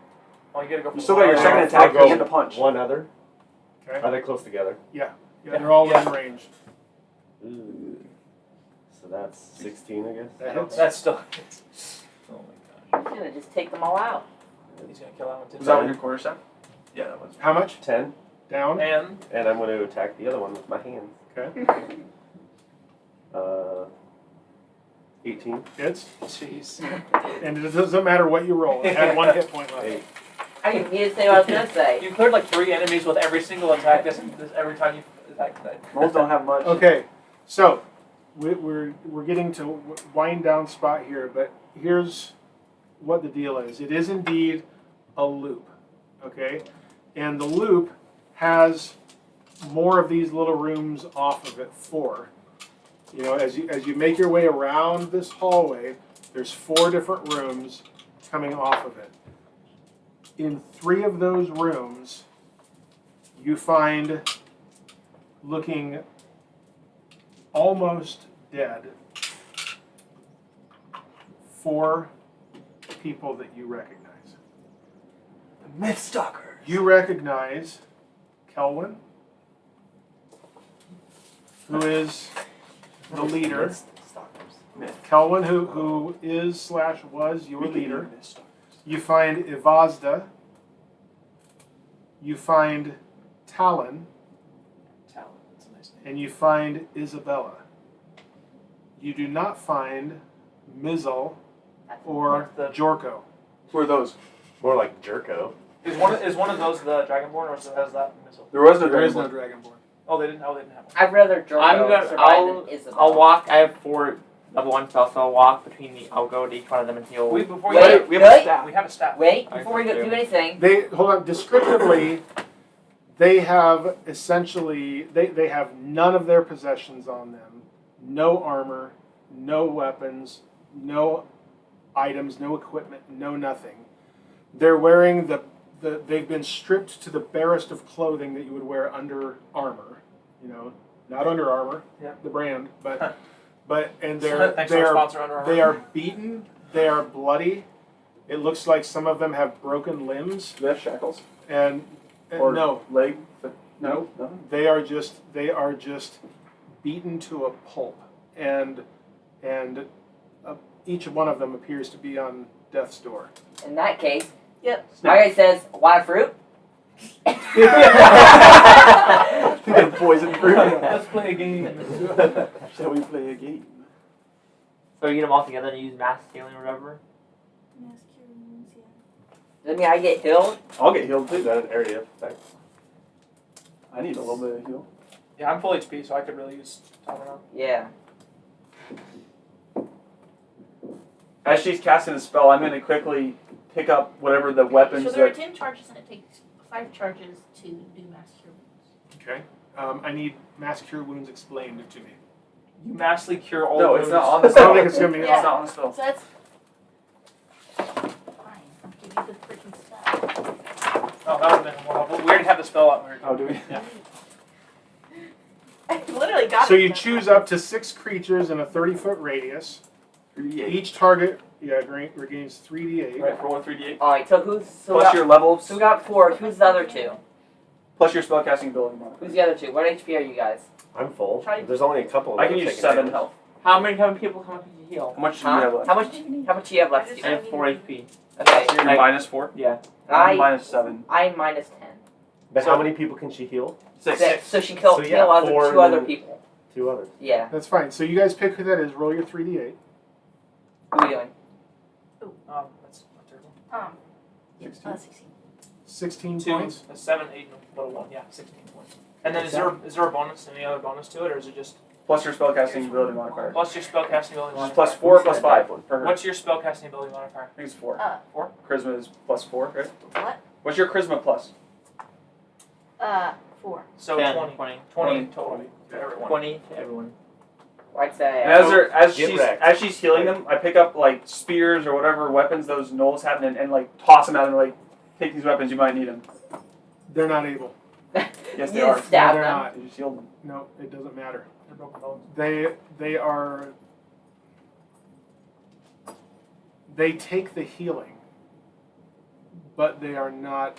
Oh, you gotta go for You still got your the second I'll attack go and the punch. One other. Okay. Are they close together? Yeah, they're all Yeah. in range. Ooh. So that's 16, I guess. That hits. That's still. Oh my gosh. He's gonna just take them all out. He's gonna kill that one too. Was that what your quarter staff? Yeah, that was. How much? 10. Down. And And I'm going to attack the other one with my hands. Okay. 18. Hits. jeez. And it doesn't matter what you roll. It had 1 hit point left. 8. I didn't need to say what I was gonna say. You cleared like 3 enemies with every single attack this every time you attack that. Rolls don't have much. Okay, so we're getting to wind down spot here, but here's what the deal is. It is indeed a loop, okay, and the loop has more of these little rooms off of it. 4. You know, as you make your way around this hallway, there's 4 different rooms coming off of it. In 3 of those rooms, you find looking almost dead, 4 people that you recognize. Myth Stalkers. You recognize Kelwyn, who is the leader. Myth. Kelwyn, who is / was your leader. You find Ivazda. You find Talon. Talon. That's a nice name. And you find Isabella. You do not find Mizzle or The- Jorko. Who are those? More like Jerko. Is one of those the Dragonborn, or is that missile? There was no There is no Dragonborn. Dragonborn. Oh, they didn't have one. I'd rather Jorko I'm gonna. survive than Isabel. I'll walk. I have 4 level 1 spells, so I'll walk between the. I'll go to each one of them and heal. Before Wait, you, We have a really? staff. we have a staff. Wait, I before we do. do anything, They hold on. Descriptively, they have essentially they have none of their possessions on them. No armor, no weapons, no items, no equipment, no nothing. They're wearing they've been stripped to the barest of clothing that you would wear under armor. You know, not Under Armour, Yeah. the brand, but and Thanks to our sponsor, Under Armour. they are beaten. They are bloody. It looks like some of them have broken limbs, Do they have shackles? and Or no, leg? No, nothing. they are just beaten to a pulp, and each one of them appears to be on death's door. in that case, Yep. my guy says, want a fruit? They're poison fruit. Let's play a game. Shall we play a game? So you get them all together and use mass healing or whatever. Mass cure wounds, yeah. Does that mean I get healed? I'll get healed too. Is that an area effect? I need a little bit of heal. Yeah, I'm full HP, so I could really use time around. Yeah. As she's casting a spell, I'm going to quickly pick up whatever the weapons So there are that. 10 charges, and it takes 5 charges to do mass cure wounds. Okay. I need mass cure wounds explained to me. You massively cure all No, wounds. it's not on the I don't spell. think it's gonna be. Yeah. It's not on the spell. So that's fine. I'll give you the freaking stuff. Oh, that would have been more helpful. We already had the spell out. Oh, do we? Yeah. I literally got So it. you choose up to 6 creatures in a 30-foot radius. 3d8. Each target, regains 3d8. Right, for 1 3d8. Alright, so who's Plus your levels. so we got 4. Who's the other 2? Plus your spellcasting ability modifier. Who's the other 2? What HP are you guys? I'm full. Try- There's only a couple of I them can use taking 7 damage. health. How many people can you heal? How much do you have Huh? left? How much do you have left? I just- I have 4 HP. Okay. So you're Like- minus 4? Yeah. I'm minus 7. I'm minus 10. But So- how many people can she heal? 6. 6. So she killed So yeah, 4 2 other and- people. 2 others. Yeah. That's fine. So you guys pick who that is. Roll your 3d8. What are we doing? That's not terrible. 16. 16. 16 2, points. 7, 8, and a little 1. Yeah, 16 points. And then is there a bonus, any other bonus to it, or is it just Plus your spellcasting ability modifier. plus your spellcasting ability Which is modifier? plus 4 plus 5 for her. What's your spellcasting ability modifier? I think it's 4. 4? Charisma is plus 4, right? What? What's your charisma plus? 4. So 10, 20. 20. 20 total to everyone. 20 to everyone. I'd say. And as Get she's wrecked. as she's healing them, I pick up like spears or whatever weapons those gnolls have and like toss them out and like take these weapons. You might need them. They're not able. Yes, they You are. No, stab they're them. not. You just healed them. No, it doesn't matter. They're broken bones. They are. They take the healing, but they are not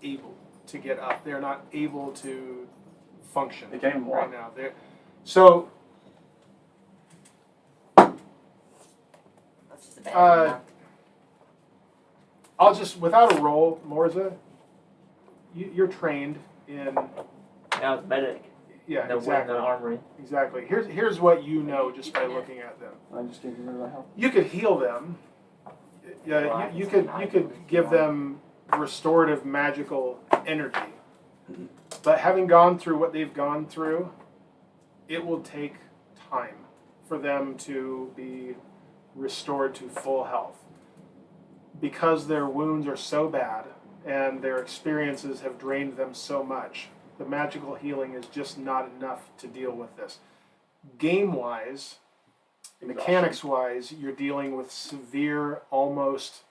able to get up. They're not able to function They can't even right walk. now. So That's just a bad one. I'll just, without a roll, Morzza, you're trained in. Now it's medic. Yeah, The exactly. the armory. Exactly. Here's what you know just by looking at them. I just gave you rid of my health. You could heal them. Yeah, you could give them restorative magical energy. But having gone through what they've gone through, it will take time for them to be restored to full health. Because their wounds are so bad and their experiences have drained them so much, the magical healing is just not enough to deal with this. Game-wise, mechanics-wise, you're dealing with severe, almost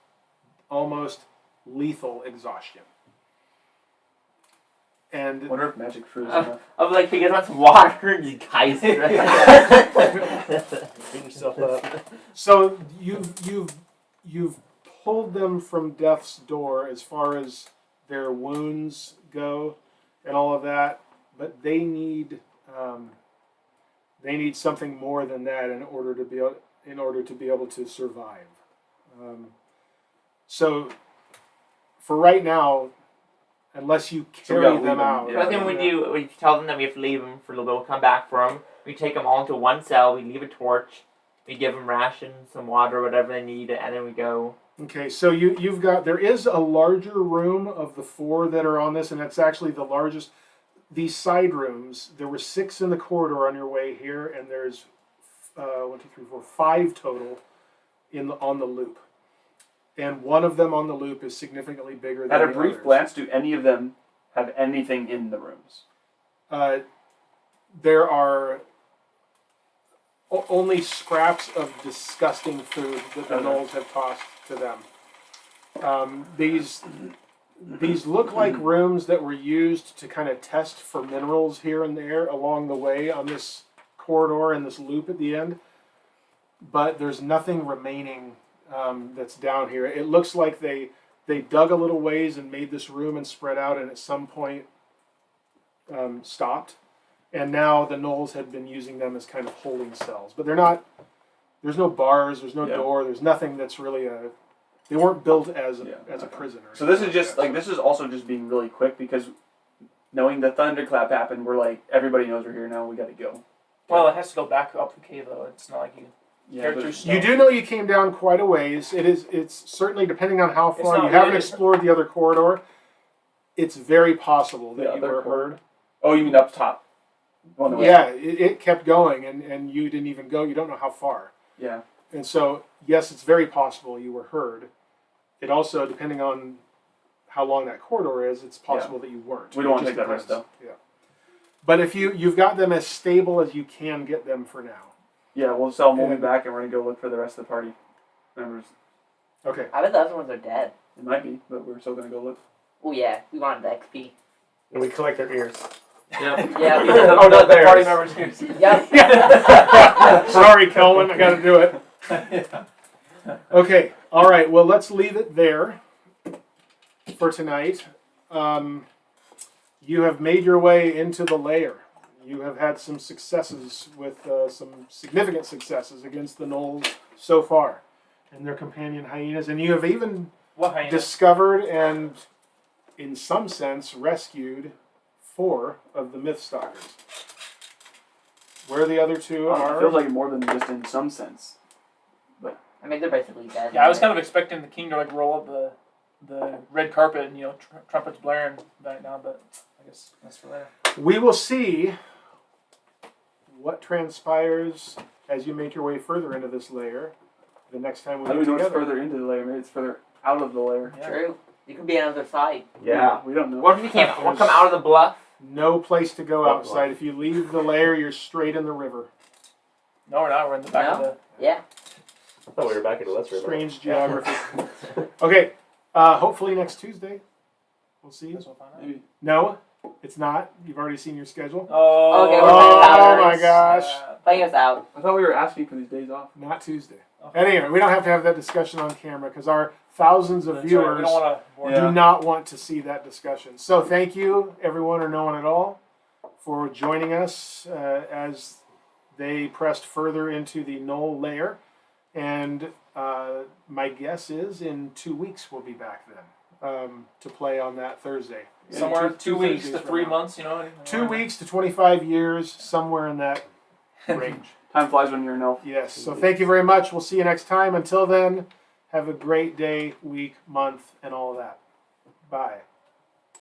lethal exhaustion. And Wonder if magic fruit is enough. I'm like, hey, you guys want some water? And you guys. clean yourself up. So you've pulled them from death's door as far as their wounds go and all of that, but they need something more than that in order to be able to survive. So for right now, unless you So we carry gotta them leave them, out, yeah. First thing we do, we tell them that we have to leave them for a little bit. We'll come back for them. We take them all into one cell. We leave a torch. We give them rations, some water, whatever they need, and then we go. Okay, so you've got, there is a larger room of the 4 that are on this, and it's actually the largest. These side rooms, there were 6 in the corridor on your way here, and there's 5 total on the loop. And one of them on the loop is significantly bigger than At a the brief others. glance, do any of them have anything in the rooms? There are only scraps of disgusting food that the Gnolls have tossed to them. These look like rooms that were used to kind of test for minerals here and there along the way on this corridor and this loop at the end. But there's nothing remaining that's down here. It looks like they dug a little ways and made this room and spread out, and at some point stopped. And now the Gnolls had been using them as kind of holding cells. But they're not, there's no bars, there's no door, there's nothing that's really they weren't built as a prison. So this is just, this is also just being really quick because knowing the thunderclap happened, we're like, everybody knows we're here now, we gotta go. Well, it has to go back up the cave though. It's not like you. You do know you came down quite a ways. It's certainly, depending on how far, you haven't explored the other corridor, it's very possible that you were heard. Oh, you mean up top? Yeah, it kept going, and you didn't even go. You don't know how far. Yeah. And so, yes, it's very possible you were heard. It also, depending on how long that corridor is, it's possible that you weren't. We don't want to take that risk, though. Yeah. But if you've got them as stable as you can get them for now. Yeah, we'll sell them. We'll be back, and we're gonna go look for the rest of the party members. Okay. I bet the other ones are dead. It might be, but we're still gonna go look. Oh yeah, we wanted the XP. And we collect their ears. Yeah. Yeah. Oh, not the party members' ears. Yep. Sorry, Kelvin, I got to do it. Okay, all right. Well, let's leave it there for tonight. You have made your way into the lair. You have had some successes with some significant successes against the Gnolls so far and their companion hyenas, and you have even discovered and, in some sense, rescued 4 of the Mythstalkers. Where the other 2 are... It feels like more than just in some sense. But I mean, they're basically dead. Yeah, I was kind of expecting the king to like roll up the red carpet and trumpets blaring back now, but I guess that's for later. We will see what transpires as you make your way further into this lair the next time we how do get we know it's together. further into the lair? Maybe it's further out of the lair. Yeah. True. You could be on the other side. Yeah. We don't know. What if we we'll come out of the bluff? No place to go outside. If you leave the lair, you're straight in the river. No, we're not. We're in the back of the. Yeah. I thought we were back in the Let's River. Strange geography. Okay, hopefully next Tuesday. We'll see. Guess we'll find out. Maybe. No, it's not. You've already seen your schedule. Oh. Okay, Oh my gosh. Play us out. I thought we were asking for these days off. Not Tuesday. Okay. Anyway, we don't have to have that discussion on camera because our thousands of That's right. viewers We don't want to. do not want to see that discussion. So thank you, everyone or no one at all, for joining us as they pressed further into the Gnoll lair. And my guess is in 2 weeks we'll be back then to play on that Thursday. Somewhere 2 weeks Thursdays to from 3 now. months, 2 weeks to 25 years, somewhere in that range. Time flies when you're an elf. Yes. So thank you very much. We'll see you next time. Until then, have a great day, week, month, and all that. Bye.